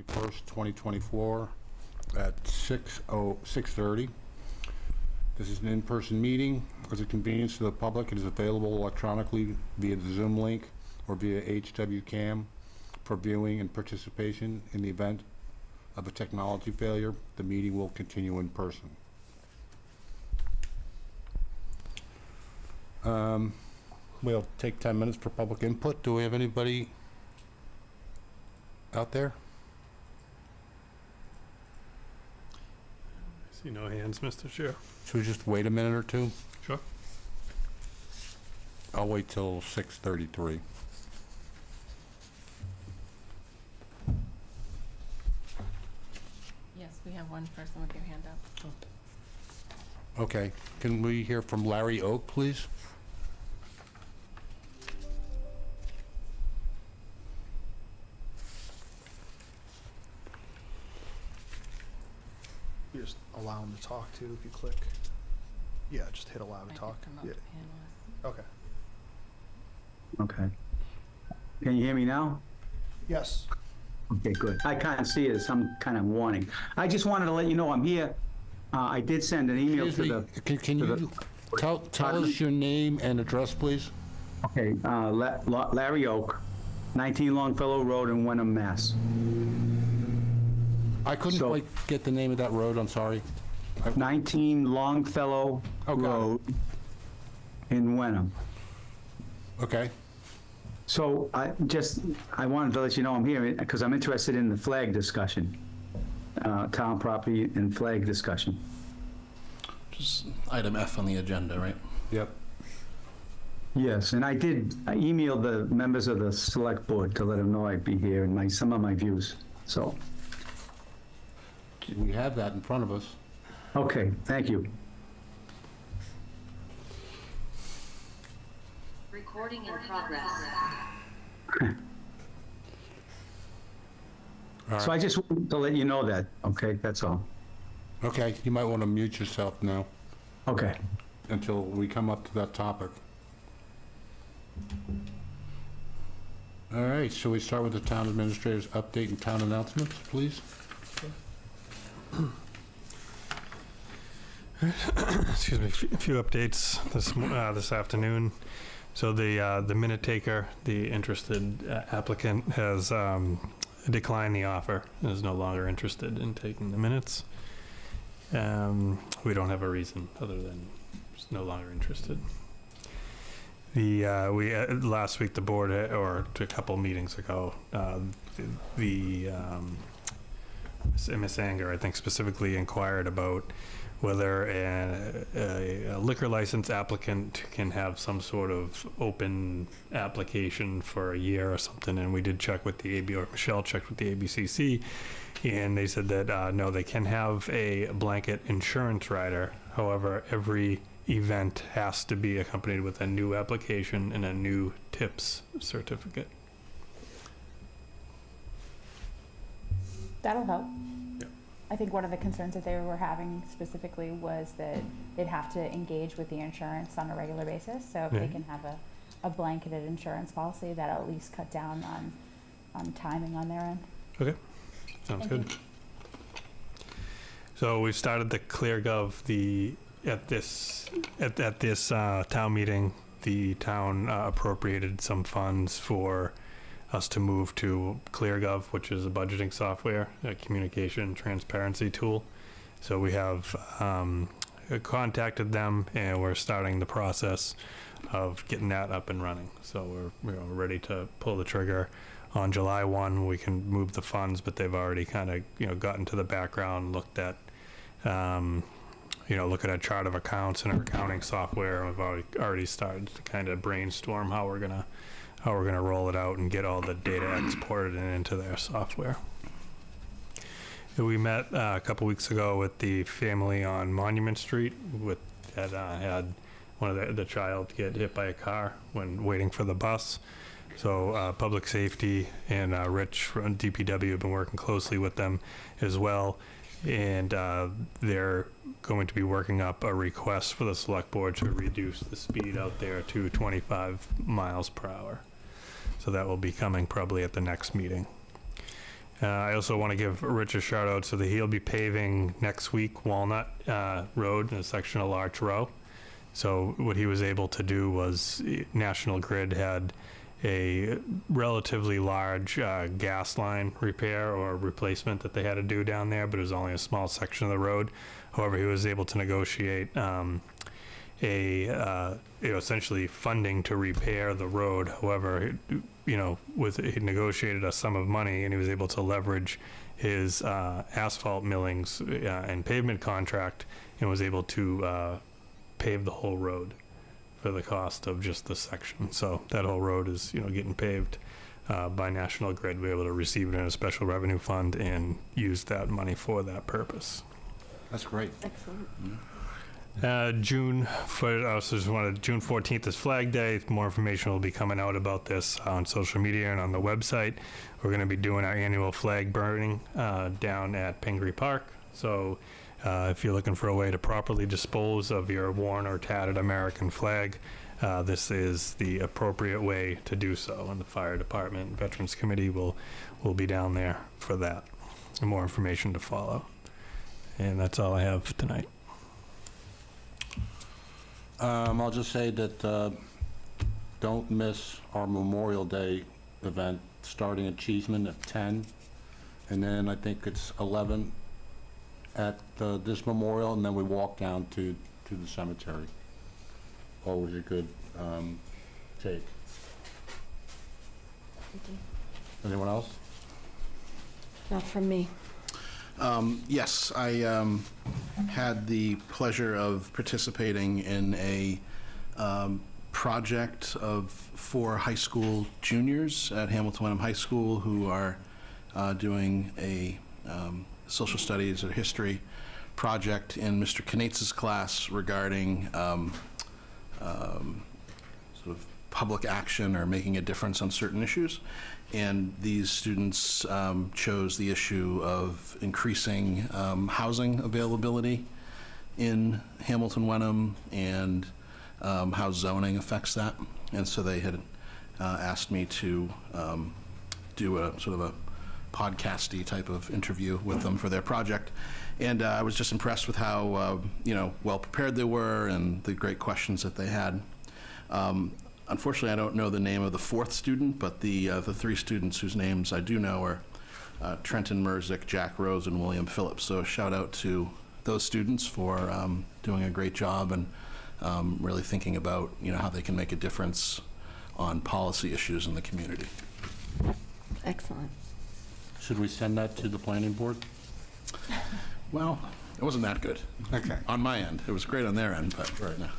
21st, 2024 at 6:30. This is an in-person meeting. As a convenience to the public, it is available electronically via the Zoom link or via HWCam for viewing and participation. In the event of a technology failure, the meeting will continue in person. We'll take 10 minutes for public input. Do we have anybody out there? I see no hands, Mr. Chair. Should we just wait a minute or two? Sure. I'll wait till 6:33. Yes, we have one person with your hand up. Okay, can we hear from Larry Oak, please? You just allow him to talk too if you click. Yeah, just hit allow to I talk. could promote Yeah. panelists. Okay. Okay. Can you hear me now? Yes. Okay, good. I can't see it, some kind of warning. I just wanted to let you know I'm here. I did send an email to the... Can to you the- tell us your name and address, please? Okay, Larry Oak, 19 Longfellow Road in Wenham, Mass. I couldn't So- quite get the name of that road, I'm sorry. 19 Longfellow Oh, got it. Road in Wenham. Okay, So I wanted to let you know I'm here because I'm interested in the flag discussion, town property and flag discussion. Just item F on the agenda, right? yep. Yes, and I emailed the members of the select board to let them know I'd be here and some of my views. So, We have that in front of us. okay, thank you. Recording in progress. So I just wanted to let you know that, okay, that's all. Okay, you might want to mute yourself now Okay. until we come up to that topic. All right, so we start with the town administrator's update and town announcements, please? Excuse me, a few updates this afternoon. So the minute taker, the interested applicant, has declined the offer, is no longer interested in taking the minutes. We don't have a reason other than just no longer interested. We last week the board, or a couple meetings ago, Ms. Anger, I think, specifically inquired about whether a liquor license applicant can have some sort of open application for a year or something, and we did check with the AB, or Michelle checked with the ABCC, and they said that no, they can have a blanket insurance rider. However, every event has to be accompanied with a new application and a new tips certificate. That'll help. Yeah. I think one of the concerns that they were having specifically was that they'd have to engage with the insurance on a regular basis. So if they can have a blanketed insurance policy, that'll at least cut down on timing on their end. Okay, sounds Thank good. So we've started the ClearGov. At this town meeting, the town appropriated some funds for us to move to ClearGov, which is a budgeting software, a communication transparency tool. So we have contacted them, and we're starting the process of getting that up and running. So we're ready to pull the trigger. On July 1, we can move the funds, but they've already kind of gotten to the background, looked at look at a chart of accounts and our accounting software. We've already started to kind of brainstorm how we're gonna roll it out and get all the data exported into their software. We met a couple weeks ago with the family on Monument Street that had one of the child get hit by a car when waiting for the bus. So public safety and Rich from DPW have been working closely with them as well. And they're going to be working up a request for the select board to reduce the speed out there to 25 miles per hour. So that will be coming probably at the next meeting. I also want to give Rich a shout out so that he'll be paving next week Walnut Road in a section of Larch Row. So what he was able to do was National Grid had a relatively large gas line repair or replacement that they had to do down there, but it was only a small section of the road. However, he was able to negotiate essentially funding to repair the road. However, he negotiated a sum of money, and he was able to leverage his asphalt millings and pavement contract, and was able to pave the whole road for the cost of just the section. So that whole road is, getting paved by National Grid. We were able to receive it in a special revenue fund and use that money for that purpose. That's great. Excellent. June 14th is Flag Day. More information will be coming out about this on social media and on the website. We're going to be doing our annual flag burning down at Pingree Park. So if you're looking for a way to properly dispose of your worn or tattered American flag, this is the appropriate way to do so. And the Fire Department and Veterans Committee will be down there for that. And more information to follow. And that's all I have tonight. I'll just say that don't miss our Memorial Day event starting at Cheeseman at 10, and then I think it's 11 at this memorial, and then we walk down to the cemetery. Always a good take. Anyone else? Not from me. Yes, I had the pleasure of participating in a project of 4 high school juniors at Hamilton Wenham High School who are doing a social studies or history project in Mr. Knatz's class regarding sort of public action or making a difference on certain issues. And these students chose the issue of increasing housing availability in Hamilton Wenham and how zoning affects that. And so they had asked me to do a sort of a podcasty type of interview with them for their project. And I was just impressed with how well prepared they were and the great questions that they had. Unfortunately, I don't know the name of the 4th student, but the 3 students whose names I do know are Trenton Merzick, Jack Rose, and William Phillips. So a shout out to those students for doing a great job and really thinking about how they can make a difference on policy issues in the community. Excellent. Should we send that to the planning board? Well, it wasn't that good. Okay. On my end. It was great on their end, but right now.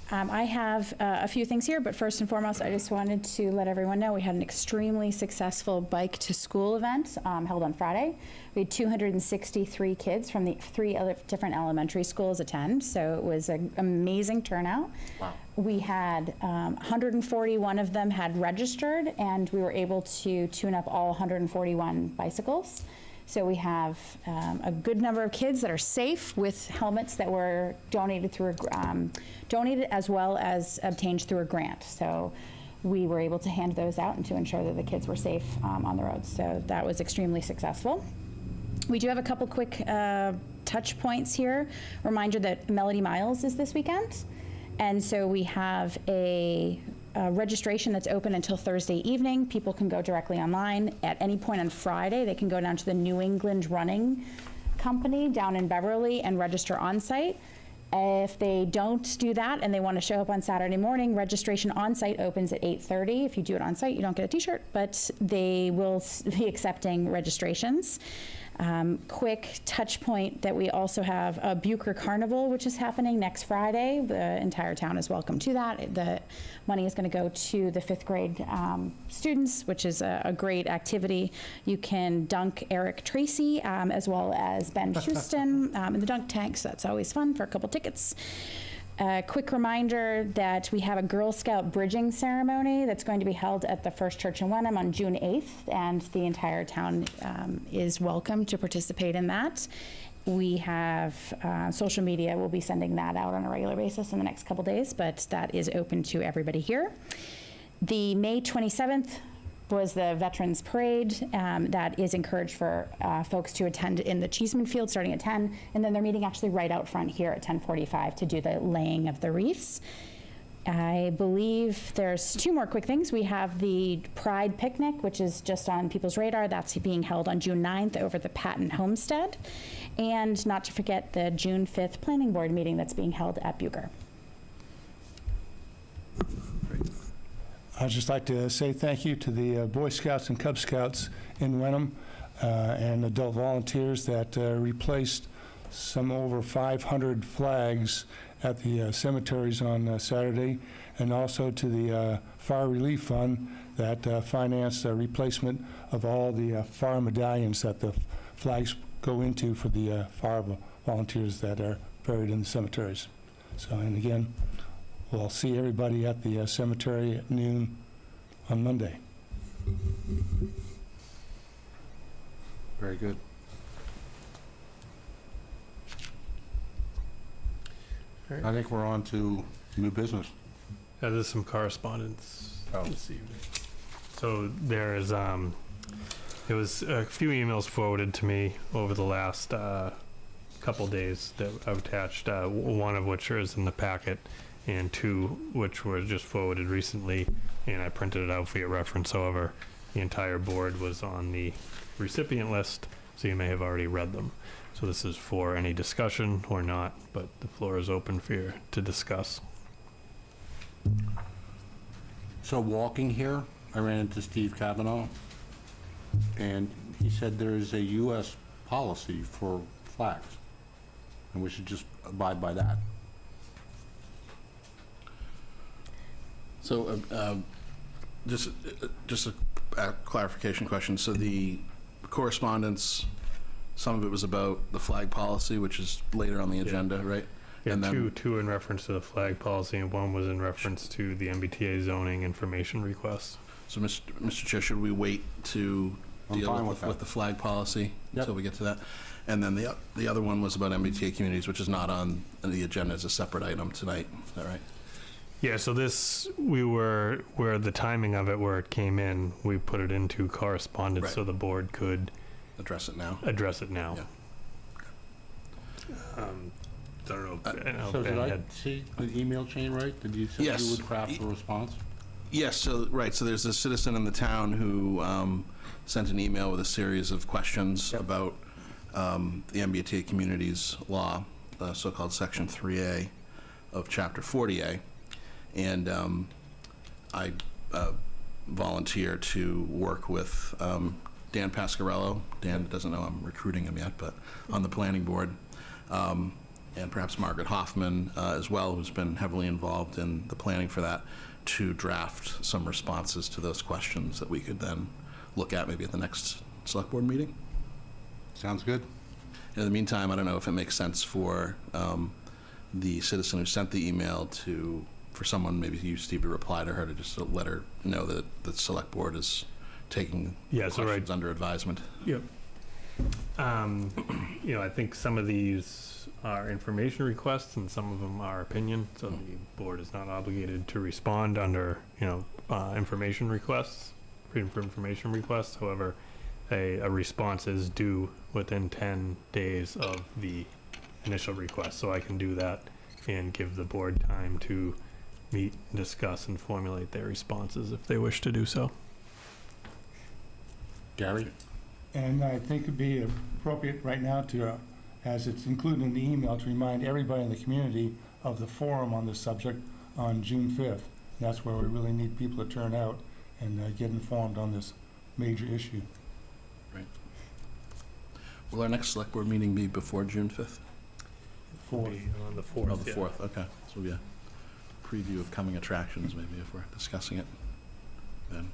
I have a few things here, but first and foremost, I just wanted to let everyone know we had an extremely successful Bike to School event held on Friday. We had 263 kids from the 3 other different elementary schools attend, so it was an amazing turnout. Wow. We had 141 of them had registered, and we were able to tune up all 141 bicycles. So we have a good number of kids that are safe with helmets that were donated through donated as well as obtained through a grant. So we were able to hand those out and to ensure that the kids were safe on the roads. So that was extremely successful. We do have a couple quick touch points here. Reminder that Melody Miles is this weekend. And so we have a registration that's open until Thursday evening. People can go directly online. At any point on Friday, they can go down to the New England Running Company down in Beverly and register on site. If they don't do that and they want to show up on Saturday morning, registration on site opens at 8:30. If you do it on site, you don't get a t-shirt, but they will be accepting registrations. Quick touch point that we also have a Bucher Carnival, which is happening next Friday. The entire town is welcome to that. The money is going to go to the 5th grade students, which is a great activity. You can dunk Eric Tracy as well as Ben Schuston in the dunk tank, so that's always fun for a couple tickets. A quick reminder that we have a Girl Scout bridging ceremony that's going to be held at the First Church in Wenham on June 8th, and the entire town is welcome to participate in that. We have social media. We'll be sending that out on a regular basis in the next couple days, but that is open to everybody here. The May 27th was the Veterans Parade that is encouraged for folks to attend in the Cheeseman Field starting at 10, and then they're meeting actually right out front here at 10:45 to do the laying of the wreaths. I believe there's two more quick things. We have the Pride Picnic, which is just on people's radar. That's being held on June 9th over the Patton Homestead. And not to forget the June 5th Planning Board meeting that's being held at Bucher. I'd just like to say thank you to the Boy Scouts and Cub Scouts in Wenham and adult volunteers that replaced some over 500 flags at the cemeteries on Saturday, and also to the Fire Relief Fund that financed the replacement of all the fire medallions that the flags go into for the fire volunteers that are buried in the cemeteries. So, and again, we'll see everybody at the cemetery at noon on Monday. Very good. I think we're on to new business. There's some correspondence this evening. So there is, there was a few emails forwarded to me over the last couple days that I've attached, one of which is in the packet, and two which were just forwarded recently, and I printed it out for your reference. However, the entire board was on the recipient list, so you may have already read them. So this is for any discussion or not, but the floor is open for you to discuss. So walking here, I ran into Steve Cavanaugh, and he said there is a U.S. policy for flags, and we should just abide by that. So, just a clarification question. So the correspondence, some of it was about the flag policy, which is later on the agenda, right? Yeah, And then- two in reference to the flag policy, and one was in reference to the MBTA zoning information request. So, Mr. Chair, should we wait to I'm deal fine with with that. the flag policy Yep. until we get to that? And then the other one was about MBTA communities, which is not on the agenda as a separate item tonight. Is that right? Yeah, so this, where the timing of it, where it came in, we put it into correspondence Right. so the board could Address it now. address it now. Yeah. I don't know, I know So did Ben I had, see the email chain right? Did you say Yes. you would craft a response? Yes, so, right, so there's a citizen in the town who sent an email with a series of questions Yep. about the MBTA communities law, the so-called Section 3A of Chapter 40A. And I volunteer to work with Dan Pasquarello. Dan doesn't know I'm recruiting him yet, but on the planning board. And perhaps Margaret Hoffman as well, who's been heavily involved in the planning for that, to draft some responses to those questions that we could then look at maybe at the next select board meeting. Sounds good. In the meantime, I don't know if it makes sense for the citizen who sent the email for someone, maybe you, Steve, to reply to her to just to let her know that the select board is taking Yeah, so questions right. under advisement. Yep. I think some of these are information requests and some of them are opinion, so the board is not obligated to respond under, information requests, freedom for information requests. However, a response is due within 10 days of the initial request, so I can do that and give the board time to meet, discuss, and formulate their responses if they wish to do so. Gary? And I think it'd be appropriate right now to, as it's included in the email, to remind everybody in the community of the forum on this subject on June 5th. That's where we really need people to turn out and get informed on this major issue. Will our next select board meeting be before June 5th? For On the 4th. Oh, the 4th, okay. So it'll be a preview of coming attractions, maybe, if we're discussing it then.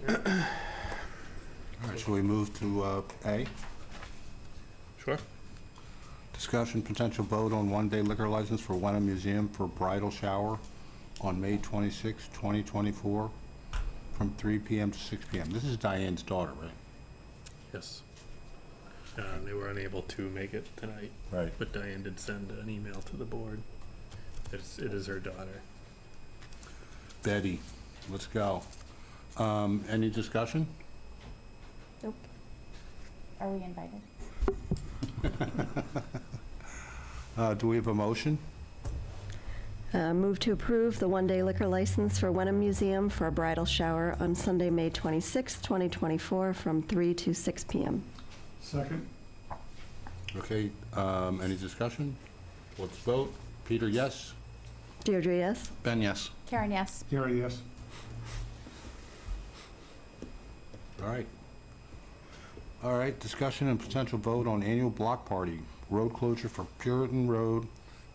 All right, shall we move to A? Sure. Discussion, potential vote on one-day liquor license for Wenham Museum for bridal shower on May 26, 2024, from 3 p.m. to 6 p.m. This is Diane's daughter, right? Yes. They were unable to make it tonight, Right. but Diane did send an email to the board It is her daughter. Betty, let's go. Any discussion? Nope. Are we invited? Do we have a motion? Move to approve the one-day liquor license for Wenham Museum for a bridal shower on Sunday, May 26, 2024, from 3 to 6 p.m. Second? Okay, any discussion? Let's vote. Peter, yes? Deirdre, yes? Ben, yes. Karen, yes. Gary, yes. All right. All right, discussion and potential vote on annual block party, road closure for Puritan Road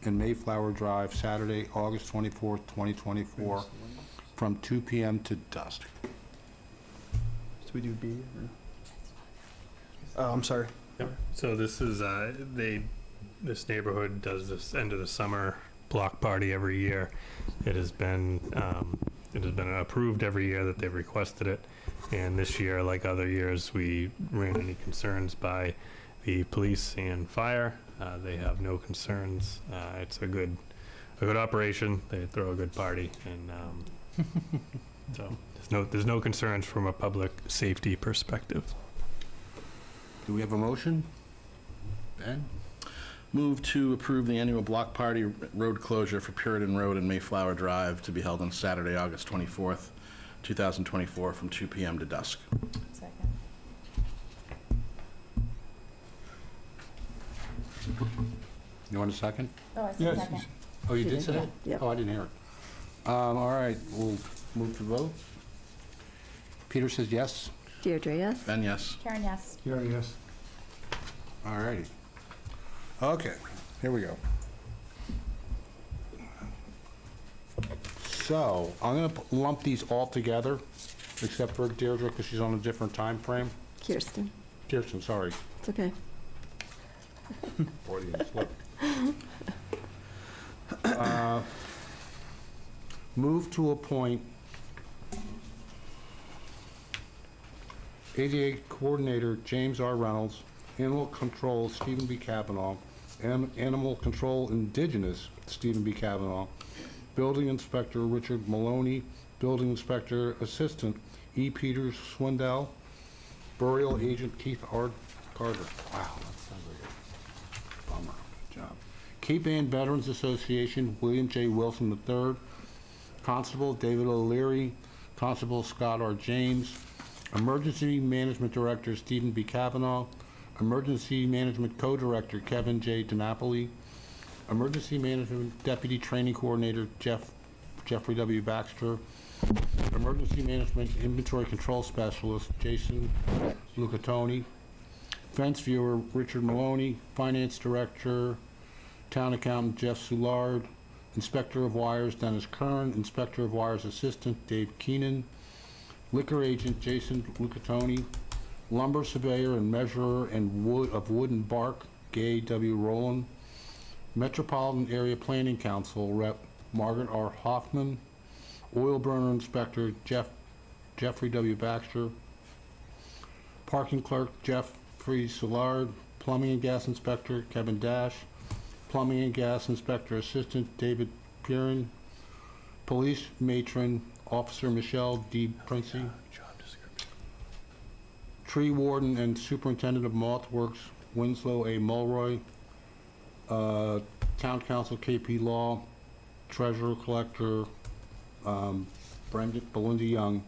and Mayflower Drive, Saturday, August 24th, 2024, from 2 p.m. to dusk. Do we do B? Or? Oh, I'm sorry. Yep. So this is, this neighborhood does this end of the summer block party every year. It has been approved every year that they've requested it. And this year, like other years, we ran any concerns by the police and fire. They have no concerns. It's a good operation. They throw a good party, and so there's no concerns from a public safety perspective. Do we have a motion? Ben? Move to approve the annual block party road closure for Puritan Road and Mayflower Drive to be held on Saturday, August 24th, 2024, from 2 p.m. to dusk. Second. You want a second? Oh, I said Yes. second. Oh, you She did did, say that? yeah. Oh, I didn't hear it. All right, we'll move to vote. Peter says yes. Deirdre, yes? Ben, yes. Karen, yes. Gary, yes. All righty. Okay, here we go. So, I'm gonna lump these all together, except for Deirdre, because she's on a different time frame. Kirsten, Kirsten, sorry. it's okay. Freudian slip. Move to appoint ADA Coordinator James R. Reynolds, Animal Control Stephen B. Kavanaugh, Animal Control Indigenous Stephen B. Kavanaugh, Building Inspector Richard Maloney, Building Inspector Assistant E. Peters Swindell, Burial Agent Keith R. Carter. Wow, that sounds like a bummer. Good job. Cape Ann Veterans Association, William J. Wilson III, Constable David O'Leary, Constable Scott R. James, Emergency Management Director Stephen B. Kavanaugh, Emergency Management Co-Director Kevin J. DiNapoli, Emergency Management Deputy Training Coordinator Jeffrey W. Baxter, Emergency Management Inventory Control Specialist Jason Lucatoni, Fence Viewer Richard Maloney, Finance Director Town Accountant Jeff Soulard, Inspector of Wires Dennis Kern, Inspector of Wires Assistant Dave Keenan, Liquor Agent Jason Lucatoni, Lumber Surveyor and Measurer and Wood and Bark Gay W. Rowland, Metropolitan Area Planning Council Rep Margaret R. Hoffman, Oil Burner Inspector Jeffrey W. Baxter, Parking Clerk Jeffrey Soulard, Plumbing and Gas Inspector Kevin Dash, Plumbing and Gas Inspector Assistant David Piran, Police Matron Officer Michelle D. Princey, Tree Warden and Superintendent of Moth Works Winslow A. Mulroy, Town Council KP Law, Treasurer Collector Belinda Young,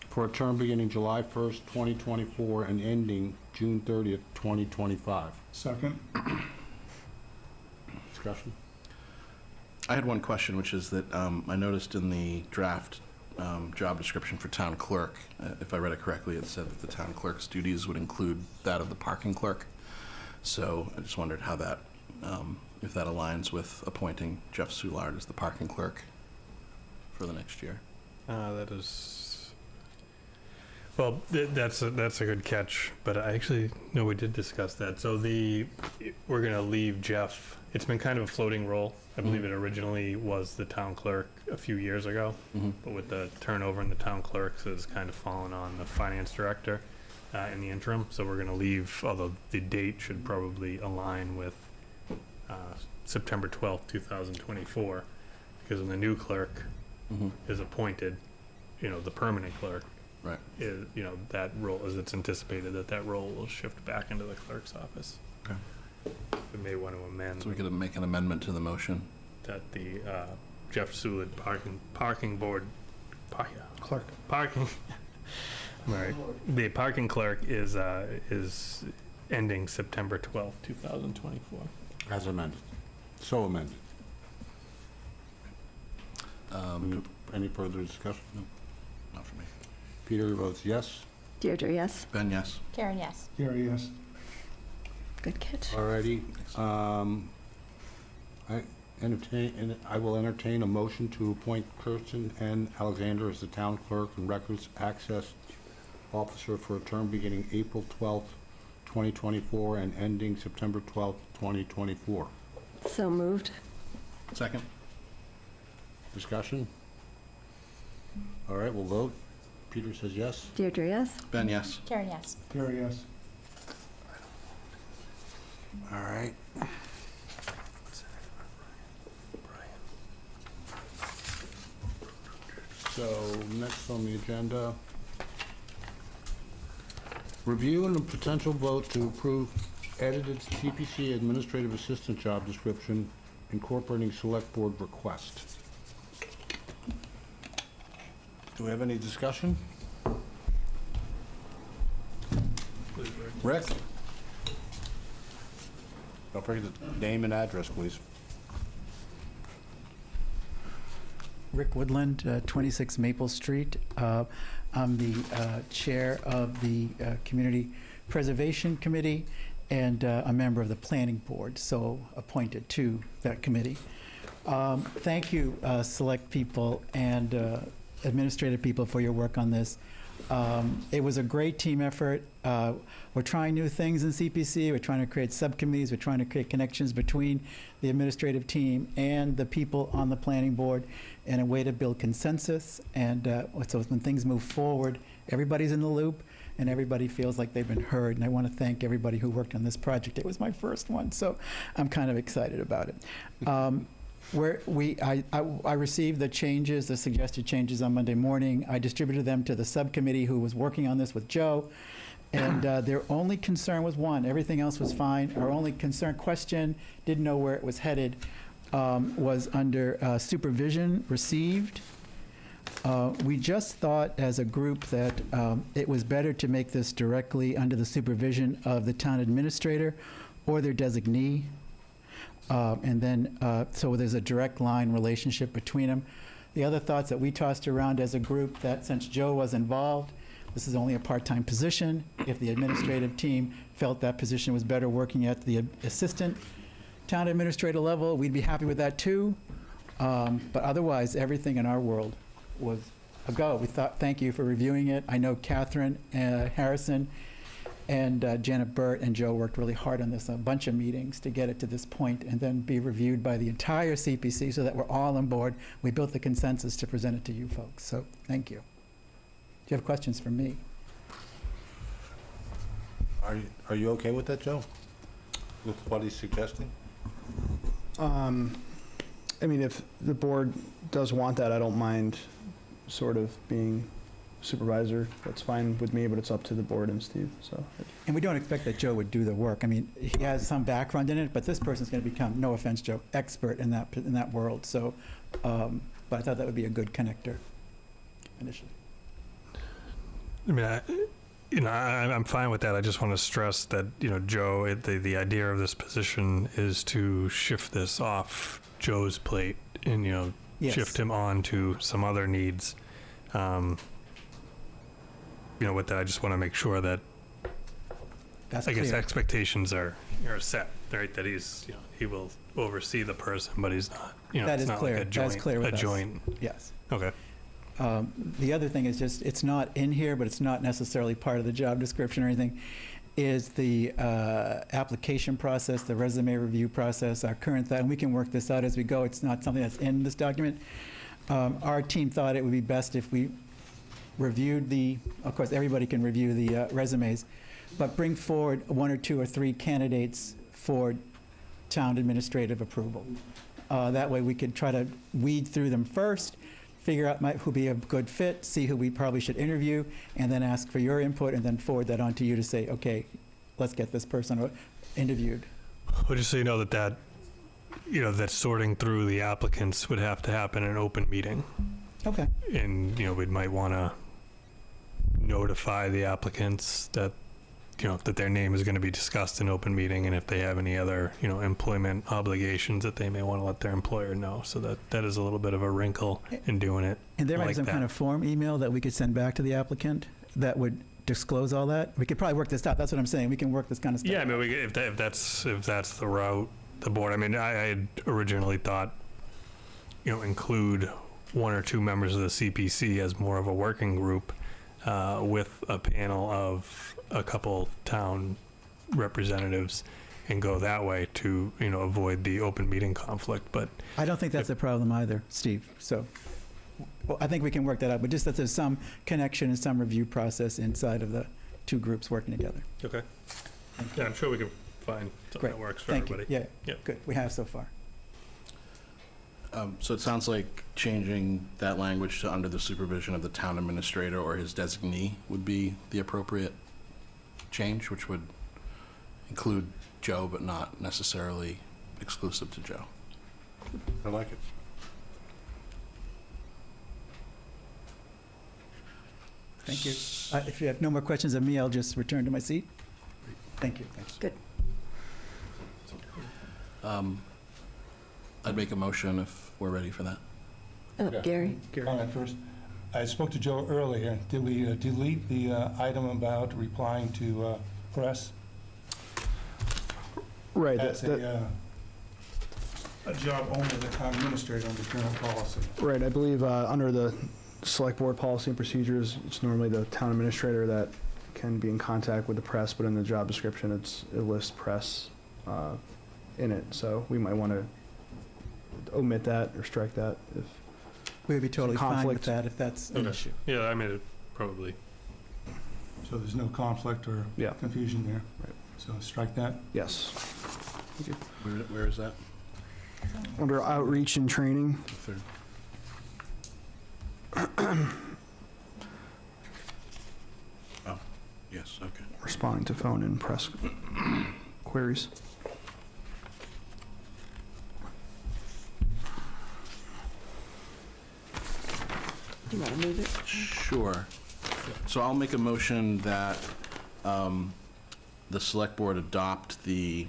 for a term beginning July 1st, 2024 and ending June 30th, 2025. Second? Discussion? I had one question, which is that I noticed in the draft job description for town clerk, if I read it correctly, it said that the town clerk's duties would include that of the parking clerk. So I just wondered how that, if that aligns with appointing Jeff Soulard as the parking clerk for the next year. That is, well, that's a good catch, but I actually, no, we did discuss that. So we're gonna leave Jeff, it's been kind of a floating role. I believe it originally was the town clerk a few years ago, but with the turnover in the town clerks, it's kind of fallen on the finance director in the interim. So we're gonna leave, although the date should probably align with September 12th, 2024, because when the new clerk Mhm. is appointed, the permanent clerk Right. is, that role, as it's anticipated that role will shift back into the clerk's office. Okay. We may want to amend So we could make an amendment to the motion. that the Jeff Seward parking board, Clerk. parking, all right, the parking clerk is ending September 12th, 2024. As amended. So amended. Any further discussion? No, not for me. Peter votes yes. Deirdre, yes. Ben, yes. Karen, yes. Gary, yes. Good catch. Alrighty. I will entertain a motion to appoint Kirsten N. Alexander as the town clerk and records access officer for a term beginning April 12th, 2024 and ending September 12th, 2024. So moved. Second? Discussion? All right, we'll vote. Peter says yes. Deirdre, yes. Ben, yes. Karen, yes. Gary, yes. All right. So, next on the agenda, review and a potential vote to approve edited CPC administrative assistant job description incorporating select board request. Do we have any discussion? Rick? Don't forget the name and address, please. Rick Woodland, 26 Maple Street. I'm the chair of the Community Preservation Committee and a member of the Planning Board, so appointed to that committee. Thank you, select people and administrative people, for your work on this. It was a great team effort. We're trying new things in CPC. We're trying to create subcommittees. We're trying to create connections between the administrative team and the people on the planning board in a way to build consensus. And so when things move forward, everybody's in the loop and everybody feels like they've been heard. And I want to thank everybody who worked on this project. It was my first one, so I'm kind of excited about it. I received the changes, the suggested changes on Monday morning. I distributed them to the subcommittee who was working on this with Joe. And their only concern was one. Everything else was fine. Our only question, didn't know where it was headed, was under supervision received. We just thought as a group that it was better to make this directly under the supervision of the town administrator or their designee. And then, so there's a direct line relationship between them. The other thoughts that we tossed around as a group, that since Joe was involved, this is only a part-time position. If the administrative team felt that position was better working at the assistant town administrator level, we'd be happy with that too. But otherwise, everything in our world was a go. We thought, thank you for reviewing it. I know Catherine Harrison and Janet Burt and Joe worked really hard on this, a bunch of meetings to get it to this point and then be reviewed by the entire CPC so that we're all on board. We built the consensus to present it to you folks, so thank you. Do you have questions for me? Are you okay with that, Joe? With what he's suggesting? I mean, if the board does want that, I don't mind sort of being supervisor. That's fine with me, but it's up to the board and Steve, so. And we don't expect that Joe would do the work. I mean, he has some background in it, but this person's going to become, no offense, Joe, expert in that world. So, but I thought that would be a good connector initially. I mean, I'm fine with that. I just want to stress that, Joe, the idea of this position is to shift this off Joe's plate and, Yes. shift him on to some other needs. With that, I just want to make sure that, That's I guess, clear. expectations are set, right? That he's, he will oversee the person, but he's not, That it's is not clear. like a That's joint, clear with us. joint. Yes. Okay. The other thing is just, it's not in here, but it's not necessarily part of the job description or anything, is the application process, the resume review process, our current thought, and we can work this out as we go. It's not something that's in this document. Our team thought it would be best if we reviewed of course, everybody can review the resumes, but bring forward 1 or 2 or 3 candidates for town administrative approval. That way we could try to weed through them first, figure out who'd be a good fit, see who we probably should interview, and then ask for your input, and then forward that on to you to say, okay, let's get this person interviewed. Well, just so you know that that sorting through the applicants would have to happen in an open meeting. Okay. And, we might want to notify the applicants that, that their name is going to be discussed in open meeting, and if they have any other, employment obligations that they may want to let their employer know. So that is a little bit of a wrinkle in doing it. And there might be like some that. kind of form email that we could send back to the applicant that would disclose all that. We could probably work this out. That's what I'm saying. We can work this kind of stuff. Yeah, I mean, if that's the route the board. I mean, I had originally thought, include one or two members of the CPC as more of a working group with a panel of a couple town representatives, and go that way to avoid the open meeting conflict. But I don't think that's a problem either, Steve. So I think we can work that out, but just that there's some connection and some review process inside of the two groups working together. okay, yeah, I'm sure we can find something Great. that works for Thank everybody. you. Yeah, Yep. good. We have so far. So it sounds like changing that language to under the supervision of the town administrator or his designee would be the appropriate change, which would include Joe, but not necessarily exclusive to Joe. I like it. Thank you. If you have no more questions of me, I'll just return to my seat. Thank you. Good. I'd make a motion if we're ready for that. Oh, Yeah. Gary? Comment first. I spoke to Joe earlier. Did we delete the item about replying to press? Right. That's a job only of the town administrator under general policy. Right, I believe under the select board policy and procedures, it's normally the town administrator that can be in contact with the press, but in the job description, it lists press in it, so we might want to omit that or strike that if, We would be totally fine with Conflict. that if that's an Okay. issue. Yeah, I mean, it probably. So there's no conflict or yeah, confusion there. Right. So strike that. yes. Where is that? Under outreach and training, The third. Oh, yes, okay. responding to phone and press queries. Do you want to move it? Sure. So I'll make a motion that the select board adopt the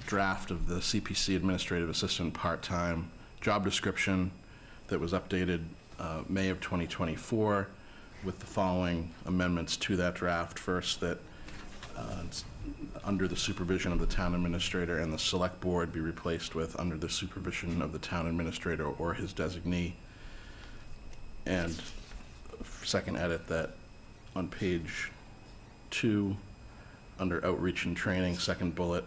draft of the CPC Administrative Assistant part-time job description that was updated May of 2024 with the following amendments to that draft. First, that it's under the supervision of the town administrator and the select board be replaced with under the supervision of the town administrator or his designee. And second edit, that on page 2, under outreach and training, second bullet,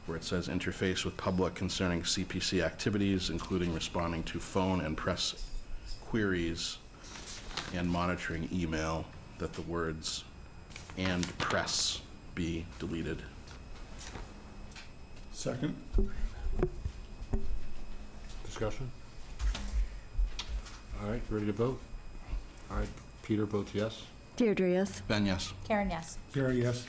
where it says interface with public concerning CPC activities, including responding to phone and press queries and monitoring email, that the words "and press" be deleted. Second. Discussion? All right, ready to vote? All right, Peter votes yes. Deirdre, yes. Ben, yes. Karen, yes. Jerry, yes.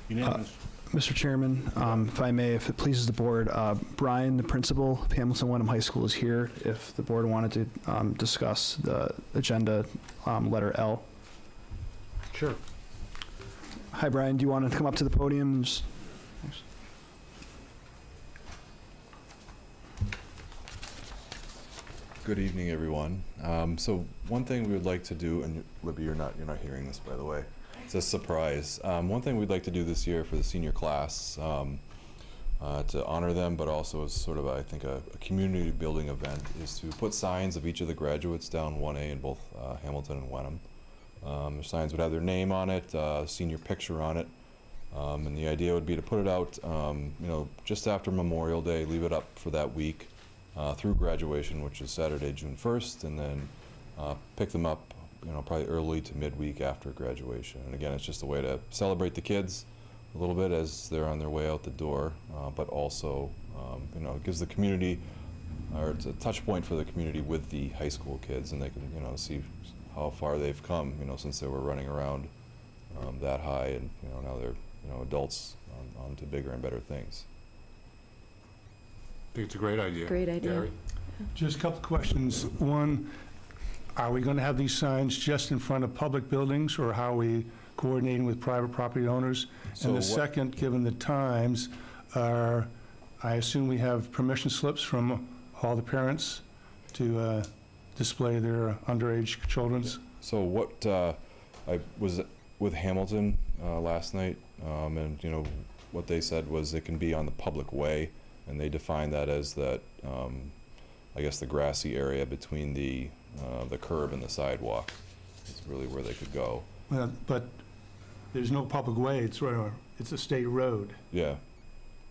Unanimous. Mr. Chairman, if I may, if it pleases the board, Brian, the principal of Hamilton Wenham High School, is here if the board wanted to discuss the agenda, letter L. Sure. Hi, Brian, do you want to come up to the podium? And just- Good evening, everyone. So one thing we would like to do, and Libby, you're not hearing this, by the way. It's a surprise. One thing we'd like to do this year for the senior class, to honor them, but also as sort of, I think, a community building event, is to put signs of each of the graduates down 1A in both Hamilton and Wenham. The signs would have their name on it, senior picture on it, and the idea would be to put it out, just after Memorial Day, leave it up for that week. Through graduation, which is Saturday, June 1st, and then pick them up, probably early to midweek after graduation. And again, it's just a way to celebrate the kids, a little bit as they're on their way out the door, but also, you know, it gives the community, or it's a touch point for the community with the high school kids, and they can, you know, see how far they've come, you know, since they were running around that high, and, you know, now they're, you know, adults on to bigger and better things. I think it's a great idea. Great idea. Gary? Just a couple of questions. One, are we going to have these signs just in front of public buildings, or how are we coordinating with private property owners? So And the what- second, given the times, I assume we have permission slips from all the parents to display their underage children's? So what, I was with Hamilton last night, and, you know, what they said was it can be on the public way, and they define that as that, I guess, the grassy area between the curb and the sidewalk. It's really where they could go. Well, but there's no public way, it's a state road. Yeah.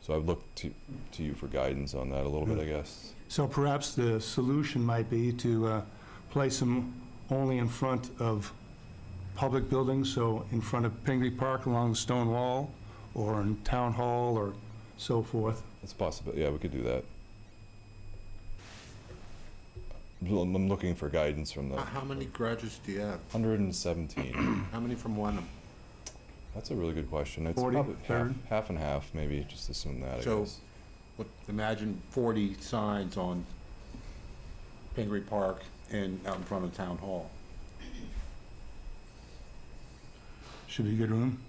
So I've looked to you for guidance on that a little bit, I guess. So perhaps the solution might be to place them only in front of public buildings, so in front of Pingree Park along the stone wall, or in Town Hall, or so forth. It's possible, yeah, we could do that. I'm looking for guidance from the How many garages do you have? 117. How many from Wenham? That's a really good question. It's 40, probably third. half and half, maybe, just assume that, I So- guess. Imagine 40 signs on Pingree Park and out in front of Town Hall. Should be good room.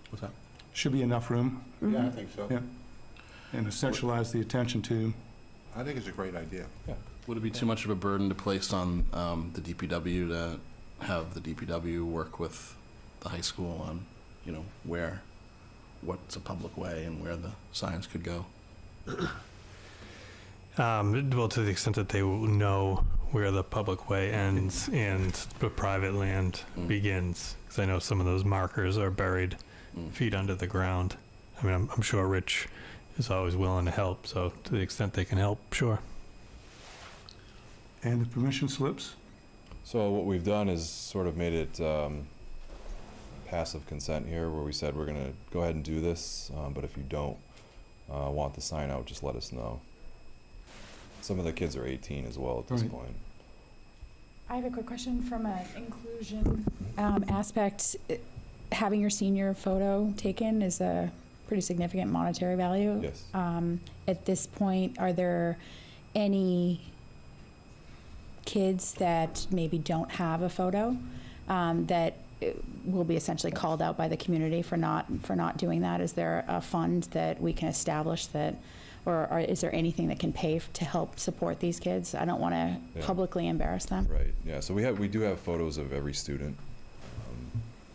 What's that? Should be enough room, Yeah, I think so. Yeah. and centralize the attention to. I think it's a great idea. Would it be too much of a burden to place on the DPW to have the DPW work with the high school on, you know, what's a public way and where the signs could go? Well, to the extent that they will know where the public way ends and the private land begins, because I know some of those markers are buried feet under the ground. I mean, I'm sure Rich is always willing to help, so to the extent they can help, sure. And the permission slips? So what we've done is sort of made it passive consent here, where we said we're going to go ahead and do this, but if you don't want the sign out, just let us know. Some of the kids are 18 as well at this Right. point. I have a quick question from an inclusion aspect. Having your senior photo taken is a pretty significant monetary value. Yes. At this point, are there any kids that maybe don't have a photo that will be essentially called out by the community for not doing that? Is there a fund that we can establish that, or is there anything that can pay to help support these kids? I don't want to Yeah. publicly embarrass them. Right. Yeah. So we do have photos of every student,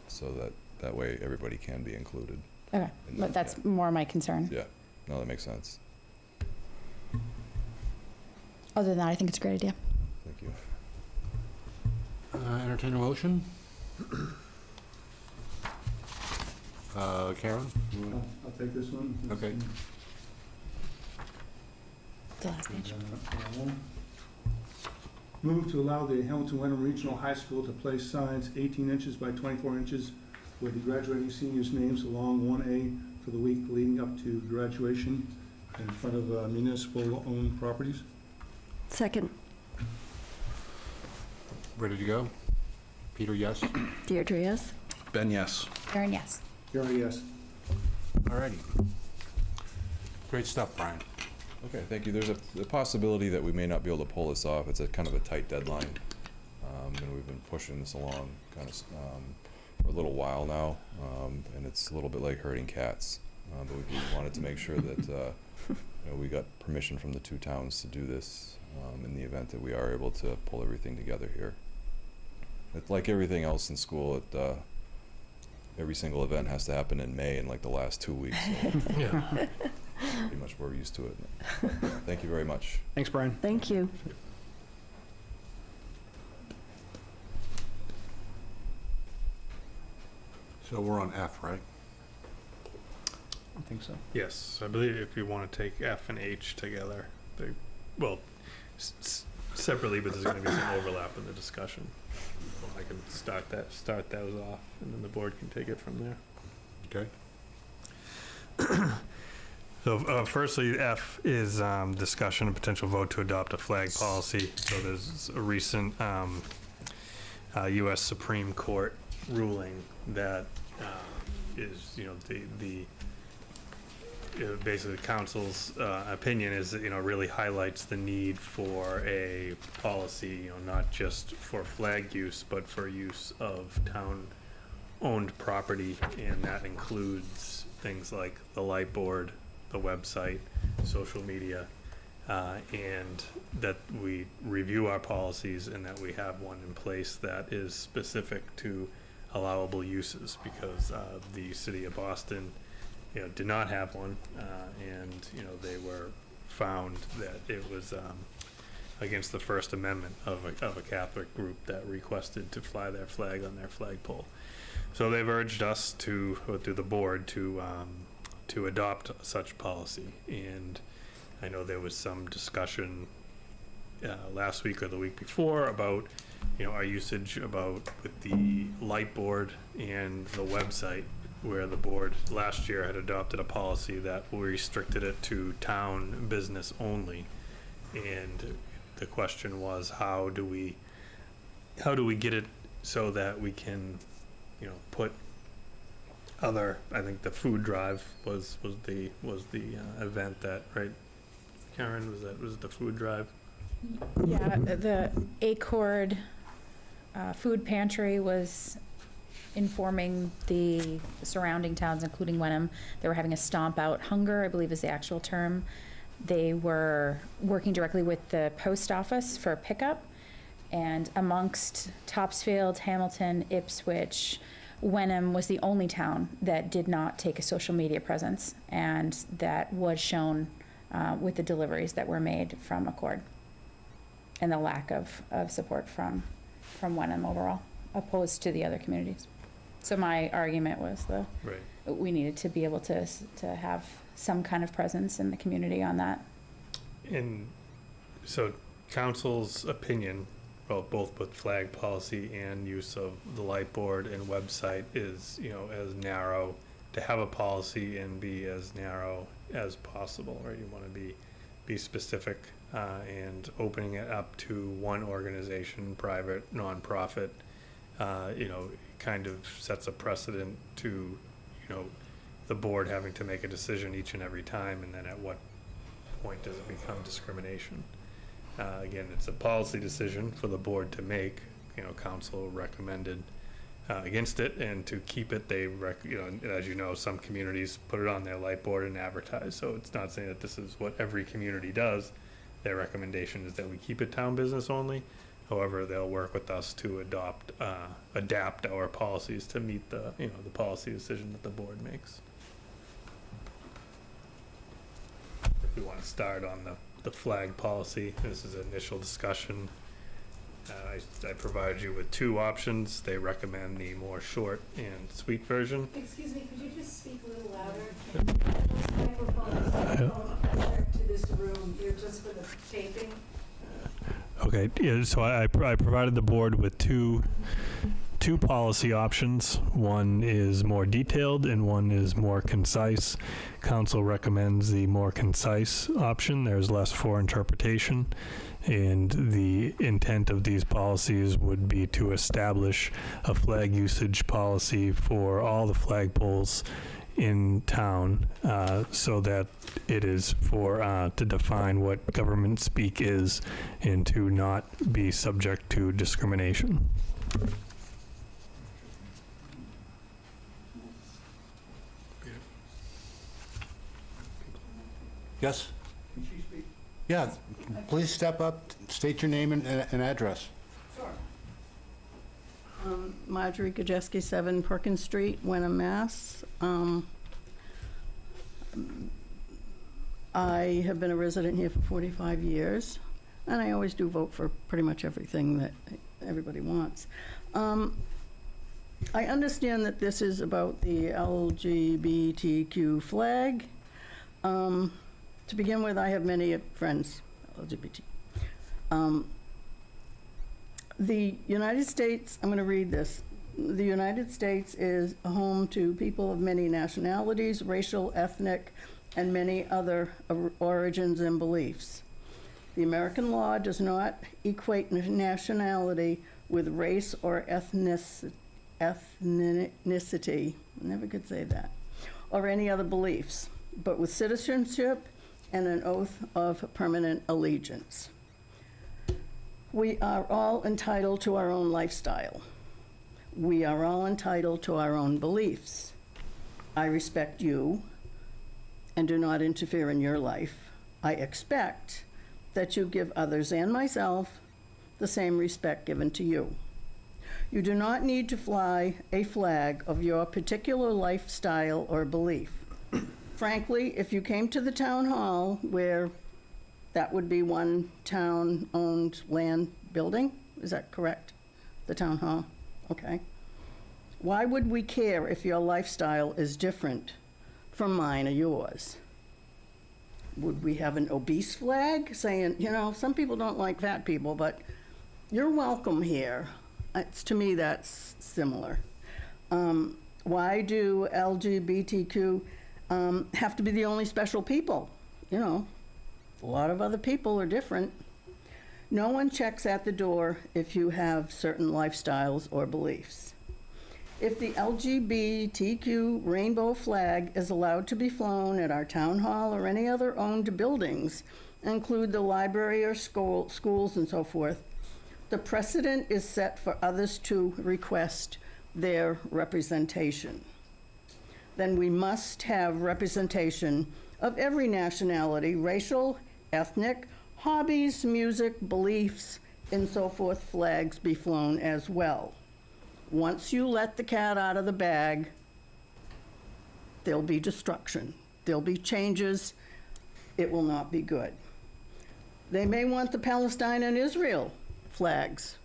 so that way everybody can be included. Okay, in but that, that's more my concern. Yeah. No, that makes sense. Other than that, I think it's a great idea. Thank you. Entertain a motion? Karen? I'll take this one. Okay. The last page. Move to allow the Hamilton Wenham Regional High School to place signs 18 inches by 24 inches with the graduating seniors' names along 1A for the week leading up to graduation in front of municipal-owned properties. Second. Ready to go? Peter, yes? Deirdre, yes? Ben, yes. Karen, yes. Gary, yes. All righty. Great stuff, Brian. Okay, thank you. There's a possibility that we may not be able to pull this off. It's a kind of a tight deadline, and we've been pushing this along kind of for a little while now, and it's a little bit like herding cats. But we wanted to make sure that you know, we got permission from the two towns to do this in the event that we are able to pull everything together here. It's like everything else in school. Every single event has to happen in May in like the last 2 weeks. So Yeah. pretty much we're used to it. Thank you very much. Thanks, Brian. Thank you. So we're on F, right? I think so. Yes, I believe if you want to take F and H together, separately, but there's going to be some overlap in the discussion. I can start those off, and then the board can take it from there. Okay. So firstly, F is discussion and potential vote to adopt a flag policy. So there's a recent U.S. Supreme Court ruling that is, basically council's opinion is that, really highlights the need for a policy, not just for flag use, but for use of town-owned property, and that includes things like the light board, the website, social media, and that we review our policies and that we have one in place that is specific to allowable uses, because the city of Boston, did not have one, and they were found that it was against the First Amendment of a Catholic group that requested to fly their flag on their flagpole. So they've urged us to, or through the board, to adopt such policy. And I know there was some discussion last week or the week before about, our usage with the light board and the website, where the board last year had adopted a policy that restricted it to town business only. And the question was, how do we get it so that we can, put other, I think the food drive was the event that, right, Karen, was it the food drive? Yeah, the Accord Food Pantry was informing the surrounding towns, including Wenham. They were having a stomp out hunger, I believe is the actual term. They were working directly with the post office for pickup, and amongst Topsfield, Hamilton, Ipswich, Wenham was the only town that did not take a social media presence, and that was shown with the deliveries that were made from Accord, and the lack of support from Wenham overall, opposed to the other communities. So my argument was we needed to be able to have some kind of presence in the community on that. And so council's opinion, both with flag policy and use of the light board and website, is, as narrow, to have a policy and be as narrow as possible, right? You want to be specific, and opening it up to one organization, private, nonprofit, kind of sets a precedent to, the board having to make a decision each and every time, and then at what point does it become discrimination? Again, it's a policy decision for the board to make. Council recommended against it, and to keep it, they as you know, some communities put it on their light board and advertise. So it's not saying that this is what every community does. Their recommendation is that we keep it town business only. However, they'll work with us to adapt our policies to meet the policy decision that the board makes. If we want to start on the flag policy, this is initial discussion. I provided you with two options. They recommend the more short and sweet version. Excuse me, could you just speak a little louder? This microphone is connected to this room here just for the taping. Okay, yeah, so I provided the board with two policy options. One is more detailed and one is more concise. Council recommends the more concise option. There's less for interpretation, and the intent of these policies would be to establish a flag usage policy for all the flagpoles in town, so that it is to define what government speak is and to not be subject to discrimination. Yes? Yeah, please step up, state your name and address. Marjorie Gajewski, 7 Perkins Street, Wenham, Mass. I have been a resident here for 45 years, and I always do vote for pretty much everything that everybody wants. I understand that this is about the LGBTQ flag. To begin with, I have many friends, LGBT. The United States, I'm going to read this. The United States is a home to people of many nationalities, racial, ethnic, and many other origins and beliefs. The American law does not equate nationality with race or ethnicity, I never could say that, or any other beliefs, but with citizenship and an oath of permanent allegiance. We are all entitled to our own lifestyle. We are all entitled to our own beliefs. I respect you and do not interfere in your life. I expect that you give others and myself the same respect given to you. You do not need to fly a flag of your particular lifestyle or belief. Frankly, if you came to the town hall, where that would be one town-owned land building, is that correct? The town hall? Okay. Why would we care if your lifestyle is different from mine or yours? Would we have an obese flag saying, you know, some people don't like fat people, but you're welcome here? To me, that's similar. Why do LGBTQ have to be the only special people? You know, a lot of other people are different. No one checks at the door if you have certain lifestyles or beliefs. If the LGBTQ rainbow flag is allowed to be flown at our town hall or any other owned buildings, include the library or schools and so forth, the precedent is set for others to request their representation. Then we must have representation of every nationality, racial, ethnic, hobbies, music, beliefs, and so forth, flags be flown as well. Once you let the cat out of the bag, there'll be destruction. There'll be changes. It will not be good. They may want the Palestine and Israel flags.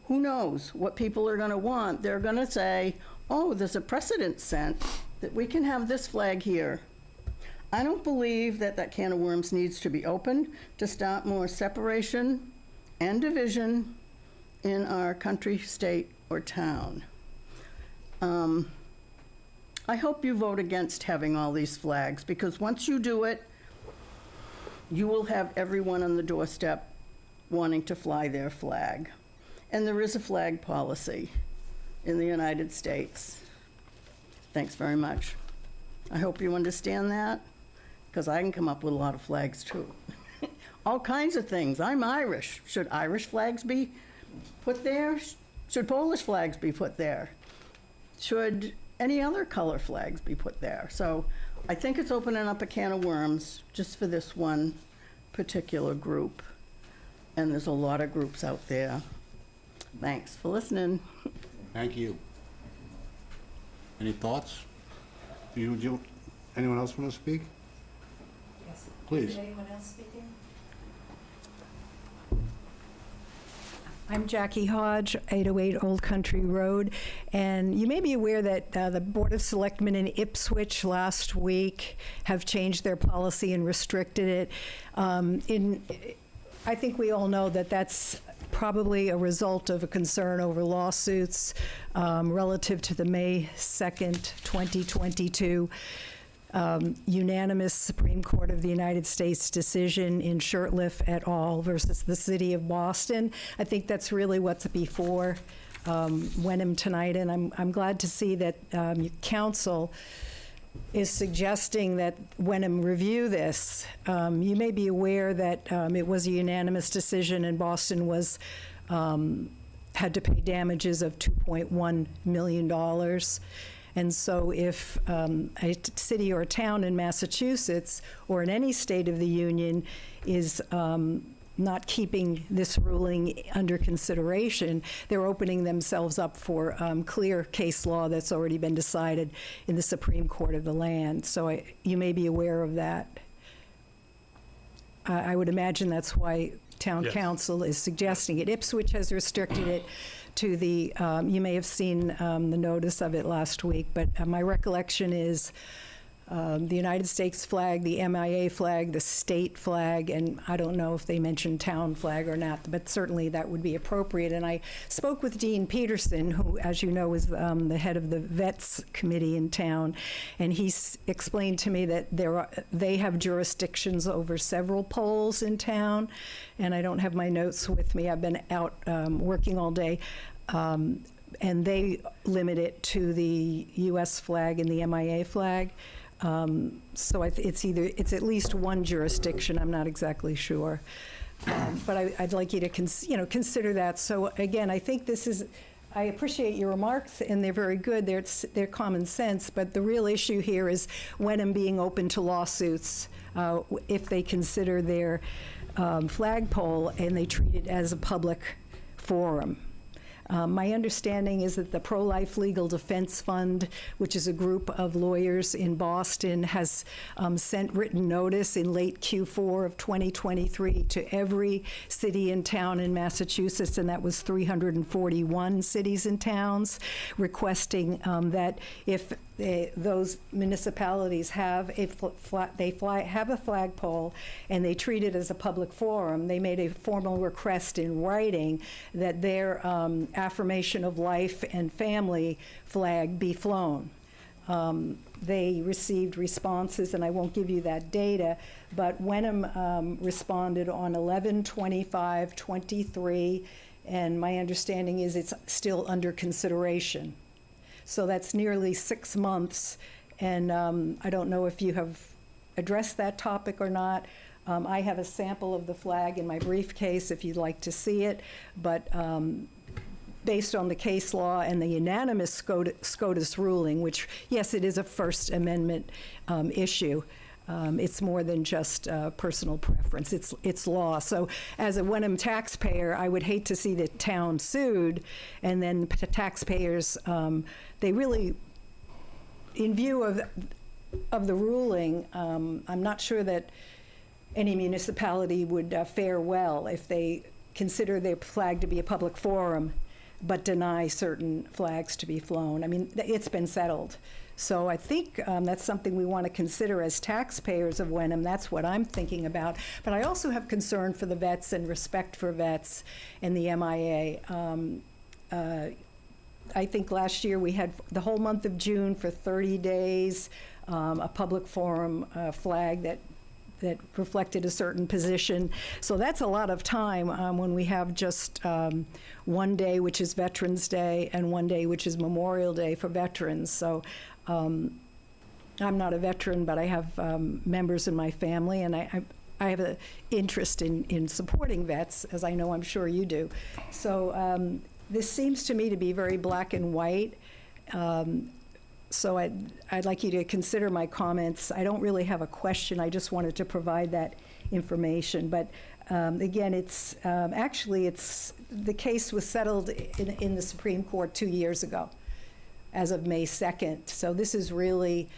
Who knows what people are going to want? They're going to say, oh, there's a precedent set that we can have this flag here. I don't believe that that can of worms needs to be opened to start more separation and division in our country, state, or town. I hope you vote against having all these flags, because once you do it, you will have everyone on the doorstep wanting to fly their flag. And there is a flag policy in the United States. Thanks very much. I hope you understand that, because I can come up with a lot of flags too. All kinds of things. I'm Irish. Should Irish flags be put there? Should Polish flags be put there? Should any other color flags be put there? So I think it's opening up a can of worms just for this one particular group. And there's a lot of groups out there. Thanks for listening. Thank you. Any thoughts? Anyone else want to speak? Yes. Please. Is there anyone else speaking? I'm Jackie Hodge, 808 Old Country Road, and you may be aware that the Board of Selectmen in Ipswich last week have changed their policy and restricted it. I think we all know that that's probably a result of a concern over lawsuits relative to the May 2nd, 2022 unanimous Supreme Court of the United States decision in Shurtleff et al. Versus the City of Boston. I think that's really what's before Wenham tonight, and I'm glad to see that council is suggesting that Wenham review this. You may be aware that it was a unanimous decision, and Boston was had to pay damages of $2.1 million. And so if a city or a town in Massachusetts or in any state of the union is not keeping this ruling under consideration, they're opening themselves up for clear case law that's already been decided in the Supreme Court of the land. So you may be aware of that. I would imagine that's why town council is suggesting it. Ipswich has restricted it to the, you may have seen the notice of it last week, but my recollection is the United States flag, the MIA flag, the state flag, and I don't know if they mentioned town flag or not, but certainly that would be appropriate. And I spoke with Dean Peterson, who, as you know, is the head of the Vets Committee in town, and he explained to me that they have jurisdictions over several poles in town, and I don't have my notes with me. I've been out working all day. And they limit it to the U.S. flag and the MIA flag. So it's at least one jurisdiction. I'm not exactly sure, but I'd like you to consider that. So again, I think this is. I appreciate your remarks, and they're very good. They're common sense, but the real issue here is Wenham being open to lawsuits if they consider their flagpole and they treat it as a public forum. My understanding is that the Pro-Life Legal Defense Fund, which is a group of lawyers in Boston, has sent written notice in late Q4 of 2023 to every city and town in Massachusetts, and that was 341 cities and towns, requesting that if those municipalities have a flagpole and they treat it as a public forum, they made a formal request in writing that their affirmation of life and family flag be flown. They received responses, and I won't give you that data, but Wenham responded on 11/25/23, and my understanding is it's still under consideration. So that's nearly 6 months, and I don't know if you have addressed that topic or not. I have a sample of the flag in my briefcase if you'd like to see it, but based on the case law and the unanimous SCOTUS ruling, which, yes, it is a First Amendment issue, it's more than just personal preference. It's law. So as a Wenham taxpayer, I would hate to see the town sued, and then the taxpayers, they really, in view of the ruling, I'm not sure that any municipality would fare well if they consider their flag to be a public forum but deny certain flags to be flown. I mean, it's been settled. So I think that's something we want to consider as taxpayers of Wenham. That's what I'm thinking about. But I also have concern for the vets and respect for vets and the MIA. I think last year we had the whole month of June for 30 days, a public forum flag that reflected a certain position. So that's a lot of time when we have just one day, which is Veterans Day, and one day, which is Memorial Day for veterans. So I'm not a veteran, but I have members in my family, and I have an interest in supporting vets, as I know I'm sure you do. So this seems to me to be very black and white. So I'd like you to consider my comments. I don't really have a question. I just wanted to provide that information. But again, the case was settled in the Supreme Court 2 years ago, as of May 2nd. So this is really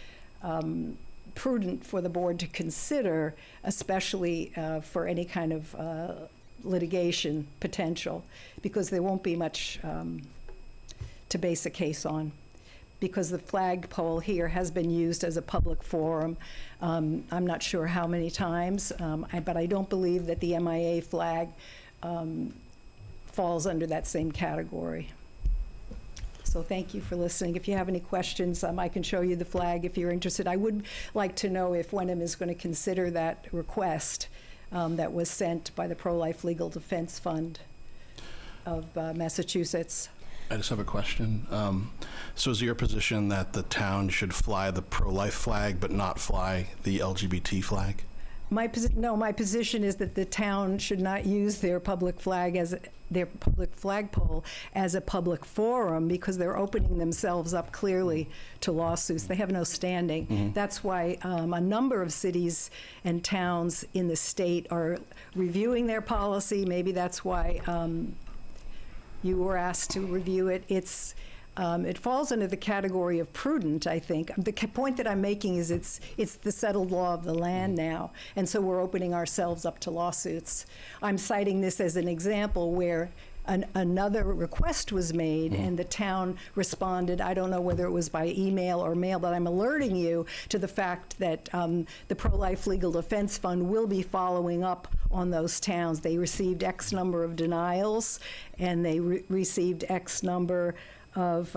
prudent for the board to consider, especially for any kind of litigation potential, because there won't be much to base a case on, because the flagpole here has been used as a public forum. I'm not sure how many times, but I don't believe that the MIA flag falls under that same category. So thank you for listening. If you have any questions, I can show you the flag if you're interested. I would like to know if Wenham is going to consider that request that was sent by the Pro-Life Legal Defense Fund of Massachusetts. I just have a question. So is your position that the town should fly the pro-life flag but not fly the LGBT flag? My position is that the town should not use their public flagpole as a public forum, because they're opening themselves up clearly to lawsuits. They have no standing. Mm-hmm. That's why a number of cities and towns in the state are reviewing their policy. Maybe that's why you were asked to review it. It falls under the category of prudent, I think. The point that I'm making is it's the settled law of the land now, and so we're opening ourselves up to lawsuits. I'm citing this as an example where another request was made, and the town responded. I don't know whether it was by email or mail, but I'm alerting you to the fact that the Pro-Life Legal Defense Fund will be following up on those towns. They received X number of denials, and they received X number of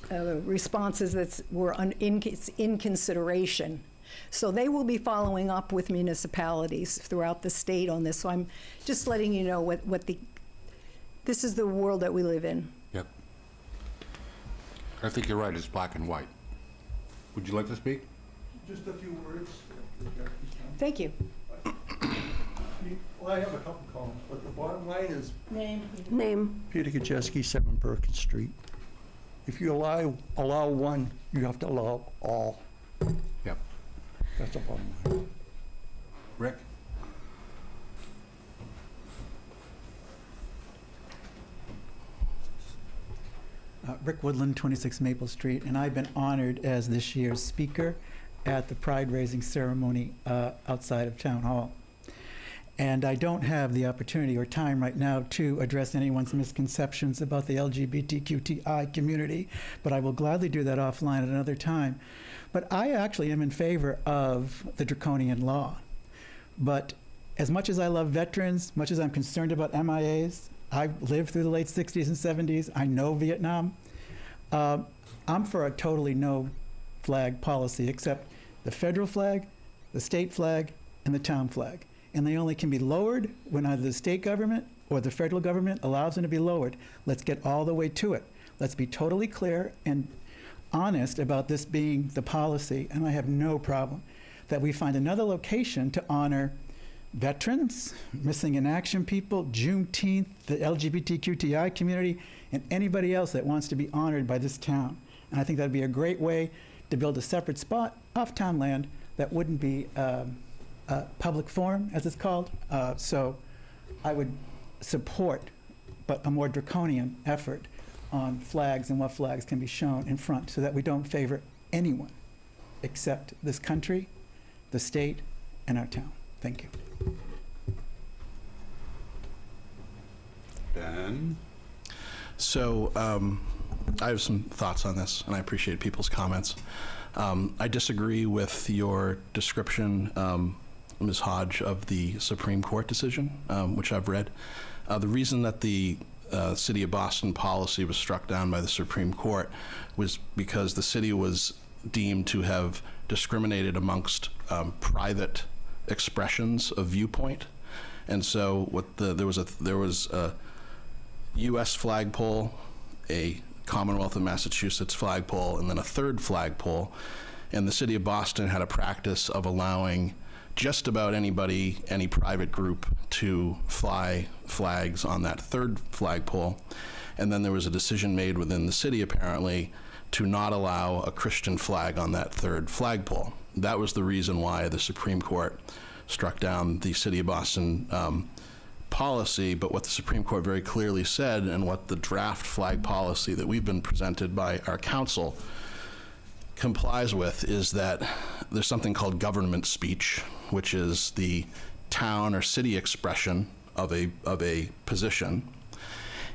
responses that were in consideration. So they will be following up with municipalities throughout the state on this. So I'm just letting you know this is the world that we live in. Yep. I think you're right, it's black and white. Would you like to speak? Just a few words. Thank you. Well, I have a couple comments, but the bottom line is Name. Peter Kajeski, 7 Perkins Street. If you allow one, you have to allow all. Yep. That's the bottom line. Rick? Rick Woodland, 26 Maple Street, and I've been honored as this year's speaker at the pride-raising ceremony outside of Town Hall. And I don't have the opportunity or time right now to address anyone's misconceptions about the LGBTQTI community, but I will gladly do that offline at another time. But I actually am in favor of the draconian law. But as much as I love veterans, much as I'm concerned about MIAs, I lived through the late 60s and 70s, I know Vietnam, I'm for a totally no flag policy, except the federal flag, the state flag, and the town flag. And they only can be lowered when either the state government or the federal government allows them to be lowered. Let's get all the way to it. Let's be totally clear and honest about this being the policy, and I have no problem that we find another location to honor veterans, missing in action people, Juneteenth, the LGBTQTI community, and anybody else that wants to be honored by this town. And I think that'd be a great way to build a separate spot off town land that wouldn't be public forum, as it's called. So I would support, but a more draconian effort on flags and what flags can be shown in front so that we don't favor anyone except this country, the state, and our town. Thank you. Ben? So I have some thoughts on this, and I appreciate people's comments. I disagree with your description, Ms. Hodge, of the Supreme Court decision, which I've read. The reason that the City of Boston policy was struck down by the Supreme Court was because the city was deemed to have discriminated amongst private expressions of viewpoint. And so there was a U.S. flagpole, a Commonwealth of Massachusetts flagpole, and then a third flagpole. And the City of Boston had a practice of allowing just about anybody, any private group, to fly flags on that third flagpole. And then there was a decision made within the city, apparently, to not allow a Christian flag on that third flagpole. That was the reason why the Supreme Court struck down the City of Boston policy. But what the Supreme Court very clearly said, and what the draft flag policy that we've been presented by our council complies with, is that there's something called government speech, which is the town or city expression of a position.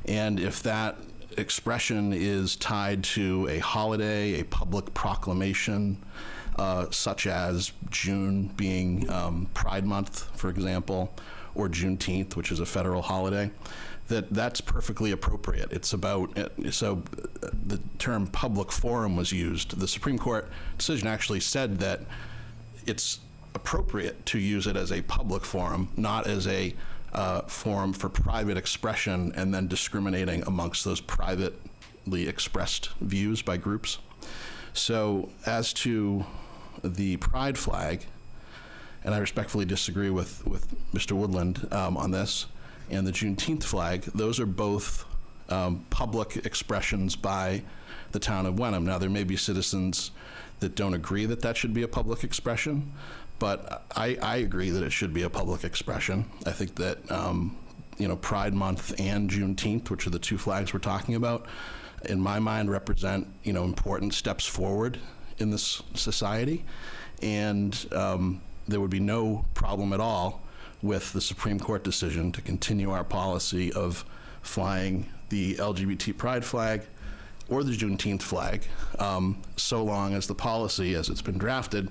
And if that expression is tied to a holiday, a public proclamation, such as June being Pride Month, for example, or Juneteenth, which is a federal holiday, that's perfectly appropriate. It's about, so the term public forum was used. The Supreme Court decision actually said that it's appropriate to use it as a public forum, not as a forum for private expression and then discriminating amongst those privately expressed views by groups. So as to the pride flag, and I respectfully disagree with Mr. Woodland on this, and the Juneteenth flag, those are both public expressions by the town of Wenham. Now, there may be citizens that don't agree that that should be a public expression, but I agree that it should be a public expression. I think that, Pride Month and Juneteenth, which are the two flags we're talking about, in my mind represent, important steps forward in this society. And there would be no problem at all with the Supreme Court decision to continue our policy of flying the LGBT pride flag or the Juneteenth flag, so long as the policy, as it's been drafted,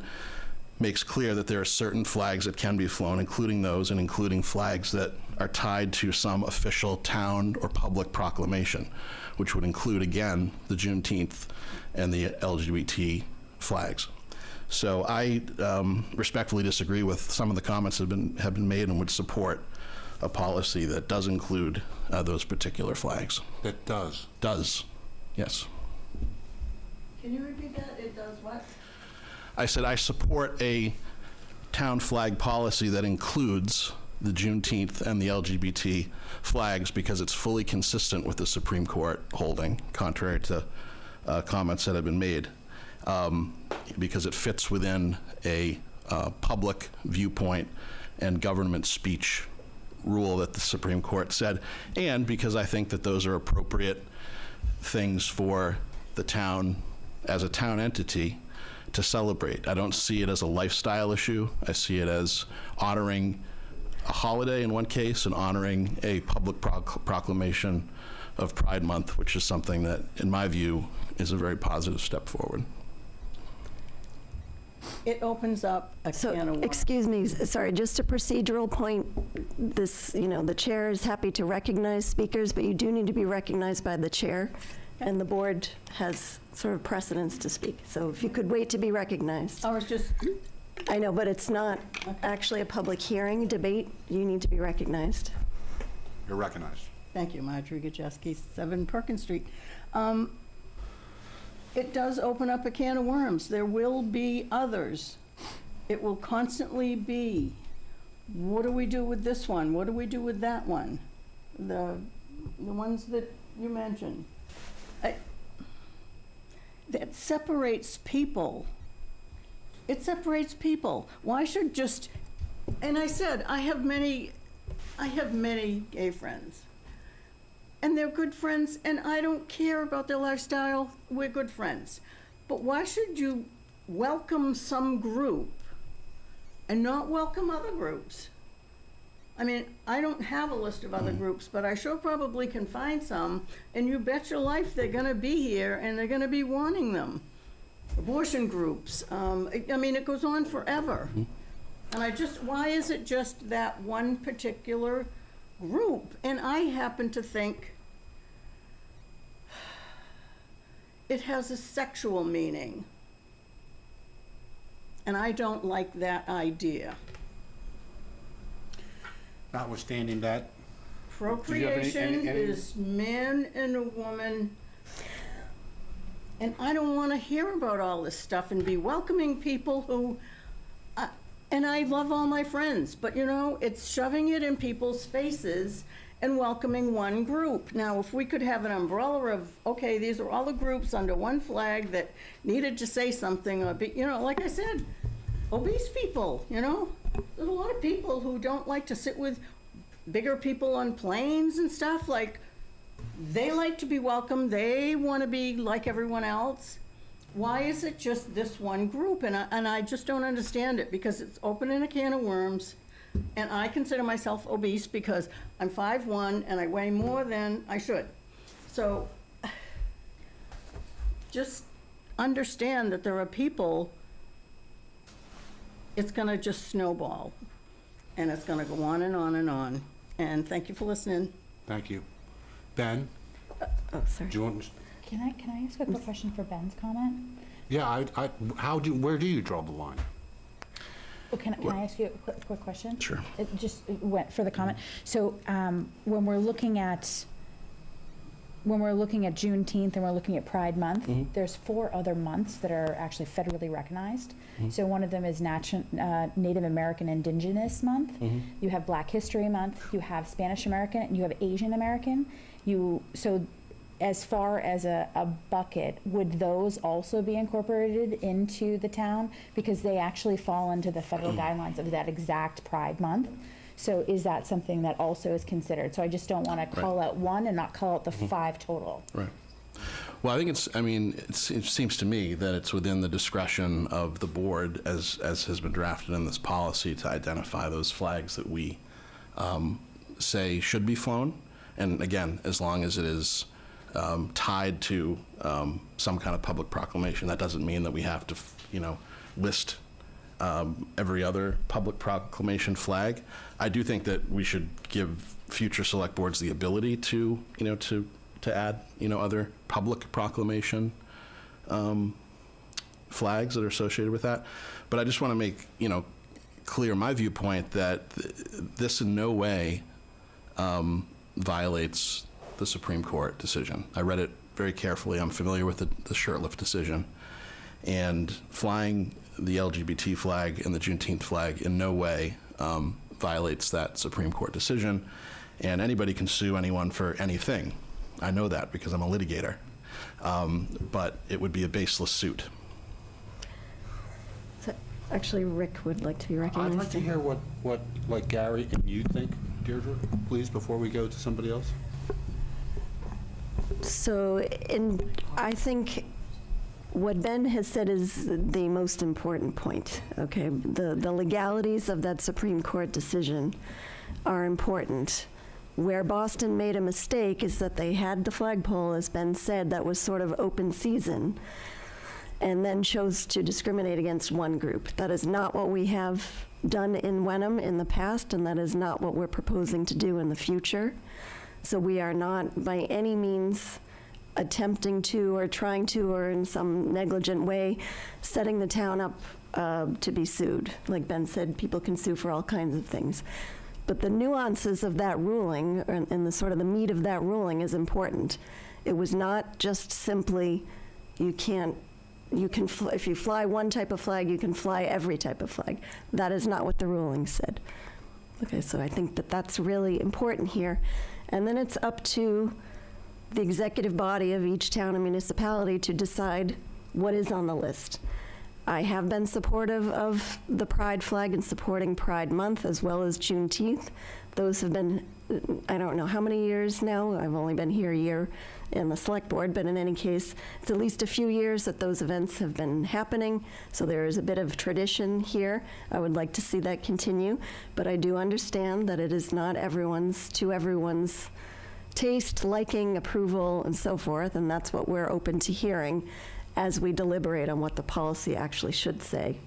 makes clear that there are certain flags that can be flown, including those, and including flags that are tied to some official town or public proclamation, which would include, again, the Juneteenth and the LGBT flags. So I respectfully disagree with some of the comments that have been made and would support a policy that does include those particular flags. That does. Does, yes. Can you repeat that? It does what? I said I support a town flag policy that includes the Juneteenth and the LGBT flags because it's fully consistent with the Supreme Court holding, contrary to comments that have been made, because it fits within a public viewpoint and government speech rule that the Supreme Court said, and because I think that those are appropriate things for the town, as a town entity, to celebrate. I don't see it as a lifestyle issue. I see it as honoring a holiday in one case and honoring a public proclamation of Pride Month, which is something that, in my view, is a very positive step forward. It opens up a can of worms. Excuse me, sorry, just a procedural point. This, the chair is happy to recognize speakers, but you do need to be recognized by the chair, and the board has sort of precedence to speak. So if you could wait to be recognized. I was just... I know, but it's not actually a public hearing, debate. You need to be recognized. You're recognized. Thank you, Marjorie Gajewski, 7 Perkins Street. It does open up a can of worms. There will be others. It will constantly be, what do we do with this one? What do we do with that one? The ones that you mentioned. That separates people. It separates people. Why should just, and I said, I have many gay friends. And they're good friends, and I don't care about their lifestyle. We're good friends. But why should you welcome some group and not welcome other groups? I mean, I don't have a list of other groups, but I sure probably can find some, and you bet your life they're gonna be here, and they're gonna be wanting them. Abortion groups, I mean, it goes on forever. And why is it just that one particular group? And I happen to think it has a sexual meaning. And I don't like that idea. Notwithstanding that, Procreation is man and a woman. And I don't want to hear about all this stuff and be welcoming people who, and I love all my friends, but it's shoving it in people's faces and welcoming one group. Now, if we could have an umbrella of, okay, these are all the groups under one flag that needed to say something, or be, like I said, obese people, There's a lot of people who don't like to sit with bigger people on planes and stuff, like, they like to be welcomed. They want to be like everyone else. Why is it just this one group? And I just don't understand it, because it's opening a can of worms. And I consider myself obese because I'm 5'1" and I weigh more than I should. So just understand that there are people, it's going to just snowball. And it's going to go on and on and on. And thank you for listening. Thank you. Ben? Oh, sorry. Do you want? Can I ask a quick question for Ben's comment? Yeah. Where do you draw the line? Well, can I ask you a quick question? Sure. It just went for the comment. So when we're looking at Juneteenth and we're looking at Pride Month, there's 4 other months that are actually federally recognized. So one of them is Native American Indigenous Month. You have Black History Month. You have Spanish American, and you have Asian American. So as far as a bucket, would those also be incorporated into the town? Because they actually fall into the federal guidelines of that exact Pride Month. So is that something that also is considered? So I just don't want to call out one and not call out the 5 total. Right. Well, I think it seems to me that it's within the discretion of the board, as has been drafted in this policy, to identify those flags that we say should be flown. And again, as long as it is tied to some kind of public proclamation, that doesn't mean that we have to, list every other public proclamation flag. I do think that we should give future select boards the ability to add, other public proclamation flags that are associated with that. But I just want to make, clear my viewpoint that this in no way violates the Supreme Court decision. I read it very carefully. I'm familiar with the Shurtleff decision. And flying the LGBT flag and the Juneteenth flag in no way violates that Supreme Court decision. And anybody can sue anyone for anything. I know that because I'm a litigator. But it would be a baseless suit. So, actually, Rick would like to be recognized. I'd like to hear what like Gary and you think, Deirdre, please, before we go to somebody else. So, I think what Ben has said is the most important point, okay? The legalities of that Supreme Court decision are important. Where Boston made a mistake is that they had the flagpole, as Ben said, that was sort of open season, and then chose to discriminate against one group. That is not what we have done in Wenham in the past, and that is not what we're proposing to do in the future. So we are not by any means attempting to or trying to or in some negligent way setting the town up to be sued. Like Ben said, people can sue for all kinds of things. But the nuances of that ruling and the sort of the meat of that ruling is important. It was not just simply if you fly one type of flag, you can fly every type of flag. That is not what the ruling said. Okay, so I think that that's really important here. And then it's up to the executive body of each town and municipality to decide what is on the list. I have been supportive of the Pride flag and supporting Pride Month as well as Juneteenth. Those have been, I don't know how many years now. I've only been here a year in the select board, but in any case, it's at least a few years that those events have been happening. So there is a bit of tradition here. I would like to see that continue, but I do understand that it is not everyone's taste, liking, approval, and so forth, and that's what we're open to hearing as we deliberate on what the policy actually should say.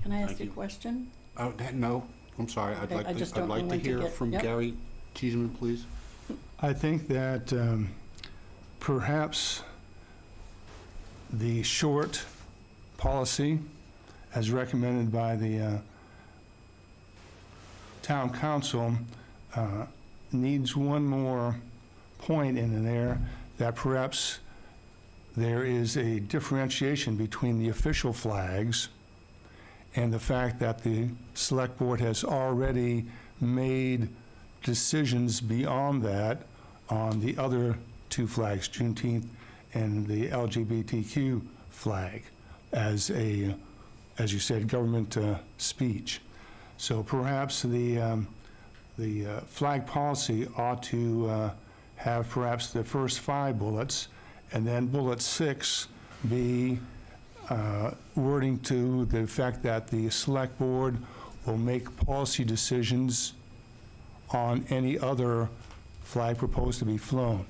Can I ask Thank you a you. question? No, I'm sorry. Okay, I just I'd don't know like to when to hear get- from yep. Gary Cheeseman, please. I think that perhaps the short policy, as recommended by the town council, needs one more point in there, that perhaps there is a differentiation between the official flags and the fact that the select board has already made decisions beyond that on the other two flags, Juneteenth and the LGBTQ flag, as you said, government speech. So perhaps the flag policy ought to have perhaps the first 5 bullets, and then bullet 6 be wording to the effect that the select board will make policy decisions on any other flag proposed to be flown.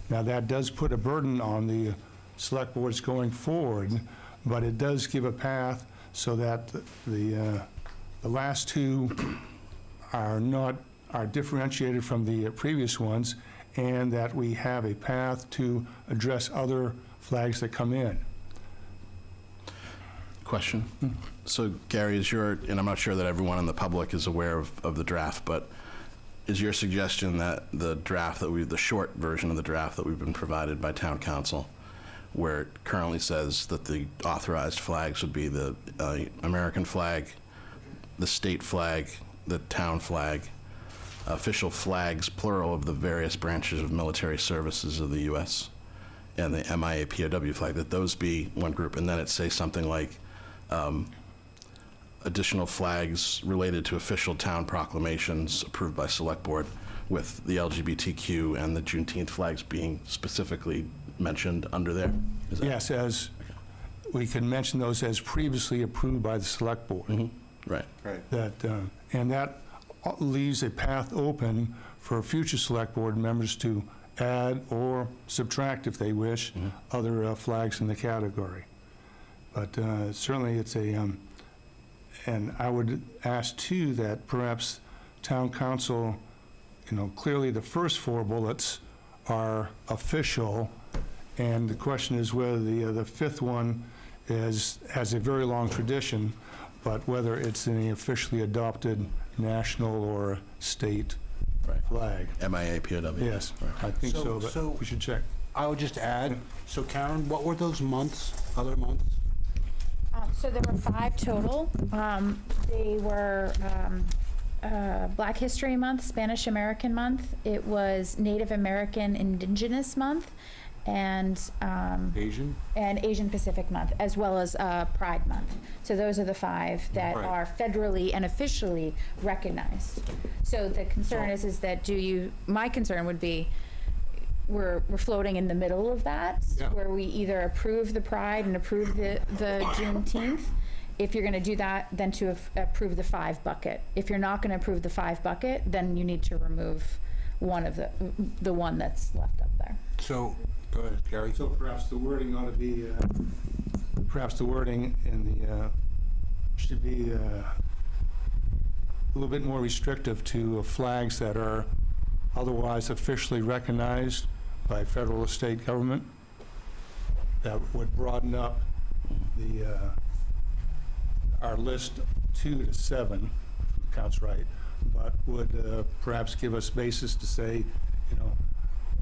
Now, that does put a burden on the select boards going forward, but it does give a path so that the last 2 are differentiated from the previous ones, and that we have a path to address other flags that come in. Question. So Gary, and I'm not sure that everyone in the public is aware of the draft, but is your suggestion that the draft the short version of the draft that we've been provided by town council, where it currently says that the authorized flags would be the American flag, the state flag, the town flag, official flags, plural, of the various branches of military services of the U.S., and the MIA POW flag, that those be one group, and then it say something like additional flags related to official town proclamations approved by select board with the LGBTQ and the Juneteenth flags being specifically mentioned under there? Is that- Yes, as, we can mention those as previously approved by the select board. Mhm. Right. That, and that leaves a path open for future select board members to add or subtract, if they wish, other flags in the category. But certainly it's a, and I would ask too that perhaps town council, clearly the first 4 bullets are official, and the question is whether the 5th one has a very long tradition, but whether it's an officially adopted national or state flag. MIA, POW. Yes, I think so, but we should check. I would just add, so Karen, what were those months, other months? So there were 5 total. They were Black History Month, Spanish American Month. It was Native American Indigenous Month, and Asian Pacific Month, as well as Pride Month. So those are the 5 that are federally and officially recognized. So the concern is that my concern would be, we're floating in the middle of that, where we either approve the Pride and approve the Juneteenth. If you're going to do that, then to approve the 5 bucket. If you're not going to approve the 5 bucket, then you need to remove one of the one that's left up there. So, go ahead, Gary. So perhaps the wording ought to be, perhaps the wording in the, should be a little bit more restrictive to flags that are otherwise officially recognized by federal or state government. That would broaden up the, our list 2 to 7, if it counts right, but would perhaps give us basis to say,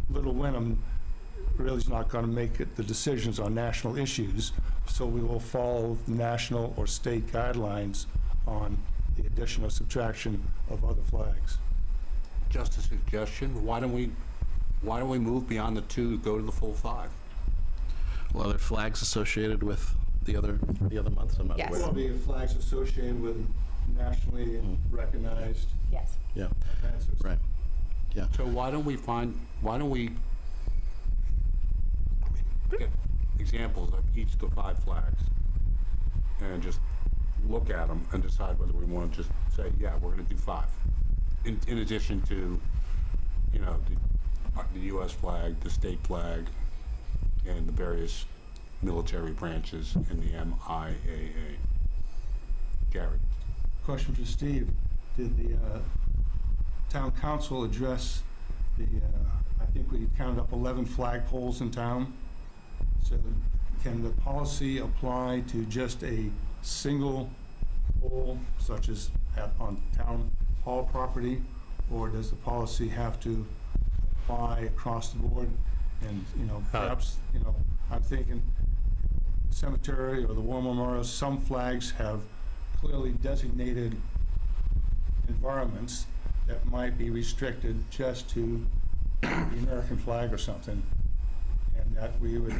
Little Wenham really is not going to make the decisions on national issues, so we will follow national or state guidelines on the addition or subtraction of other flags. Just a suggestion, why don't we move beyond the 2, go to the full 5? Well, are there flags associated with the other months? I'm not Yes. aware. Will be flags associated with nationally recognized Yes. Yeah. events. Right. Yeah. So why don't we get examples of each of the 5 flags and just look at them and decide whether we want to just say, yeah, we're going to do 5. In addition to, the U.S. flag, the state flag, and the various military branches in the MIAA. Gary. Question for Steve. Did the town council address the, I think we counted up 11 flagpoles in town. So can the policy apply to just a single pole, such as on town hall property? Or does the policy have to apply across the board? And, perhaps, I'm thinking the cemetery or the war memorial, some flags have clearly designated environments that might be restricted just to the American flag or something. And that we would,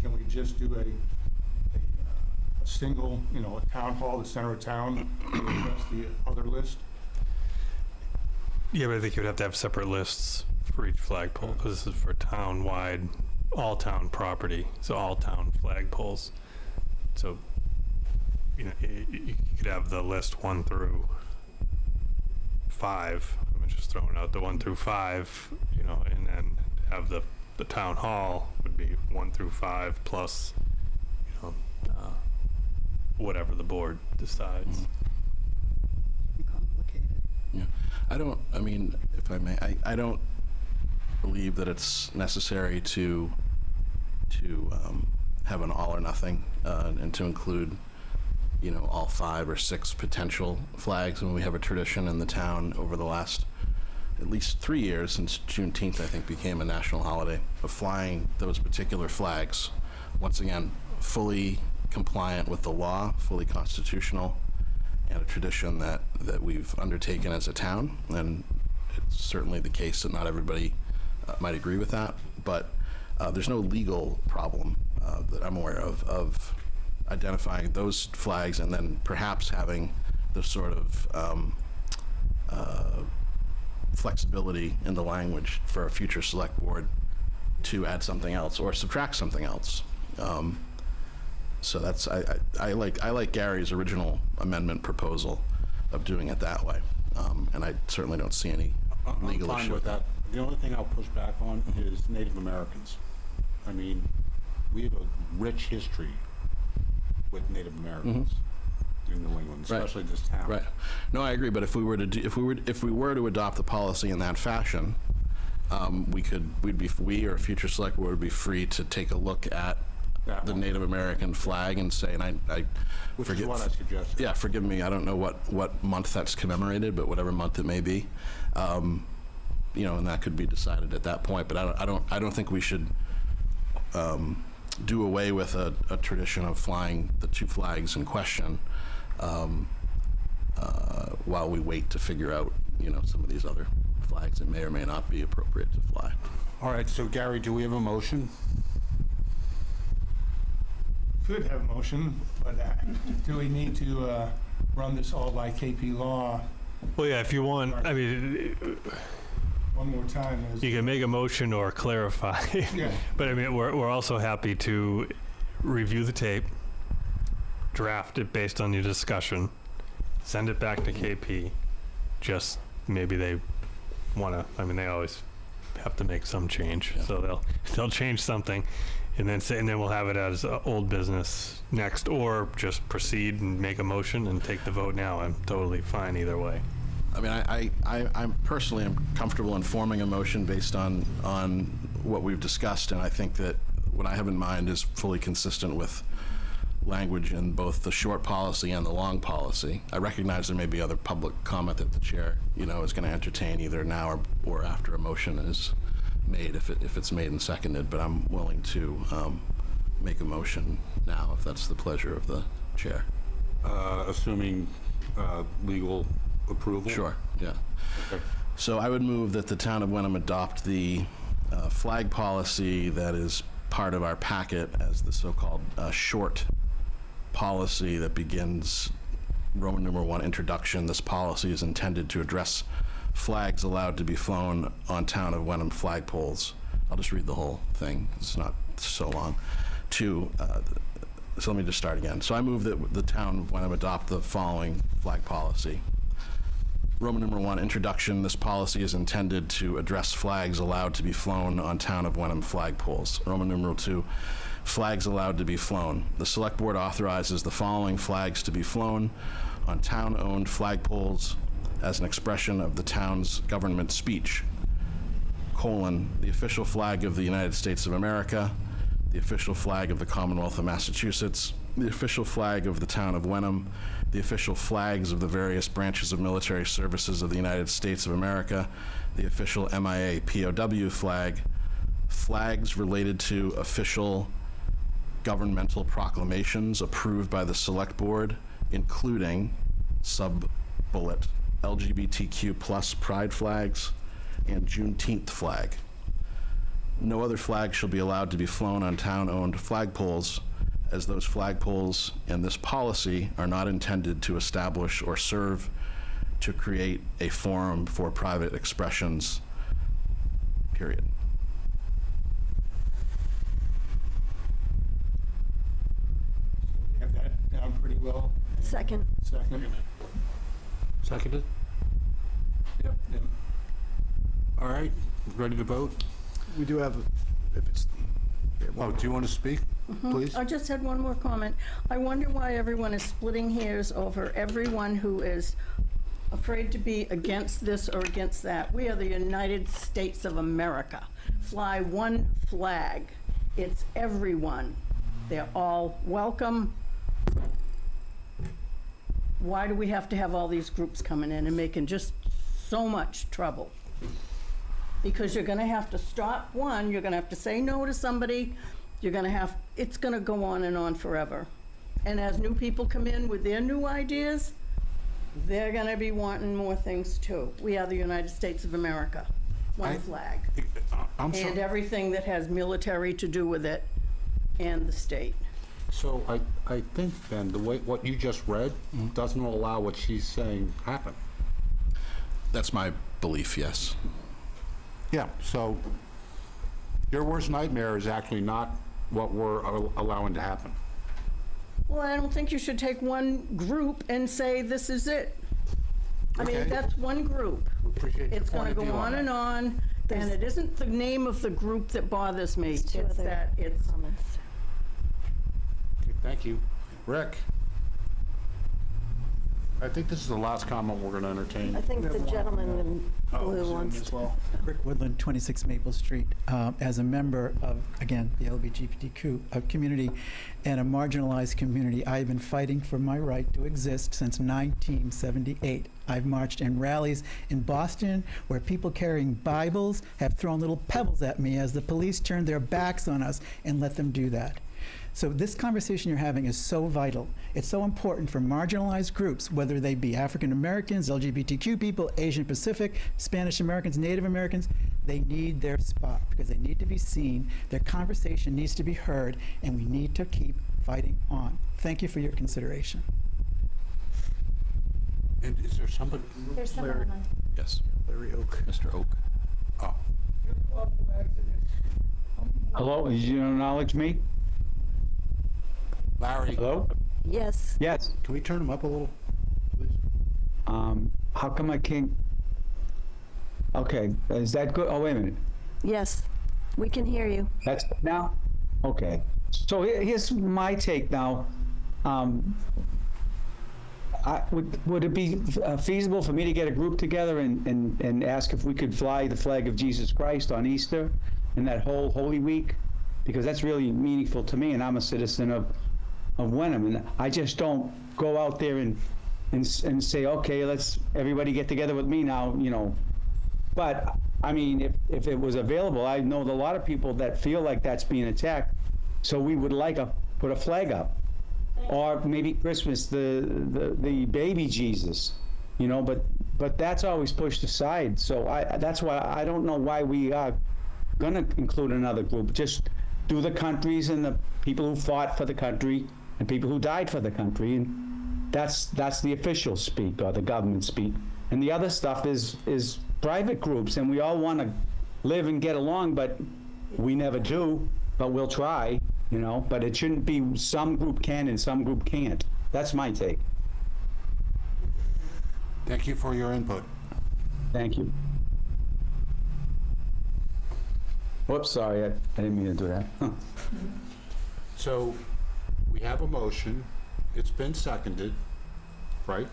can we just do a single, a town hall, the center of town, to address the other list? Yeah, but I think you'd have to have separate lists for each flagpole, because this is for town-wide, all town property, so all town flagpoles. So, you could have the list 1 through 5. I'm just throwing out the 1 through 5, and then have the town hall would be 1 through 5 plus, whatever the board decides. Complicated. Yeah. If I may, I don't believe that it's necessary to have an all or nothing and to include, all 5 or 6 potential flags. We have a tradition in the town over the last at least 3 years, since Juneteenth, I think, became a national holiday, of flying those particular flags. Once again, fully compliant with the law, fully constitutional, and a tradition that we've undertaken as a town. And it's certainly the case that not everybody might agree with that, but there's no legal problem that I'm aware of identifying those flags and then perhaps having the sort of flexibility in the language for a future select board to add something else or subtract something else. So that's, I like Gary's original amendment proposal of doing it that way. And I certainly don't see any legal I'm fine issue with that. The only thing I'll push back on is Native Americans. I mean, we have a rich history with Native Americans in New England, Right. especially this town. Right. No, I agree. But if we were to adopt the policy in that fashion, we or a future select board would be free to take a look at That the one. Native American flag and say, and I Which forget. is what I suggested. Yeah, forgive me. I don't know what month that's commemorated, but whatever month it may be, and that could be decided at that point. But I don't think we should do away with a tradition of flying the two flags in question while we wait to figure out, some of these other flags that may or may not be appropriate to fly. All right, so Gary, do we have a motion? Could have a motion, but do we need to run this all by KP Law Well, yeah, if you want, I mean, one more time? you can make a motion or clarify. Yeah. But I mean, we're also happy to review the tape, draft it based on your discussion, send it back to KP. Just maybe they want to, I mean, they always have to make some change. Yeah. So they'll change something and then we'll have it as old business next, or just proceed and make a motion and take the vote now. I'm totally fine either way. I mean, I'm personally am comfortable in forming a motion based on what we've discussed, and I think that what I have in mind is fully consistent with language in both the short policy and the long policy. I recognize there may be other public comment that the chair, is going to entertain either now or after a motion is made, if it's made and seconded, but I'm willing to make a motion now if that's the pleasure of the chair. Assuming legal approval? Sure, yeah. Okay. So I would move that the town of Wenham adopt the flag policy that is part of our packet as the so-called short policy that begins Roman numeral 1 introduction. This policy is intended to address flags allowed to be flown on town of Wenham flagpoles. I'll just read the whole thing. It's not so long. So let me just start again. So I move that the town of Wenham adopt the following flag policy. Roman numeral 1 introduction. This policy is intended to address flags allowed to be flown on town of Wenham flagpoles. Roman numeral 2, flags allowed to be flown. The select board authorizes the following flags to be flown on town-owned flagpoles as an expression of the town's government speech: the official flag of the United States of America, the official flag of the Commonwealth of Massachusetts, the official flag of the town of Wenham, the official flags of the various branches of military services of the United States of America, the official MIA POW flag, flags related to official governmental proclamations approved by the select board, including sub-bullet LGBTQ plus pride flags and Juneteenth flag. No other flag shall be allowed to be flown on town-owned flagpoles, as those flagpoles and this policy are not intended to establish or serve to create a forum for private expressions, period. We have that down pretty well. Second. Second. Seconded? Yep. All right, ready to vote? We do have, if it's. Oh, do you want to speak, please? I just had one more comment. I wonder why everyone is splitting hairs over everyone who is afraid to be against this or against that. We are the United States of America. Fly one flag. It's everyone. They're all welcome. Why do we have to have all these groups coming in and making just so much trouble? Because you're gonna have to stop one, you're gonna have to say no to somebody, it's gonna go on and on forever. And as new people come in with their new ideas, they're gonna be wanting more things too. We are the United States of America, one flag. I'm And sorry. everything that has military to do with it and the state. So I think then the way, what you just read doesn't allow what she's saying happen. That's my belief, yes. Yeah, so your worst nightmare is actually not what we're allowing to happen. Well, I don't think you should take one group and say, this is it. I mean, Okay. that's one group. We appreciate your It's point gonna of go view on that. and on, and it isn't the name of the group that bothers me. There's two It's other that it's, comments. Okay, thank you. Rick? I think this is the last comment we're going to entertain. I think the gentleman in blue wants as to. well. Rick Woodland, 26 Maple Street. As a member of, again, the LGBTQ community and a marginalized community, I've been fighting for my right to exist since 1978. I've marched in rallies in Boston where people carrying Bibles have thrown little pebbles at me as the police turned their backs on us and let them do that. So this conversation you're having is so vital. It's so important for marginalized groups, whether they be African Americans, LGBTQ people, Asian Pacific, Spanish Americans, Native Americans. They need their spot because they need to be seen. Their conversation needs to be heard, and we need to keep fighting on. Thank you for your consideration. And is there somebody? There's someone on. Yes. Larry Oak. Mr. Oak. Oh, Hello, did you acknowledge me? Larry, Hello? Yes, Yes. can we turn him up a little, please? How come I can't? Okay, is that good? Oh, wait a minute. yes, we can hear you. That's good now? Okay. So here's my take now. Would it be feasible for me to get a group together and ask if we could fly the flag of Jesus Christ on Easter and that whole Holy Week? Because that's really meaningful to me, and I'm a citizen of Wenham, and I just don't go out there and say, okay, let's everybody get together with me now, you know. But I mean, if it was available, I know a lot of people that feel like that's being attacked, so we would like put a flag up, or maybe Christmas, the baby Jesus, you know. But that's always pushed aside. So that's why I don't know why we are gonna include another group. Just do the countries and the people who fought for the country and people who died for the country, and that's the official speak or the government speak. And the other stuff is private groups, and we all want to live and get along, but we never do. But we'll try, you know. But it shouldn't be some group can and some group can't. That's my take. Thank you for your input. Thank you. Whoops, sorry, I didn't mean to do that. So, we have a motion. It's been seconded, right?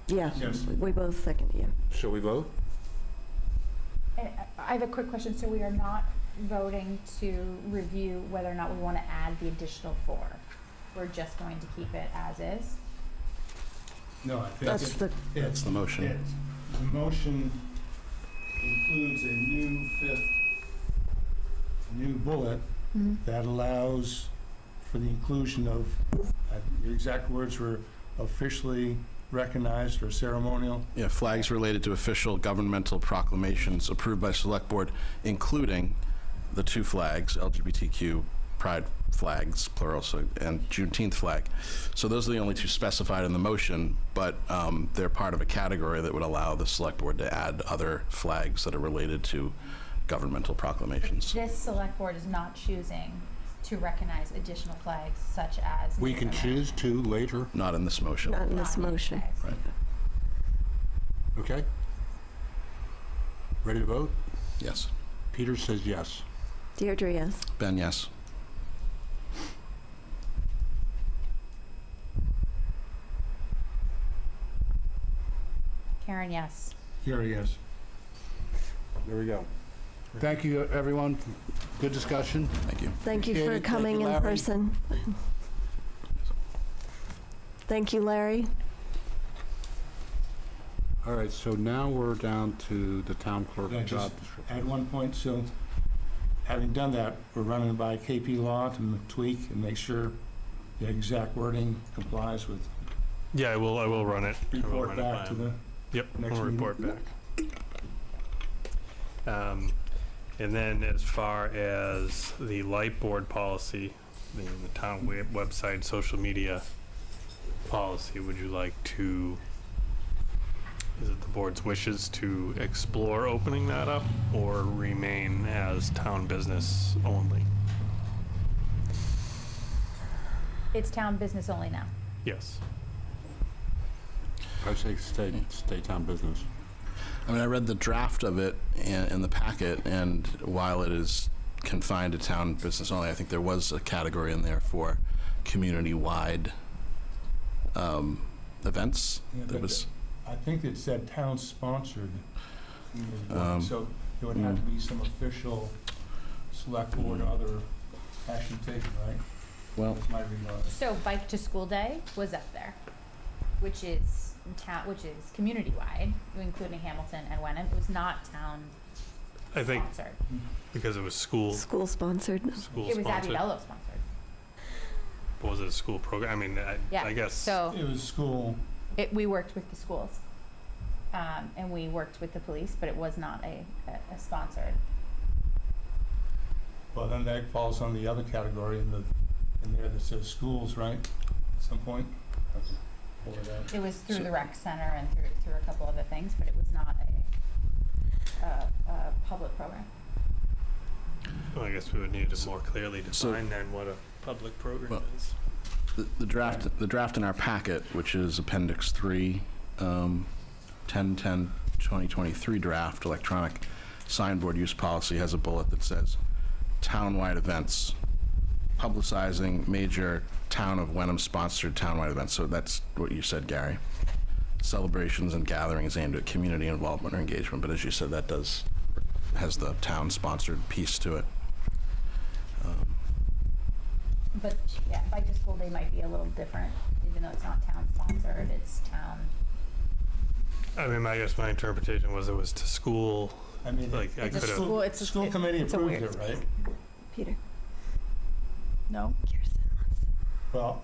Yeah, Yes. we both second you. Shall we vote? I have a quick question. So we are not voting to review whether or not we want to add the additional 4. We're just going to keep it as is. No, I think That's the, That's the motion. The motion includes a new new bullet that allows for the inclusion of, your exact words were officially recognized or ceremonial. Yeah, flags related to official governmental proclamations approved by Select Board, including the 2 flags, LGBTQ pride flags, plural, and Juneteenth flag. So those are the only 2 specified in the motion, but they're part of a category that would allow the Select Board to add other flags that are related to governmental proclamations. This select board is not choosing to recognize additional flags such as. We can Native choose to later, Not in this motion. not in this Not motion. flags. Right. okay? Ready to vote? Yes. Peter says yes. Deirdre, yes. Ben, yes. Karen, yes. Here, yes. There we go. Thank you, everyone. Good discussion. Thank you. Thank you Appreciate for it. Thank coming you, in Larry. person. Thank you, Larry. All right, so now we're down to the town clerk Can I job just description. add one point? So, having done that, we're running it by KP Law to tweak and make sure the exact wording complies with, Yeah, I will run it. I will report run it back by to him. the, Yep, next we'll meeting. report back. And then as far as the light board policy, the town website, social media policy, would you like to is it the board's wishes to explore opening that up or remain as town business only? It's town business only now. Yes. I say stay town business. I mean, I read the draft of it in the packet, and while it is confined to town business only, I think there was a category in there for community-wide events. There was, I think it said town-sponsored. So there would have to be some official select board or other action taken, right? well, That's my read on it. So Bike to School Day was up there, which is community wide, including Hamilton and Wenham. It was not town I think sponsored. because it was school-sponsored. School-sponsored. It was Avidello sponsored. Was it a school program? I mean, Yeah. I guess. So It was school. we worked with the schools, and we worked with the police, but it was not a sponsored. Well, then that falls on the other category in there that says schools, right? At some point? Have to pull it out. It was through the rec center and through a couple other things, but it was not a public program. Well, I guess we would need to more clearly define then what a public program Well, is. the draft in our packet, which is Appendix 3, 10/10/2023 draft, electronic signboard use policy, has a bullet that says, townwide events, publicizing major town of Wenham sponsored townwide events. So that's what you said, Gary. Celebrations and gatherings aimed at community involvement or engagement. But as you said, that has the town sponsored piece to it. But yeah, Bike to School Day might be a little different, even though it's not town sponsored. It's town. I mean, I guess my interpretation was it was to school. I mean, Like, I It's a could have. school- it's a- school committee it's a approved weird- it, right? Peter. No. Well,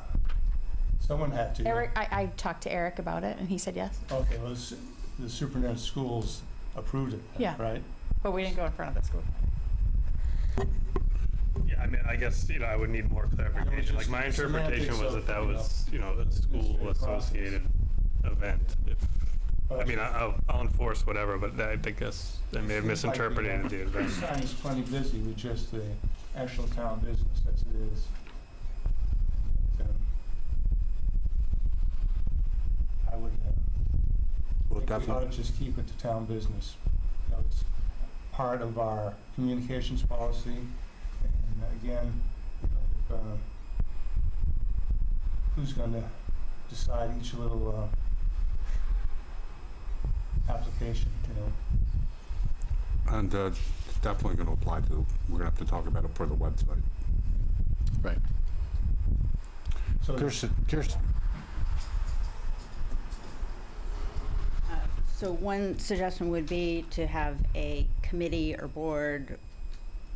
someone had to. Eric, I talked to Eric about it, and he said yes. Okay, well, the superintendent of schools approved it, Yeah. right? But we didn't go in front of the school. Yeah, I mean, I guess, I would need more clarification. Like, my interpretation was that that was, a school-associated event. I mean, I'll enforce whatever, but I guess I may have misinterpreted the The event. sign is plenty busy with just the actual town business as it is. I would, Well, we ought definitely. to just keep it to town business. It's part of our communications policy, and again, if, who's gonna decide each little, application, And it's definitely going to apply to, we're going to have to talk about it for the website. Right. So Kirsten. So one suggestion would be to have a committee or board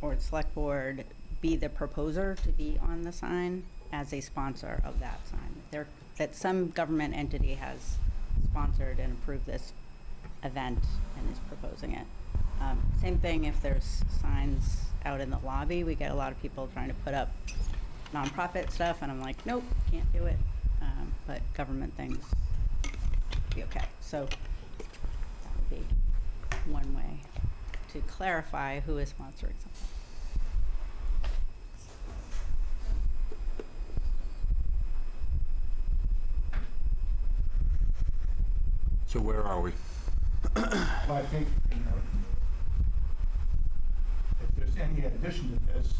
or select board be the proposer to be on the sign as a sponsor of that sign. That some government entity has sponsored and approved this event and is proposing it. Same thing if there's signs out in the lobby. We get a lot of people trying to put up nonprofit stuff, and I'm like, nope, can't do it. But government things be okay. So that would be one way to clarify who is sponsoring something. So where are we? Well, I think, if there's any addition to this,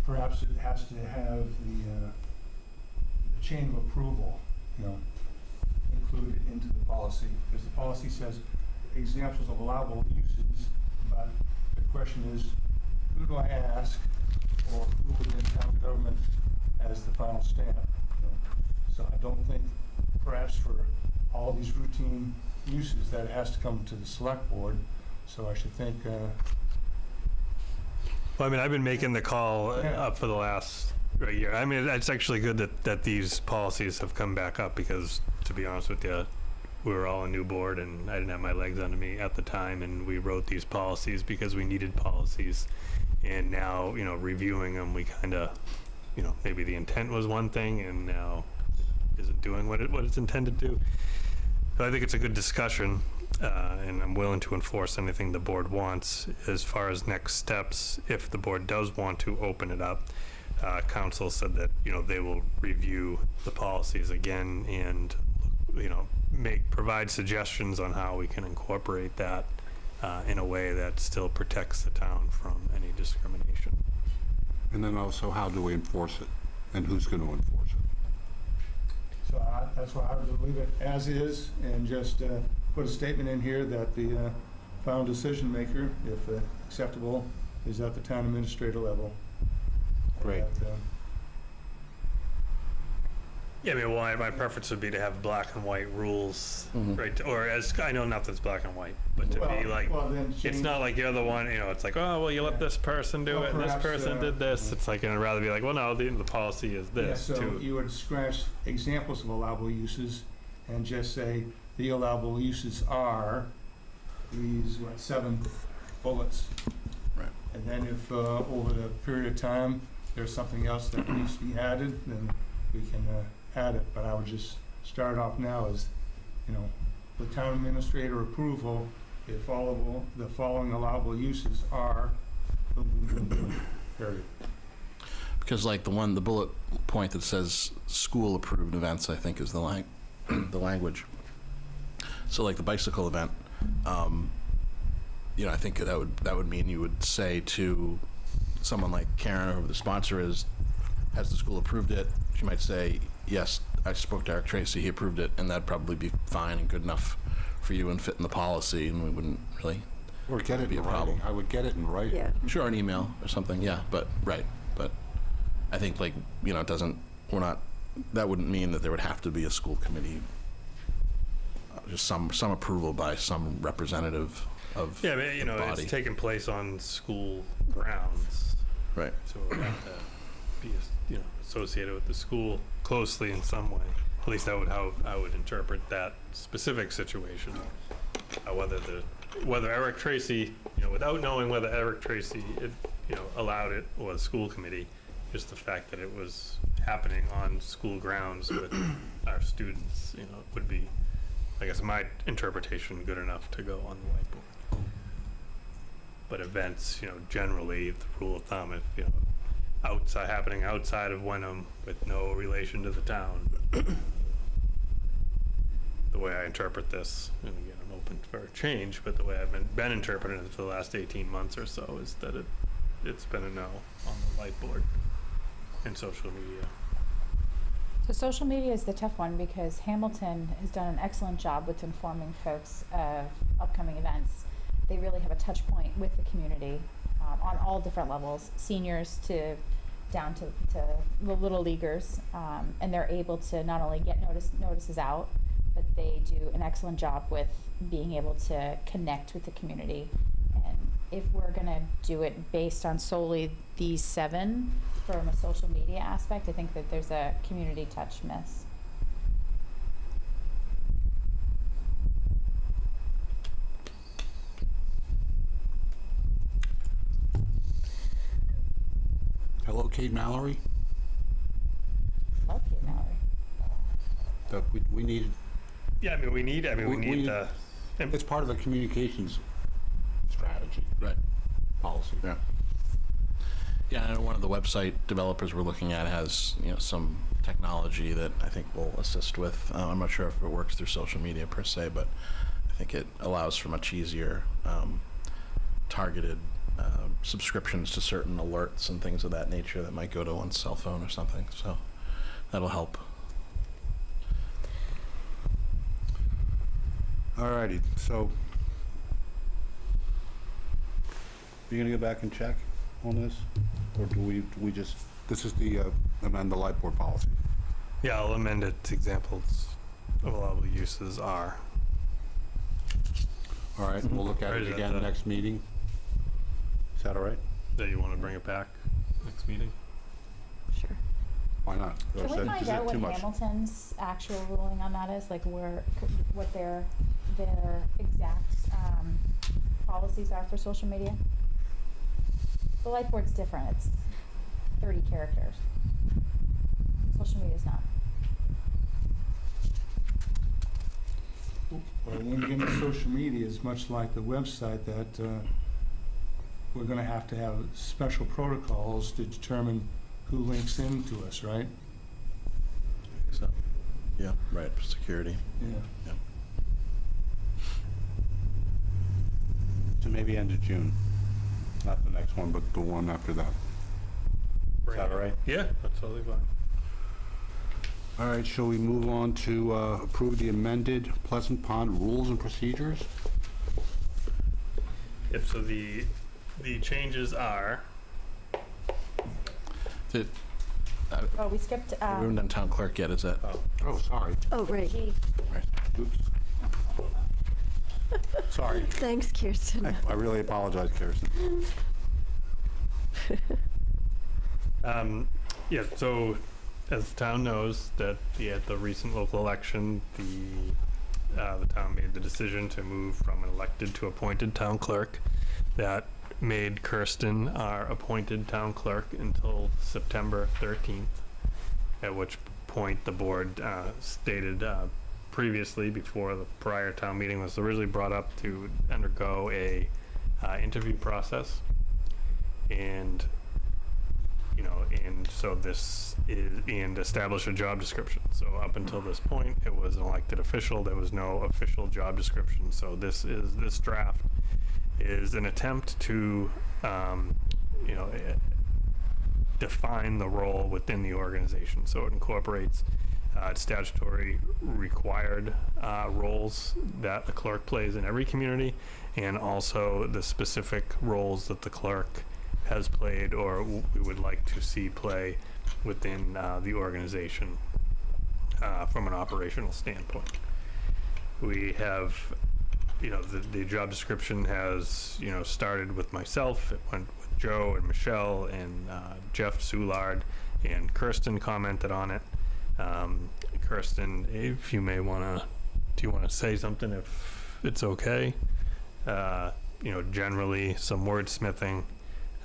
perhaps it has to have the chain of approval, included into the policy, because the policy says examples of allowable uses, but the question is, who do I ask, or who within town government has the final stamp? So I don't think, perhaps for all these routine uses, that it has to come to the select board, so I should think, Well, I mean, I've been making the call Yeah. up for the last year. I mean, it's actually good that these policies have come back up because, to be honest with you, we were all a new board and I didn't have my legs under me at the time, and we wrote these policies because we needed policies. And now, reviewing them, we kind of, maybe the intent was one thing and now isn't doing what it's intended to. So I think it's a good discussion, and I'm willing to enforce anything the board wants. As far as next steps, if the board does want to open it up, council said that, they will review the policies again and, provide suggestions on how we can incorporate that in a way that still protects the town from any discrimination. And then also, how do we enforce it? And who's going to enforce it? So that's why I would leave it as is and just put a statement in here that the final decision maker, if acceptable, is at the town administrator level. Great. Yeah, my preference would be to have black and white rules, right? Or as, I know nothing's black and white, but to be like, it's not like you're the one, it's like, oh, well, you let this person do it, and this person did this. It's like, I'd rather be like, well, no, the policy is this, yeah, so too. you would scratch examples of allowable uses and just say the allowable uses are these, 7 bullets. Right. And then if over the period of time, there's something else that needs to be added, then we can add it. But I would just start off now as, the town administrator approval, the following allowable uses are, period. Because like the bullet point that says school approved events, I think is the the language. So like the bicycle event, I think that would mean you would say to someone like Karen, or whoever the sponsor is, has the school approved it? She might say, yes, I spoke to Eric Tracy, he approved it, and that'd probably be fine and good enough for you and fit in the policy, and we wouldn't really Or get it be in a problem. writing. I would get it in writing. Yeah. Sure, an email or something, yeah, but I think it doesn't, that wouldn't mean that there would have to be a school committee, just some approval by some representative of Yeah, but, the body. it's taking place on school grounds. Right. So it would have to be, associated with the school closely in some way. At least that would how I would interpret that specific situation. Whether Eric Tracy, without knowing whether Eric Tracy, allowed it or the school committee, just the fact that it was happening on school grounds with our students, would be, I guess, my interpretation good enough to go on the whiteboard. But events, generally, the rule of thumb, if, happening outside of Wenham with no relation to the town, the way I interpret this, and again, I'm open for change, but the way I've been interpreting it for the last 18 months or so is that it's been a no on the whiteboard and social media. So social media is the tough one because Hamilton has done an excellent job with informing folks of upcoming events. They really have a touch point with the community on all different levels, seniors to down to the little leaguers, and they're able to not only get notices out, but they do an excellent job with being able to connect with the community. And if we're gonna do it based on solely these 7 from a social media aspect, I think that there's a community touch miss. Hello, Kate Mallory. Love Kate Mallory. We need, Yeah, we need the. it's part of the communications strategy. Right. Policy. Yeah. Yeah, and one of the website developers we're looking at has, some technology that I think will assist with. I'm not sure if it works through social media per se, but I think it allows for much easier targeted subscriptions to certain alerts and things of that nature that might go to one's cell phone or something. So that'll help. Alrighty, so you gonna go back and check on this? Or do we just, this is the amend the light board policy? Yeah, I'll amend it to examples of allowable uses are. All right, we'll look at Or it is that again the- next meeting. Is that all right? That you want to bring it back next meeting? Sure. Why not? Can we find Is out it what too much? Hamilton's actual ruling on that is, like what their exact policies are for social media? The light board's different. It's 30 characters. Social media's not. Well, when you get into social media, it's much like the website that we're going to have special protocols to determine who links into us, right? So, yeah, right, for security. Yeah. Yep. So maybe end of June. Not the next one, but the one after that. Is that all right? Yeah, that's totally fine. All right, shall we move on to approve the amended Pleasant Pond rules and procedures? Yep, so the changes are, Oh, we skipped, We haven't done town clerk yet, is that? Oh, sorry. Oh, right. G. Oops. Sorry. Thanks, Kirsten. I really apologize, Kirsten. yeah, so as the town knows that at the recent local election, the town made the decision to move from an elected to appointed town clerk. That made Kirsten our appointed town clerk until September 13th, at which point the board stated previously, before the prior town meeting was originally brought up, to undergo a interview process. And so this is, and establish a job description. So up until this point, it was an elected official. There was no official job description. So this draft is an attempt to, define the role within the organization. So it incorporates statutory required roles that the clerk plays in every community, and also the specific roles that the clerk has played or we would like to see play within the organization from an operational standpoint. We have, the job description has, started with myself. It went with Joe and Michelle and Jeff Soulard, and Kirsten commented on it. Kirsten, if you may do you want to say something if it's okay? Generally some wordsmithing,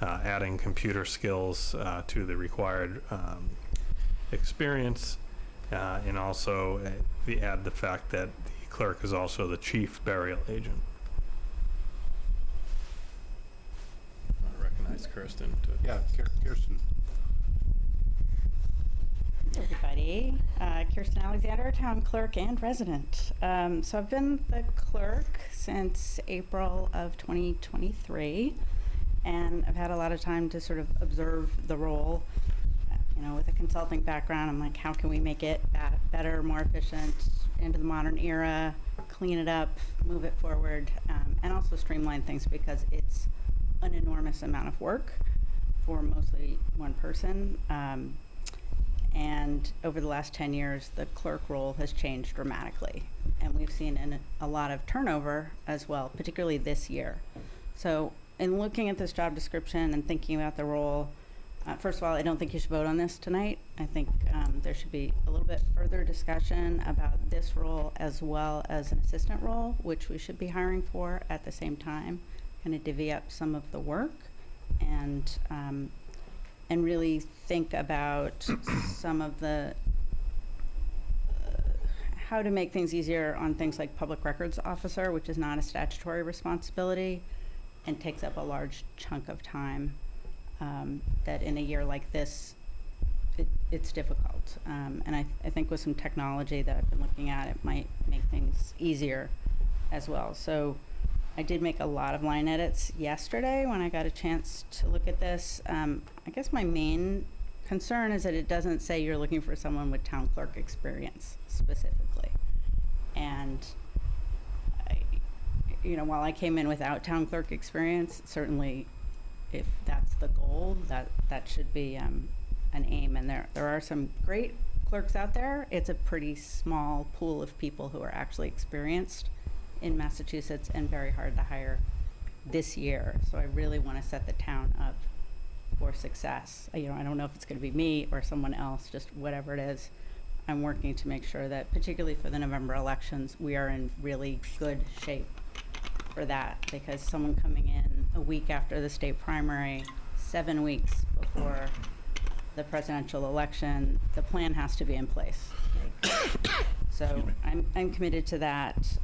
adding computer skills to the required experience, and also add the fact that the clerk is also the chief burial agent. I recognize Kirsten. Yeah, Kirsten. Everybody, Kirsten Alexander, town clerk and resident. So I've been the clerk since April of 2023, and I've had a lot of time to sort of observe the role. With a consulting background, I'm like, how can we make it better, more efficient, into the modern era, clean it up, move it forward, and also streamline things, because it's an enormous amount of work for mostly one person. And over the last 10 years, the clerk role has changed dramatically. And we've seen a lot of turnover as well, particularly this year. So in looking at this job description and thinking about the role, first of all, I don't think you should vote on this tonight. I think there should be a little bit further discussion about this role as well as an assistant role, which we should be hiring for at the same time, kind of divvy up some of the work and really think about some of the how to make things easier on things like public records officer, which is not a statutory responsibility and takes up a large chunk of time, that in a year like this, it's difficult. And I think with some technology that I've been looking at, it might make things easier as well. So I did make a lot of line edits yesterday when I got a chance to look at this. I guess my main concern is that it doesn't say you're looking for someone with town clerk experience specifically. And while I came in without town clerk experience, certainly if that's the goal, that should be an aim. And there are some great clerks out there. It's a pretty small pool of people who are actually experienced in Massachusetts and very hard to hire this year. So I really want to set the town up for success. I don't know if it's going to be me or someone else, just whatever it is. I'm working to make sure that, particularly for the November elections, we are in really good shape for that, because someone coming in a week after the state primary, 7 weeks before the presidential election, the plan has to be in place. So I'm committed to that.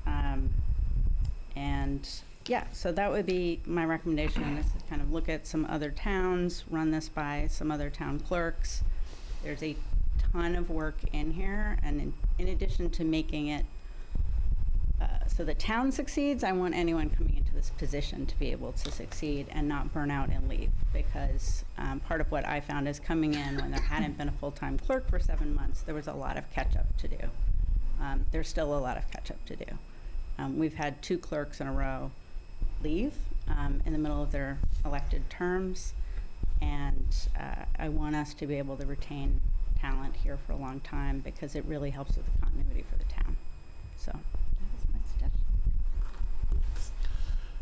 And yeah, so that would be my recommendation, is to kind of look at some other towns, run this by some other town clerks. There's a ton of work in here, and in addition to making it so the town succeeds, I want anyone coming into this position to be able to succeed and not burn out and leave, because part of what I found is coming in when there hadn't been a full-time clerk for 7 months, there was a lot of catch-up to do. There's still a lot of catch-up to do. We've had 2 clerks in a row leave in the middle of their elected terms, and I want us to be able to retain talent here for a long time, because it really helps with the continuity for the town. So that is my suggestion.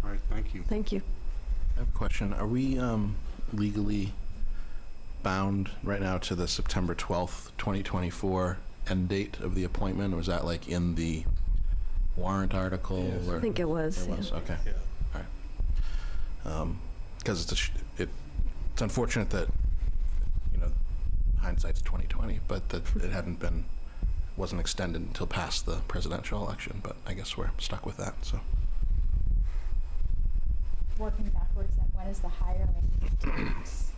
All right, thank you. Thank you. I have a question. Are we legally bound right now to the September 12th, 2024 end date of the appointment, or was that like in the warrant article? Yes. Or? I think it was. It was, Yeah. okay. Yeah. All right. Because it's unfortunate that, you know, hindsight's 2020, but that it wasn't extended until past the presidential election, but I guess we're stuck with that, so. Working backwards, then when is the hiring takes?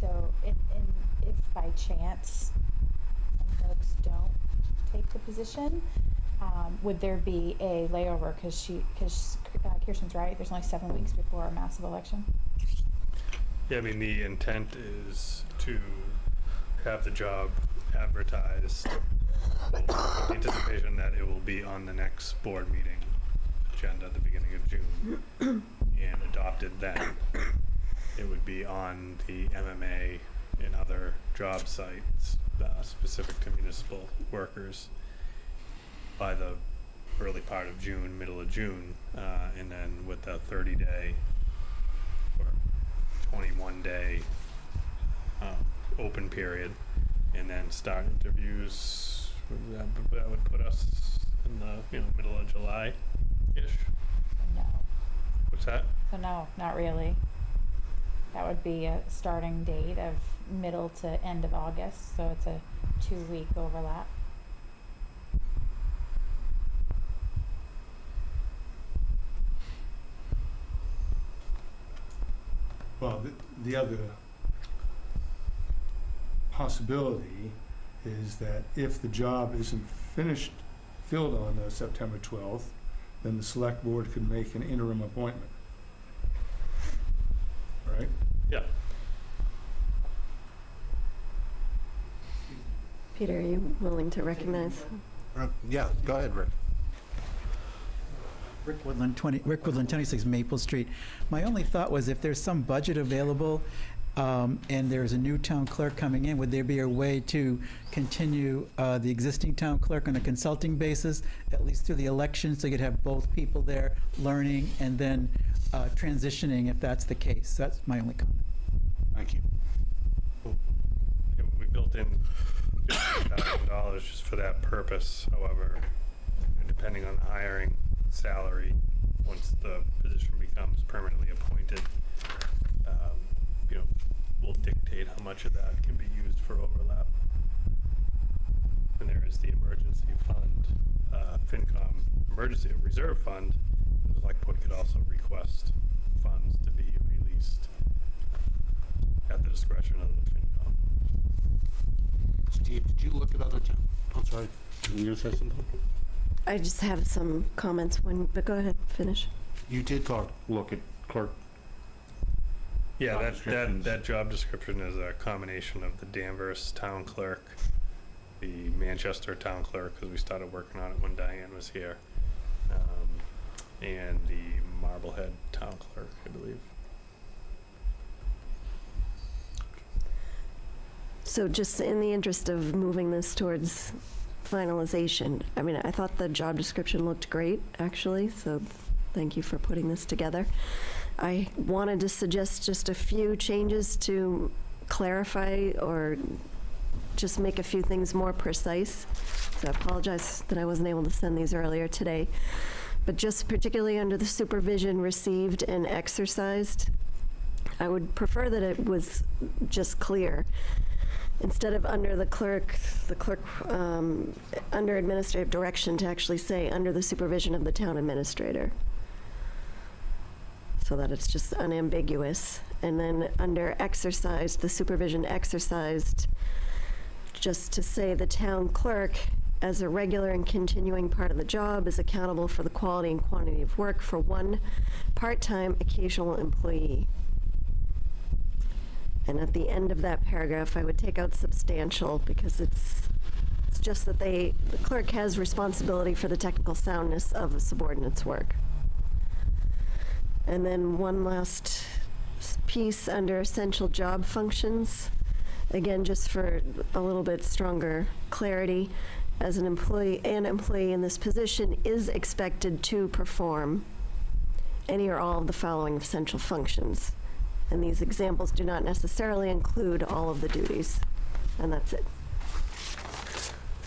So if by chance some folks don't take the position, would there be a layover? Because Kirsten's right, there's only 7 weeks before a massive election. Yeah, I mean, the intent is to have the job advertised with the anticipation that it will be on the next board meeting agenda at the beginning of June and adopted then. It would be on the MMA and other job sites specific to municipal workers by the early part of June, middle of June, and then with a 30-day or 21-day open period, and then start interviews. That would put us in the middle of July-ish. No. What's that? So no, not really. That would be a starting date of middle to end of August, so it's a 2-week overlap. Well, the other possibility is that if the job isn't filled on September 12th, then the select board could make an interim appointment. Right? Yeah. Peter, are you willing to recognize? Yeah, go ahead, Rick. Rick Woodland, 26 Maple Street. My only thought was if there's some budget available and there's a new town clerk coming in, would there be a way to continue the existing town clerk on a consulting basis, at least through the election, so you could have both people there learning and then transitioning if that's the case? That's my only comment. Thank you. We built in $50,000 just for that purpose. However, depending on the hiring salary, once the position becomes permanently appointed, will dictate how much of that can be used for overlap. And there is the emergency fund, FinCom emergency reserve fund. The select board could also request funds to be released at the discretion of the FinCom. Steve, did you look at other towns? I'm sorry, were you going to say something? I just have some comments but go ahead, finish. You did look at clerk. Yeah, Job that descriptions. job description is a combination of the Danvers town clerk, the Manchester town clerk, because we started working on it when Diane was here, and the Marblehead town clerk, I believe. So just in the interest of moving this towards finalization, I mean, I thought the job description looked great, actually, so thank you for putting this together. I wanted to suggest just a few changes to clarify or just make a few things more precise. So I apologize that I wasn't able to send these earlier today. But just particularly under the supervision received and exercised, I would prefer that it was just clear instead of under the clerk, under administrative direction, to actually say under the supervision of the town administrator, so that it's just unambiguous. And then under exercised, the supervision exercised, just to say the town clerk, as a regular and continuing part of the job, is accountable for the quality and quantity of work for one part-time occasional employee. And at the end of that paragraph, I would take out substantial, because it's just that the clerk has responsibility for the technical soundness of a subordinate's work. And then one last piece under essential job functions, again, just for a little bit stronger clarity, as an employee in this position is expected to perform any or all of the following essential functions. And these examples do not necessarily include all of the duties. And that's it.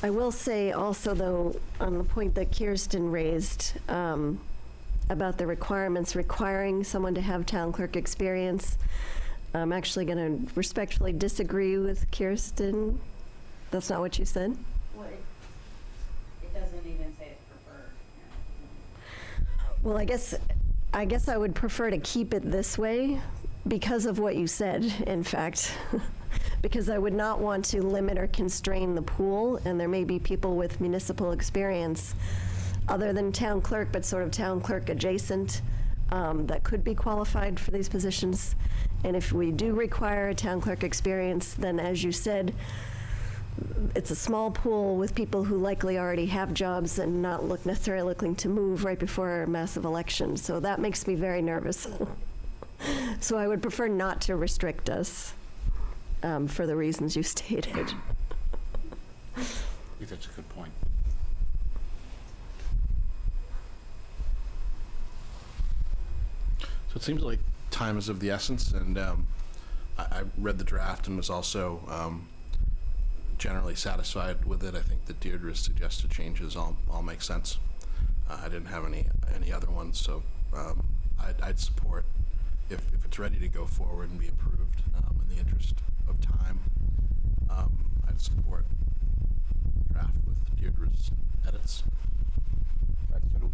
I will say also, though, on the point that Kirsten raised about the requirements requiring someone to have town clerk experience, I'm actually going to respectfully disagree with Kirsten. That's not what you said? Well, it doesn't even say it's preferred. Well, I guess I would prefer to keep it this way because of what you said, in fact. Because I would not want to limit or constrain the pool, and there may be people with municipal experience other than town clerk, but sort of town clerk adjacent, that could be qualified for these positions. And if we do require a town clerk experience, then as you said, it's a small pool with people who likely already have jobs and not necessarily looking to move right before a massive election. So that makes me very nervous. So I would prefer not to restrict us for the reasons you stated. I think that's a good point. So it seems like time is of the essence, and I read the draft and was also generally satisfied with it. I think that Deirdre's suggested changes all make sense. I didn't have any other ones, so I'd support if it's ready to go forward and be approved in the interest of time. I'd support the draft with Deirdre's edits. Right, so,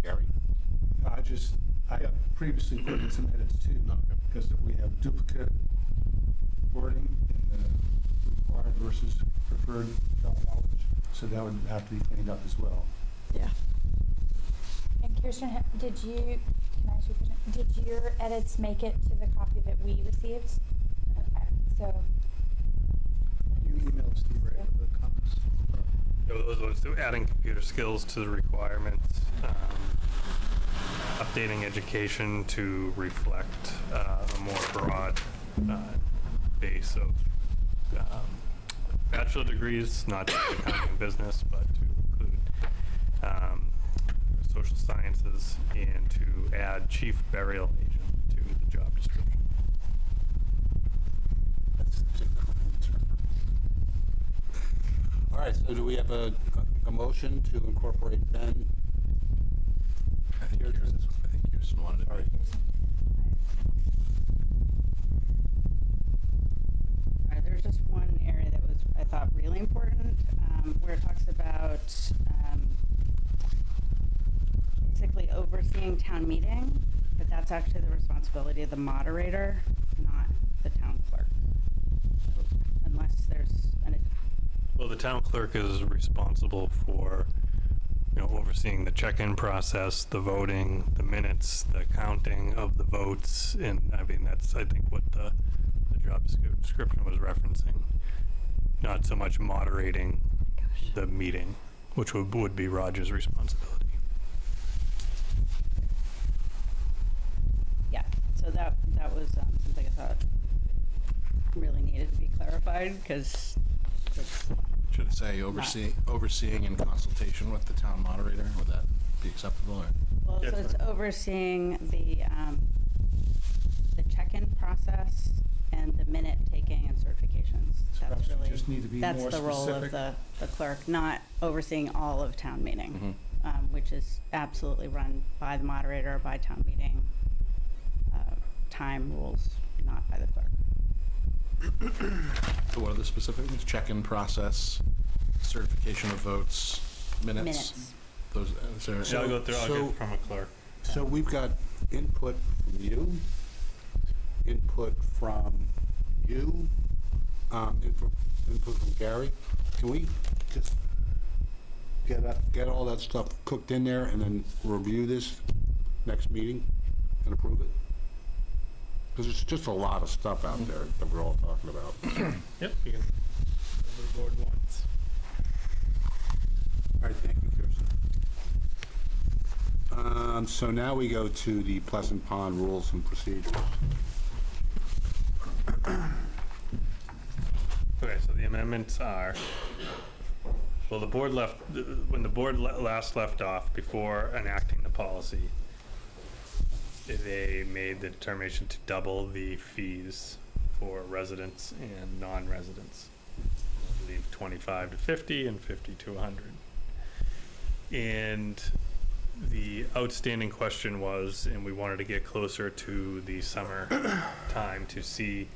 Gary? I have previously put in some edits too, because we have duplicate wording in the required versus preferred knowledge, so that would have to be cleaned up as well. Yeah. And Kirsten, can I ask you a question? Did your edits make it to the copy that we received? Okay, so. You emailed Steve, right, with the comments? Those ones, too, adding computer skills to the requirements, updating education to reflect a more broad base of bachelor degrees, not just accounting and business, but to include social sciences, and to add chief burial agent to the job description. All right, so do we have a motion to incorporate Ben? I think Kirsten wanted to. All right. All right, there's just one area that was, I thought, really important, where it talks about basically overseeing town meeting, but that's actually the responsibility of the moderator, not the town clerk. So unless there's Well, the town clerk is responsible for, overseeing the check-in process, the voting, the minutes, the counting of the votes, and I mean, that's, I think, what the job description was referencing. Not so much moderating the meeting, which would be Roger's responsibility. Yeah, so that was something I thought really needed to be clarified, because it's Should it say overseeing in consultation with the town moderator? Would that be acceptable? Or? well, so it's overseeing the check-in process and the minute taking and certifications. Perhaps That's we really just need to be that's more the role of specific. the clerk, not overseeing all of town meeting, which is absolutely run by the moderator, by town meeting time rules, not by the clerk. So what are the specific things? Check-in process, certification of votes, minutes? Minutes. Those, is there? Yeah, I'll go through, I'll So- get from a clerk. So we've got input from you, input from you, input from Gary. Can we just get all that stuff cooked in there and then review this next meeting and approve it? Because there's just a lot of stuff out there that we're all talking about. Yep, you can, whatever the board wants. All right, thank you, Kirsten. So now we go to the Pleasant Pond rules and procedures. Okay, so the amendments are, well, the board left, when the board last left off, before enacting the policy, they made the determination to double the fees for residents and non-residents. I believe 25 to 50 and 50 to 100. And the outstanding question was, and we wanted to get closer to the summer time to see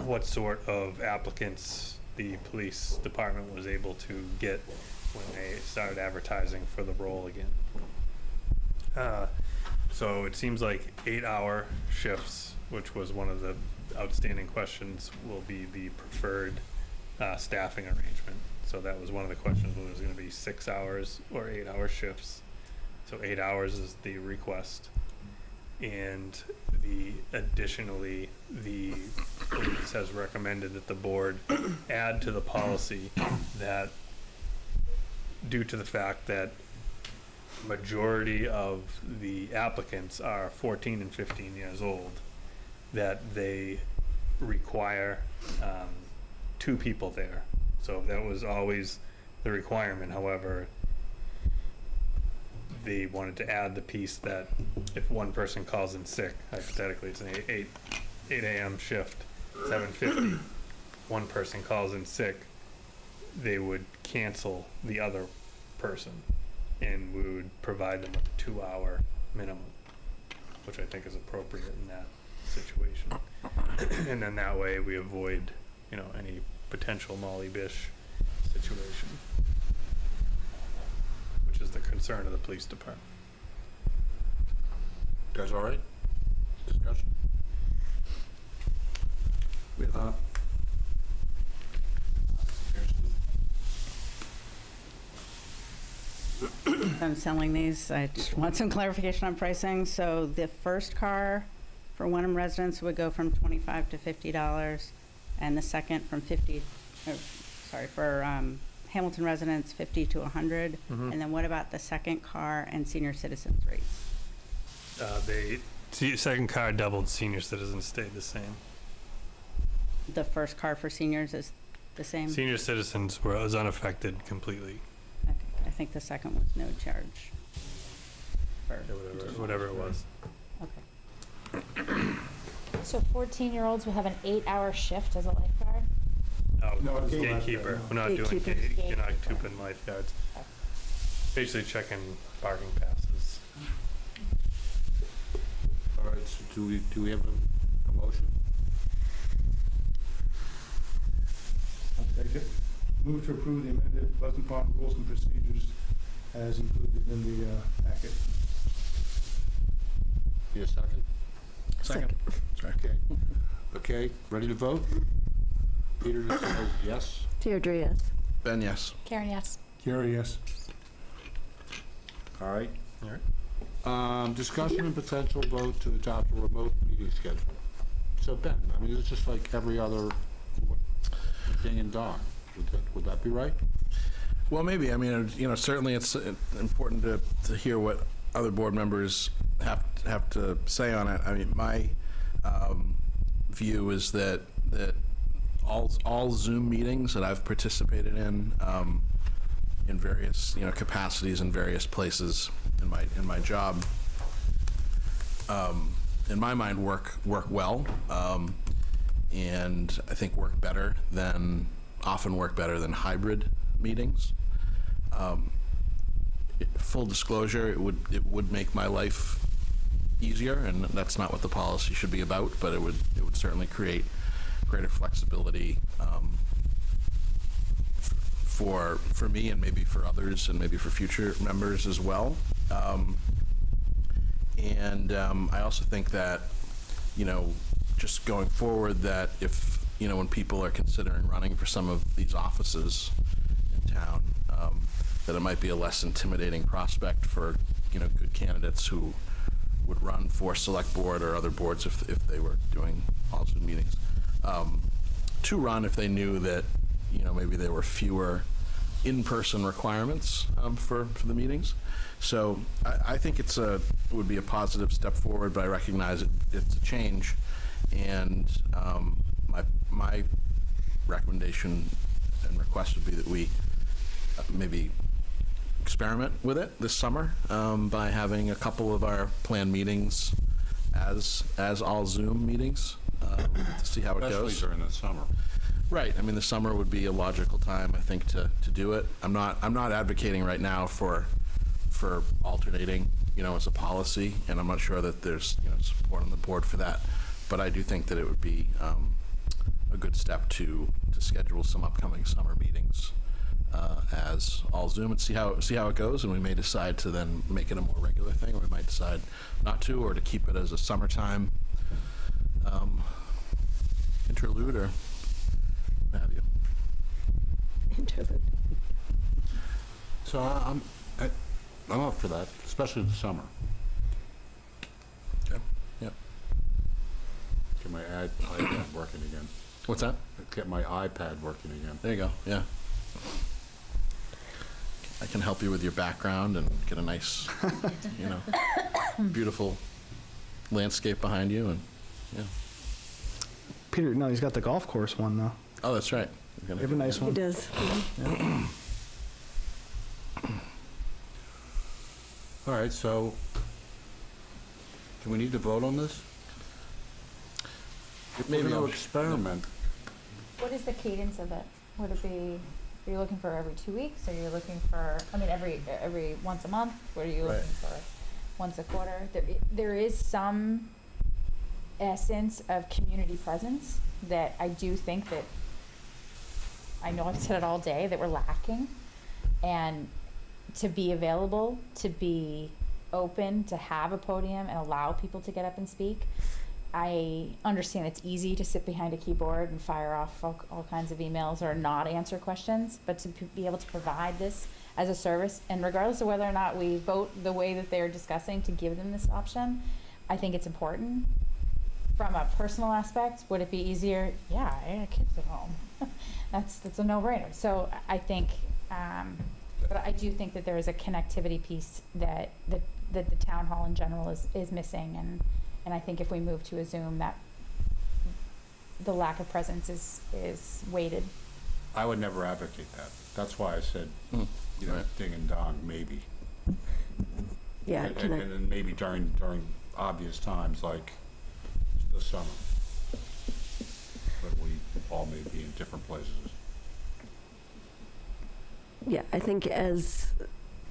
what sort of applicants the police department was able to get when they started advertising for the role again. So it seems like 8-hour shifts, which was one of the outstanding questions, will be the preferred staffing arrangement. So that was one of the questions, whether it was going to be 6 hours or 8-hour shifts. So 8 hours is the request. And additionally, the police has recommended that the board add to the policy that, due to the fact that majority of the applicants are 14 and 15 years old, that they require 2 people there. So that was always the requirement. However, they wanted to add the piece that if one person calls in sick, hypothetically it's an 8 a.m. shift, 7:50, one person calls in sick, they would cancel the other person, and we would provide them with a 2-hour minimum, which I think is appropriate in that situation. And then that way we avoid, any potential Molly Bish situation, which is the concern of the police department. Guys all right? Discussion? I'm selling these. I just want some clarification on pricing. So the first car for Wenham residents would go from $25 to $50, and the second from for Hamilton residents, 50 to 100. And then what about the second car and senior citizens rates? Second car doubled, senior citizens stayed the same. The first car for seniors is the same? Senior citizens was unaffected completely. Okay. I think the second was no charge. For Whatever it was. Okay. So 14-year-olds will have an 8-hour shift as a lifeguard? No, it's gatekeeper. We're not doing Gatekeepers. you're not keeping lifeguards. Basically checking parking passes. All right, so do we have a motion? I'll take it. Move to approve the amended Pleasant Pond rules and procedures as included in the packet. Need a second? Second. Sorry. Okay. Okay, ready to vote? Peter says yes. Deirdre, yes. Ben, yes. Karen, yes. Gary, yes. All right. All right. Discussion and potential vote to adopt a remote meeting schedule. So Ben, it's just like every other ding and dong. Would that be right? Well, maybe. Certainly it's important to hear what other board members have to say on it. My view is that all Zoom meetings that I've participated in various capacities in various places in my job, in my mind work well, and I think often work better than hybrid meetings. Full disclosure, it would make my life easier, and that's not what the policy should be about, but it would certainly create greater flexibility for me and maybe for others and maybe for future members as well. I also think that, just going forward, that if, when people are considering running for some of these offices in town, that it might be a less intimidating prospect for, good candidates who would run for select board or other boards if they were doing all Zoom meetings, to run if they knew that, maybe there were fewer in-person requirements for the meetings. So I think it would be a positive step forward, but I recognize it's a change. And my recommendation and request would be that we maybe experiment with it this summer by having a couple of our planned meetings as all Zoom meetings to see how it goes. Especially during the summer. Right. I mean, the summer would be a logical time, I think, to do it. I'm not advocating right now for alternating, as a policy, and I'm not sure that there's support on the board for that. But I do think that it would be a good step to schedule some upcoming summer meetings as all Zoom and see how it goes, and we may decide to then make it a more regular thing, or we might decide not to, or to keep it as a summertime interlude or what have you. Interlude. So I'm up for that, especially in the summer. Okay. Yep. Get my iPad working again. What's that? Get my iPad working again. There you go. Yeah. I can help you with your background and get a nice, beautiful landscape behind you, and yeah. Peter, no, he's got the golf course one, though. Oh, that's right. You have a nice He one. does. Yeah. All right, so do we need to vote on this? If we're Maybe going I'll- to experiment, What is the cadence of it? Would it be, are you looking for every 2 weeks? Are you looking for, every once a month? What are you Right. looking for? Once a quarter? There is some essence of community presence that I do think that, I know I've said it all day, that we're lacking. And to be available, to be open, to have a podium and allow people to get up and speak. I understand it's easy to sit behind a keyboard and fire off all kinds of emails or not answer questions, but to be able to provide this as a service, and regardless of whether or not we vote the way that they're discussing, to give them this option, I think it's important. From a personal aspect, would it be easier? Yeah, I got kids at home. That's a no-brainer. So I think, but I do think that there is a connectivity piece that the town hall in general is missing, and I think if we move to a Zoom, that the lack of presence is weighted. I would never advocate that. That's why I said, Right. ding and dong, maybe. Yeah, And can I? then maybe during obvious times like the summer. But we all may be in different places. Yeah, I think as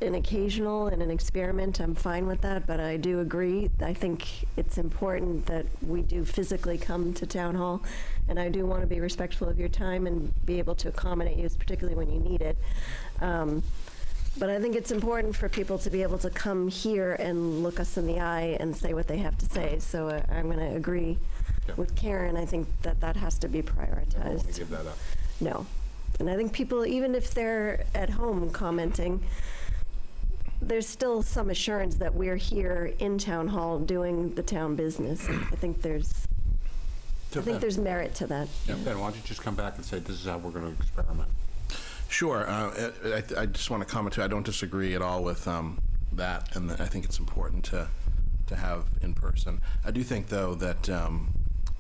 an occasional and an experiment, I'm fine with that, but I do agree. I think it's important that we do physically come to town hall, and I do want to be respectful of your time and be able to accommodate you, particularly when you need it. But I think it's important for people to be able to come here and look us in the eye and say what they have to say. So I'm going to agree with Karen. I think that has to be I don't want to prioritized. give that up. No. And I think people, even if they're at home commenting, there's still some assurance that we're here in town hall doing the town business. I think there's merit to that. Yeah, Ben, why don't you just come back and say, this is how we're going to experiment? Sure. I just want to comment too. I don't disagree at all with that, and I think it's important to have in person. I do think, though, that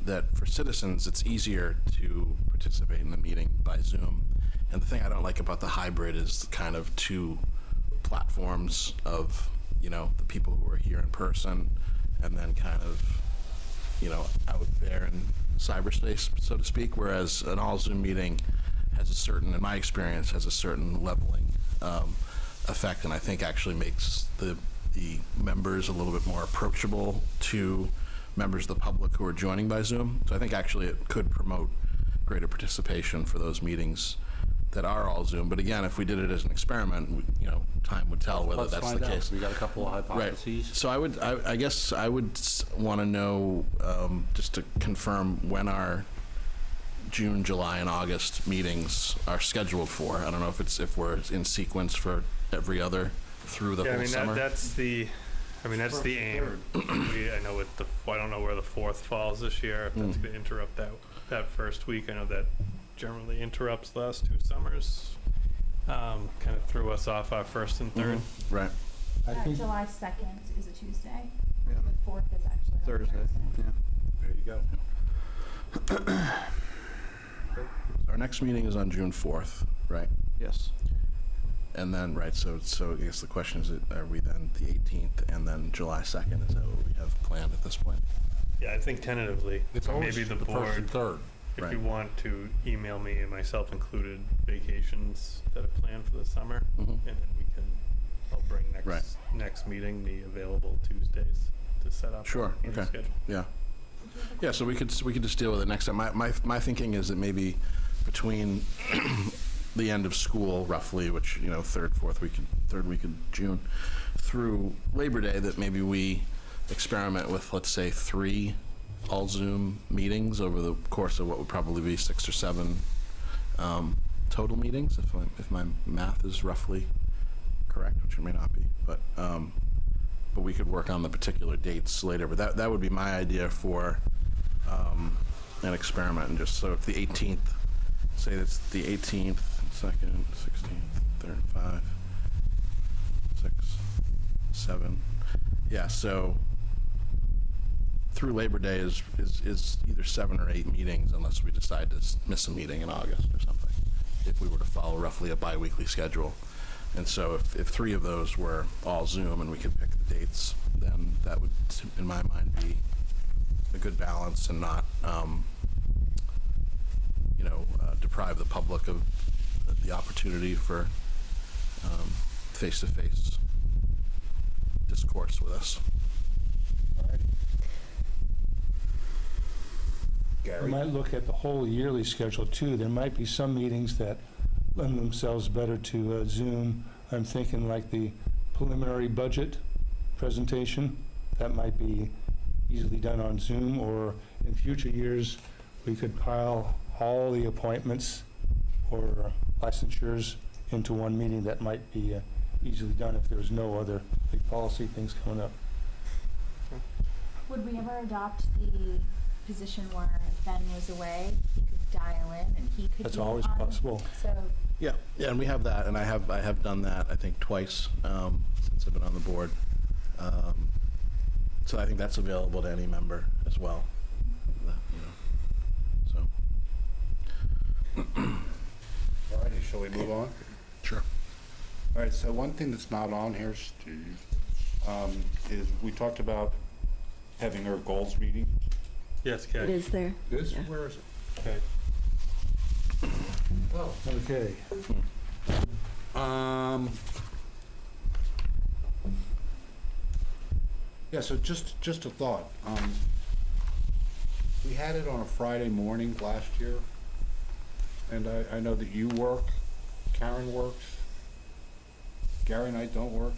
that for citizens, it's easier to participate in the meeting by Zoom. And the thing I don't like about the hybrid is kind of two platforms of, the people who are here in person and then kind of, out there in cyberspace, so to speak, whereas an all Zoom meeting has a certain, in my experience, has a certain leveling effect, and I think actually makes the members a little bit more approachable to members of the public who are joining by Zoom. So I think actually it could promote greater participation for those meetings that are all Zoom. But again, if we did it as an experiment, time would tell whether Let's that's the find out. case. We got a couple of Right. hypotheses. So I guess I would want to know, just to confirm when our June, July, and August meetings are scheduled for. I don't know if we're in sequence for every other through the Yeah, I whole mean, summer. that's the aim. I know I don't know where the 4th falls this year, if that's gonna interrupt that first week. I know that generally interrupts the last 2 summers. Kind of threw us off our 1st and 3rd. Right. I think July 2nd is a Tuesday. Yeah. The 4th is actually on Thursday, yeah. There you go. Our next meeting is on June 4th, right? Yes. And then, right, so I guess the question is, are we then the 18th and then July 2nd? Is that what we have planned at this point? Yeah, I think tentatively, It's always maybe the the first and board, third. if Right. you want to email me, and myself included, vacations that are planned for the summer, Mhm. and then I'll bring Right. next meeting, the available Tuesdays to set up. Sure, a meeting okay. schedule. Yeah. Yeah, so we could just deal with it next time. My thinking is that maybe between the end of school, roughly, which, third week of June, through Labor Day, that maybe we experiment with, let's say, 3 all Zoom meetings over the course of what would probably be 6 or 7 total meetings, if my math is roughly correct, which it may not be, but we could work on the particular dates later. But that would be my idea for an experiment. And just so if the 18th, say that's the 18th, 2nd, 16th, 3rd, 5, 6, 7. Yeah, so through Labor Day is either 7 or 8 meetings, unless we decide to miss a meeting in August or something, if we were to follow roughly a bi-weekly schedule. And so if 3 of those were all Zoom and we could pick the dates, then that would, in my mind, be a good balance and not, deprive the public of the opportunity for face-to-face discourse with us. we might look at the whole yearly schedule too. There might be some meetings that lend themselves better to Zoom. I'm thinking like the preliminary budget presentation. That might be easily done on Zoom, or in future years, we could pile all the appointments or licensures into one meeting. That might be easily done if there's no other big policy things coming up. Would we ever adopt the position where if Ben was away, he could dial in and he could That's be always on? possible. So Yeah, and we have that, and I have done that, I think, twice since I've been on the board. So I think that's available to any member as well. So. All righty, shall we move on? Sure. All right, so one thing that's not on here, Steve, is we talked about having our goals meeting. Yes, It okay. is there. This, Yeah. where is it? Okay. Oh, Okay. Yeah, so just a thought. We had it on a Friday morning last year, and I know that you work, Karen works, Gary and I don't work.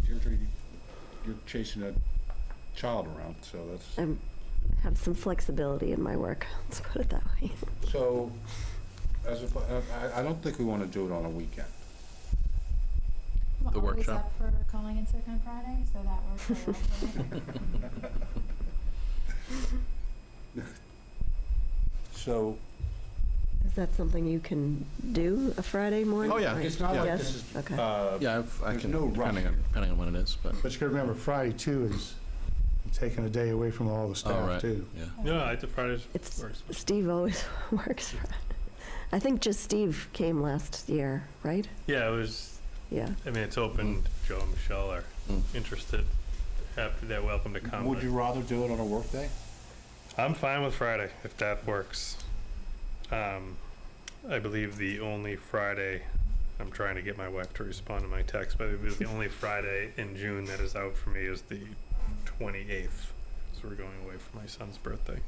Deirdre, you're chasing a child around, so that's... I have some flexibility in my work, let's put it that way. So, I don't think we want to do it on a weekend. I'm The always workshop? up for calling in sick on Friday, so that works very well for me. So, Is that something you can do, a Friday morning? Oh, yeah. Or- it's not like Yes? this is... Okay. Yeah, I There's can, no rush depending on when it is, but. But you gotta remember, Friday too is taking a day away from all the Oh, staff right, too. yeah. No, I think Fridays It's, works. Steve always works for, I think just Steve came last year, right? Yeah, it was, Yeah. I mean, it's open, if Joe and Michelle are Mm. interested, they're welcome to come. Would but you rather do it on a workday? I'm fine with Friday, if that works. I believe the only Friday, I'm trying to get my wife to respond to my text, but I believe the only Friday in June that is out for me is the 28th. So we're going away for my son's birthday.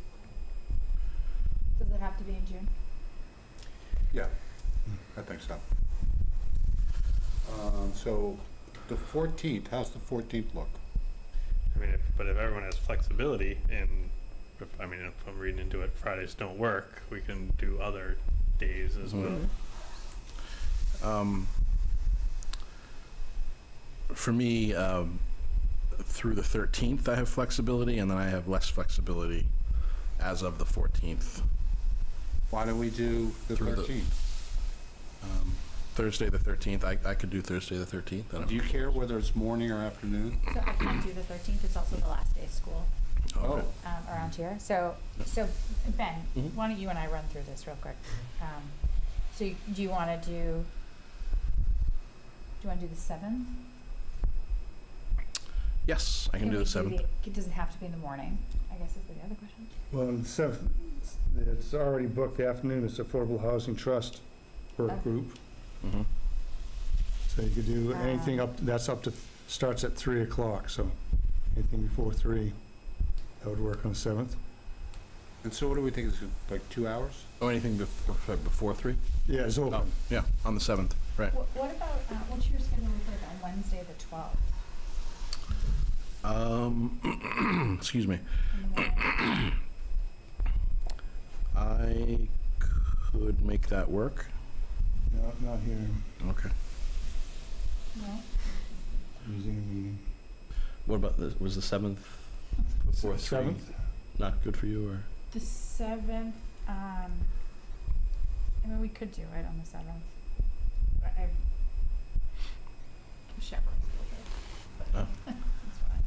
Does Does it have to be in June? Yeah, I think so. So the 14th, how's the 14th look? I mean, but if everyone has flexibility and, if I'm reading into it, Fridays don't work, we can do other days as well. For me, through the 13th, I have flexibility, and then I have less flexibility as of the 14th. Why don't we do the Through the- 13th? Thursday, the 13th, I could do Thursday, the 13th. I don't Do you care whether it's morning or afternoon? So I can't do the 13th, it's also the last day of school Okay. around here. So Ben, Mhm. why don't you and I run through this real quick? So do you want to do the 7th? Yes, I can do the 7th. It doesn't have to be in the morning, I guess is the other question. Well, the 7th, it's already booked the afternoon, it's Affordable Housing Trust work group. Mhm. So you could do anything up, that's up to, starts at 3 o'clock, so anything before 3, that would work on the 7th. And so what do we think, is it like 2 hours? Oh, anything before 3? Yeah, it's Oh, open. yeah, on the 7th, right. What about, what's your schedule look like on Wednesday, the 12th? Excuse me. In the morning? I could make that work. No, not here, Okay. No? using a meeting. What about was the 7th before 3? 7th? Not good for you, or? The 7th, I mean, we could do it on the 7th. But I chaperone's a little bit, but it's fine.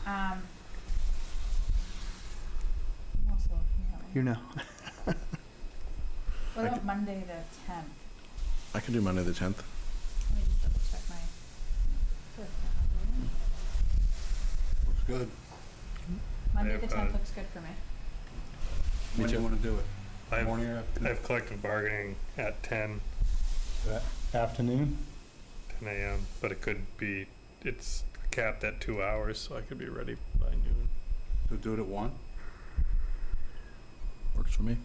I'm also looking at You know. what about Monday the 10th? I can do Monday the 10th. Let me just double check my. Looks good. Monday I the have, 10th looks good for me. When do you want to do it? I have, Morning or I afternoon? have collective bargaining at 10 Afternoon? a.m., but it could be, it's capped at 2 hours, so I could be ready by noon. So do it at 1? Works for me.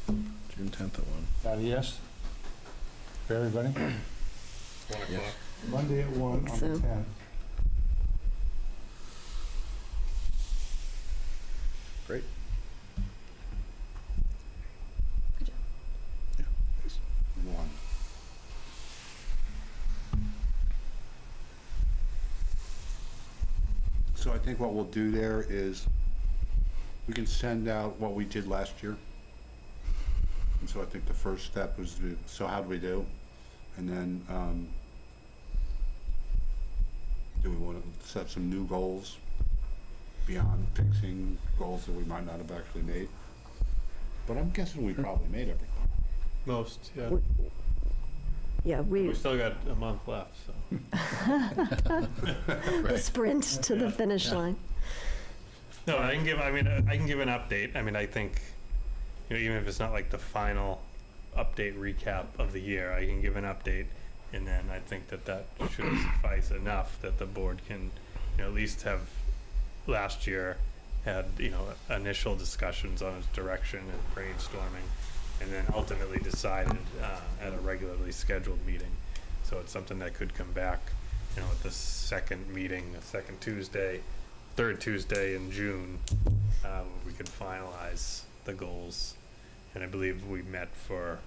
June 10th at 1. That a yes? For everybody? 1 Yes. o'clock. Monday at 1 on the So- 10th. Great. Good job. Yeah. 1. So I think what we'll do there is, we can send out what we did last year. And so I think the first step was to, so how do we do? And then, do we want to set some new goals beyond fixing goals that we might not have actually made? But I'm guessing we probably made everything. Most, yeah. Yeah, We still got a month left, so. the sprint to the finish line. No, I can give an update. I mean, I think, even if it's not like the final update recap of the year, I can give an update, and then I think that should suffice enough that the board can, at least have last year had, initial discussions on its direction and brainstorming, and then ultimately decided at a regularly scheduled meeting. So it's something that could come back, at the second meeting, the second Tuesday, third Tuesday in June, we could finalize the goals. And I believe we met for,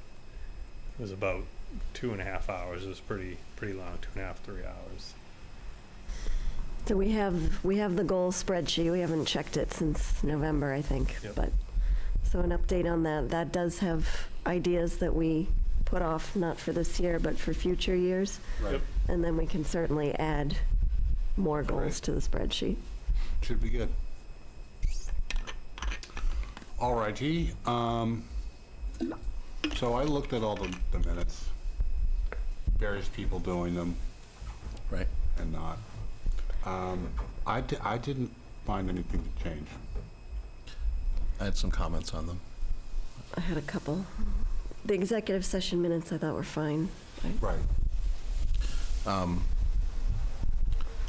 it was about 2.5 hours. It was pretty long, 2.5, 3 hours. So we have the goal spreadsheet. We haven't checked it since November, I think. Yep. But so an update on that. That does have ideas that we put off, not for this year, but for future years. Right. Yep. And then we can certainly add more goals Right. to the spreadsheet. Should be good. All righty. So I looked at all the minutes, various people doing them Right. and not. I didn't find anything to change. I had some comments on them. I had a couple. The executive session minutes I thought were fine. Right.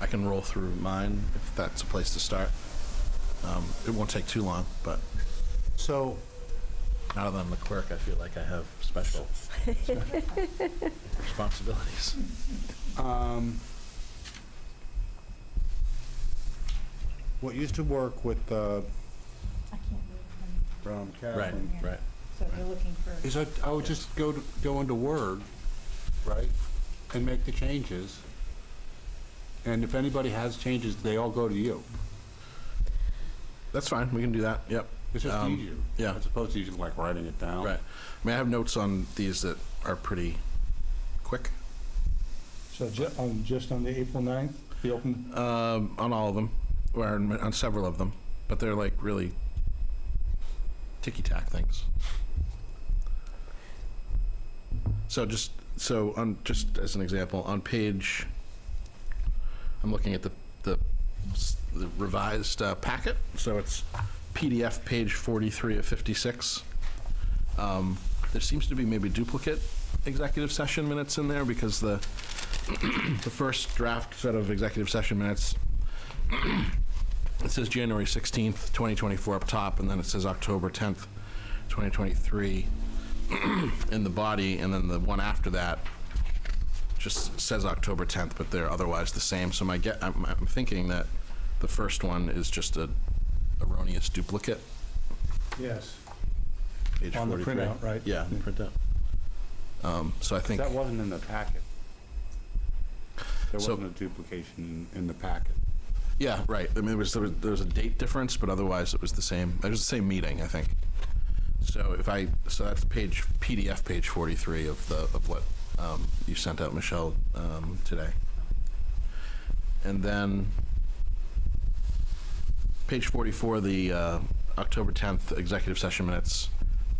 I can roll through mine if that's a place to start. It won't take too long, but So, Now that I'm the clerk, I feel like I have special responsibilities. what used to work with I can't read Catherine Right. So you're looking for. is I would just go into Word, right, and make the changes. And if anybody has changes, they all go to you. That's fine, we can do that, yep. It's just easier. Yeah. As opposed to just like writing it down. Right. I mean, I have notes on these that are pretty quick, So just on the April 9th, the open, on all of them, or on several of them, but they're like really ticky-tack things. So just as an example, on page, I'm looking at the revised packet, so it's PDF page 43 of 56. There seems to be maybe duplicate executive session minutes in there because the the first draft set of executive session minutes, it says January 16th, 2024 up top, and then it says October 10th, 2023 in the body, and then the one after that just says October 10th, but they're otherwise the same. So I'm thinking that the first one is just a erroneous duplicate. yes, Page on the 43. printout, right? Yeah, the printout. So I think, That wasn't in the packet. There So- wasn't a duplication in the packet. yeah, right. I mean, there was a date difference, but otherwise it was the same. It was the same meeting, I think. So so that's PDF page 43 of what you sent out, Michelle, today. And then page 44, the October 10th executive session minutes,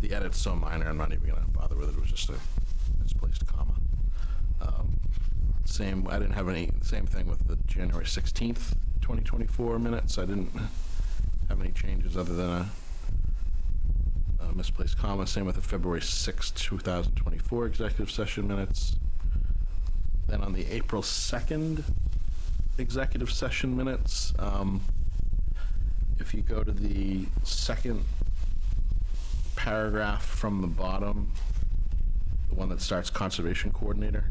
the edit's so minor, I'm not even going to bother with it. It was just a misplaced comma. I didn't have same thing with the January 16th, 2024 minutes. I didn't have any changes other than a misplaced comma. Same with the February 6th, 2024 executive session minutes. Then on the April 2nd executive session minutes, if you go to the second paragraph from the bottom, the one that starts conservation coordinator,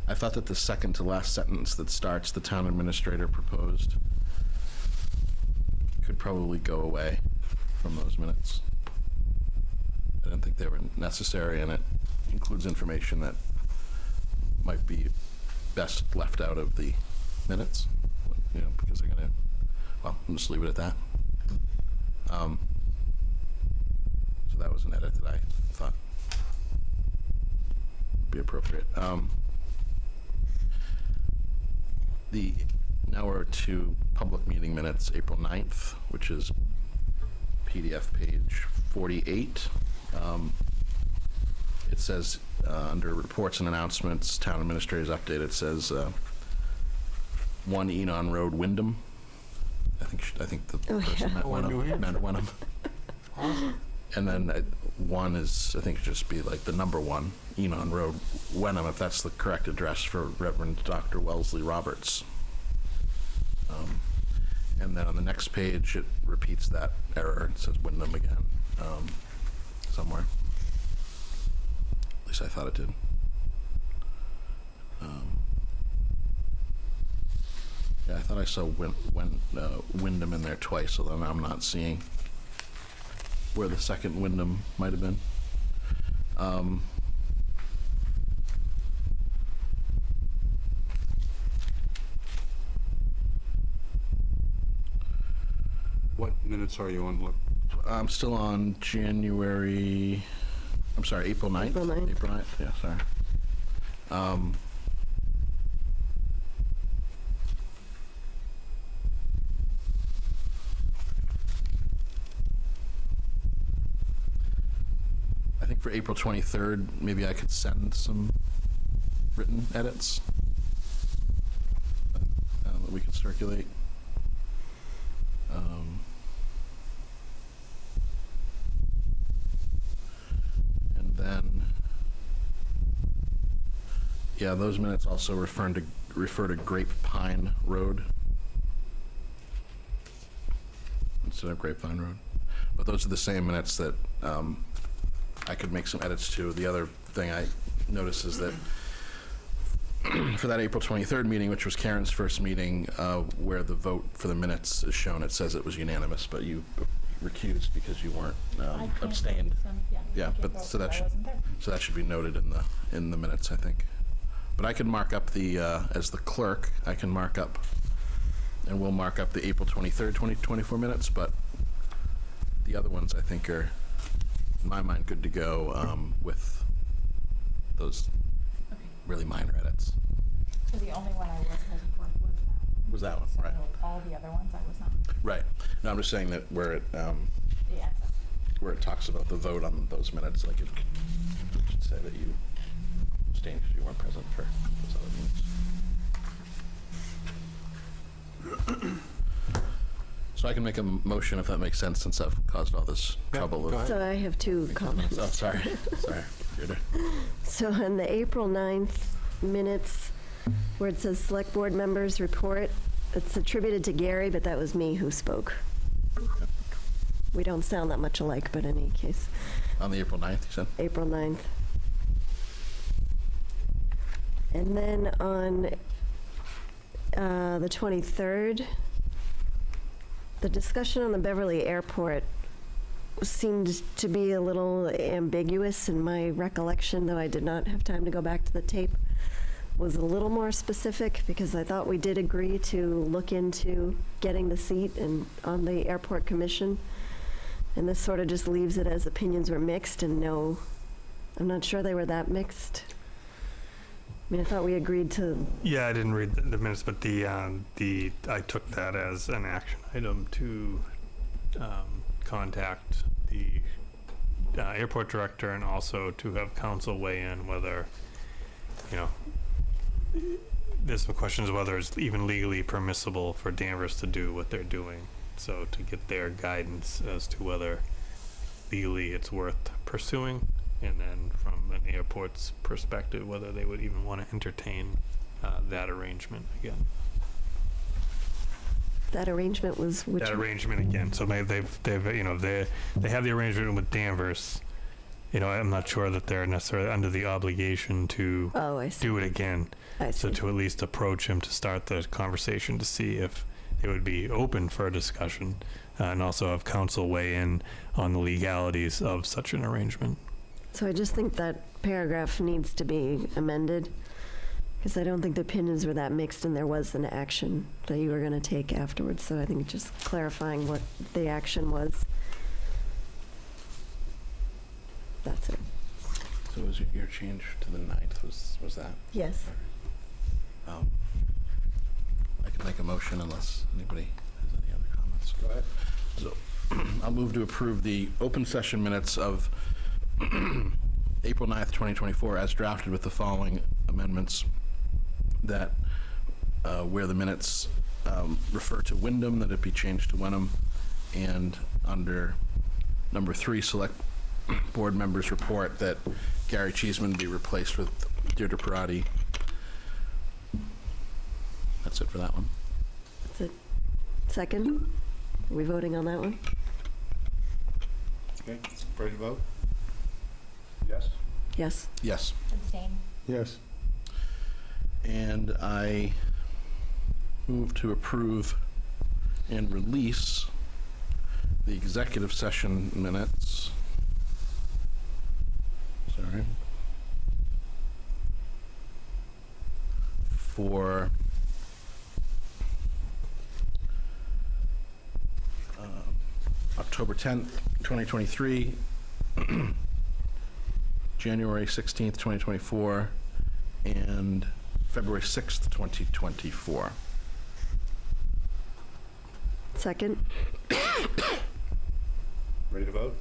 I thought that the second to last sentence that starts the town administrator proposed could probably go away from those minutes. I didn't think they were necessary, and it includes information that might be best left out of the minutes, because they're gonna, well, I'll just leave it at that. So that was an edit that I thought would be appropriate. Now we're to public meeting minutes, April 9th, which is PDF page 48. It says, under reports and announcements, town administrators update, it says 1 Enon Road, Wyndham. I think the person meant Wenham. And then one is, I think, just be like the number 1 Enon Road, Wenham, if that's the correct address for Reverend Dr. Wellesley Roberts. And then on the next page, it repeats that error. It says Wyndham again, somewhere. At least I thought it did. Yeah, I thought I saw Wyndham in there twice, so then I'm not seeing where the second Wyndham might have been. What minutes are you on? Look, I'm still on April 9th. April 9th. April 9th, yeah, sorry. I think for April 23rd, maybe I could send some written edits that we could circulate. And then, yeah, those minutes also refer to Grapevine Road instead of Grapevine Road. but those are the same minutes that I could make some edits to. The other thing I noticed is that for that April 23rd meeting, which was Karen's first meeting, where the vote for the minutes is shown, it says it was unanimous, but you recused because you weren't abstained. Yeah, but so that should be noted in the minutes, I think. But I can mark up the as the clerk, I can mark up, and we'll mark up the April 23rd, 2024 minutes. But the other ones I think are, in my mind, good to go with those really minor edits. So the only one I was present for was that one. Was that one, right? So all the other ones I was not. Right. No, I'm just saying that where it Yeah. where it talks about the vote on those minutes, like it should say that you abstained because you weren't present for those other minutes. So I can make a motion if that makes sense, since I've caused all this trouble go with. ahead. So I have two comments. Oh, sorry. Sorry. Your turn. So on the April 9th minutes, where it says Select Board Members Report, it's attributed to Gary, but that was me who spoke. We don't sound that much alike, but in any case, On the April 9th, you said? April 9th. And then on the 23rd, the discussion on the Beverly Airport seemed to be a little ambiguous in my recollection, though I did not have time to go back to the tape. Was a little more specific, because I thought we did agree to look into getting the seat on the airport commission. And this sort of just leaves it as opinions were mixed, and no, I'm not sure they were that mixed. I mean, I thought we agreed to, Yeah, I didn't read the minutes, but I took that as an action item to contact the airport director, and also to have council weigh in whether, there's some questions whether it's even legally permissible for Danvers to do what they're doing. So to get their guidance as to whether legally it's worth pursuing, and then from an airport's perspective, whether they would even want to entertain that arrangement again. that arrangement was which? That arrangement again. So they have the arrangement with Danvers. I'm not sure that they're necessarily under the obligation to Oh, I see. do it again. I So see. to at least approach him to start the conversation to see if it would be open for a discussion, and also have council weigh in on the legalities of such an arrangement. So I just think that paragraph needs to be amended, because I don't think the opinions were that mixed, and there was an action that you were going to take afterwards. So I think just clarifying what the action was. That's it. So was your change to the 9th, was that? Yes. I could make a motion unless anybody has any other comments. Go ahead. So I'll move to approve the open session minutes of April 9th, 2024, as drafted with the following amendments: that where the minutes refer to Wyndham, that it be changed to Wenham, and under number 3, Select Board Members Report, that Gary Cheeseman be replaced with Deirdre Parati. That's it for that one. That's it. Second? Are we voting on that one? Okay, ready to vote? Yes? Yes. Yes. Abstain. Yes. And I move to approve and release the executive session minutes. Sorry. For October 10th, 2023, January 16th, 2024, and February 6th, 2024. Second? Ready to vote?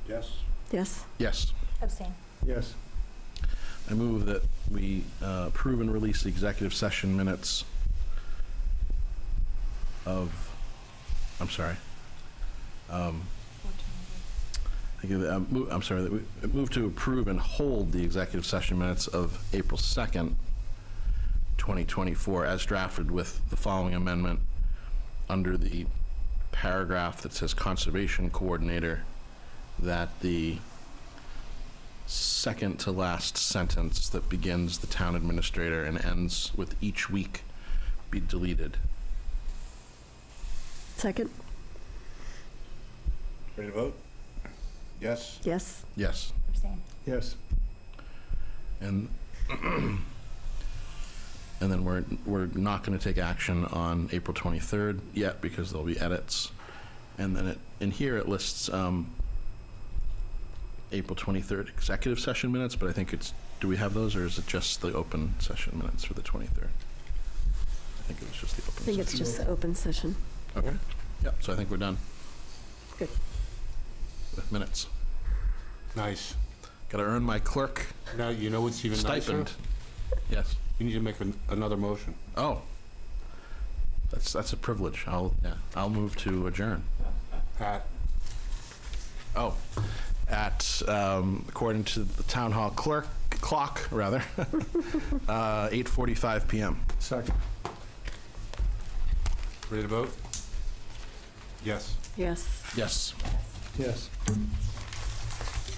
Yes? Yes. Yes. Abstain. Yes. I move that we approve and release the executive session minutes of, I'm sorry. I'm sorry, that we move to approve and hold the executive session minutes of April 2nd, 2024, as drafted with the following amendment under the paragraph that says conservation coordinator, that the second to last sentence that begins the town administrator and ends with each week be deleted. Second? Ready to vote? Yes? Yes. Yes. Abstain. Yes. And and then we're not going to take action on April 23rd yet because there'll be edits. And then in here it lists April 23rd executive session minutes, but I think do we have those, or is it just the open session minutes for the 23rd? I think it was just the open I think it's session. just the open session. Okay. Yeah, so I think we're done Good. with minutes. Nice. Got to earn my clerk Now, you know what's even nicer? stipend. Yes. You need to make another motion. Oh. That's a privilege. I'll move to adjourn. At according to the town hall clock, 8:45 p.m. Second. Ready to vote? Yes. Yes. Yes. Yes.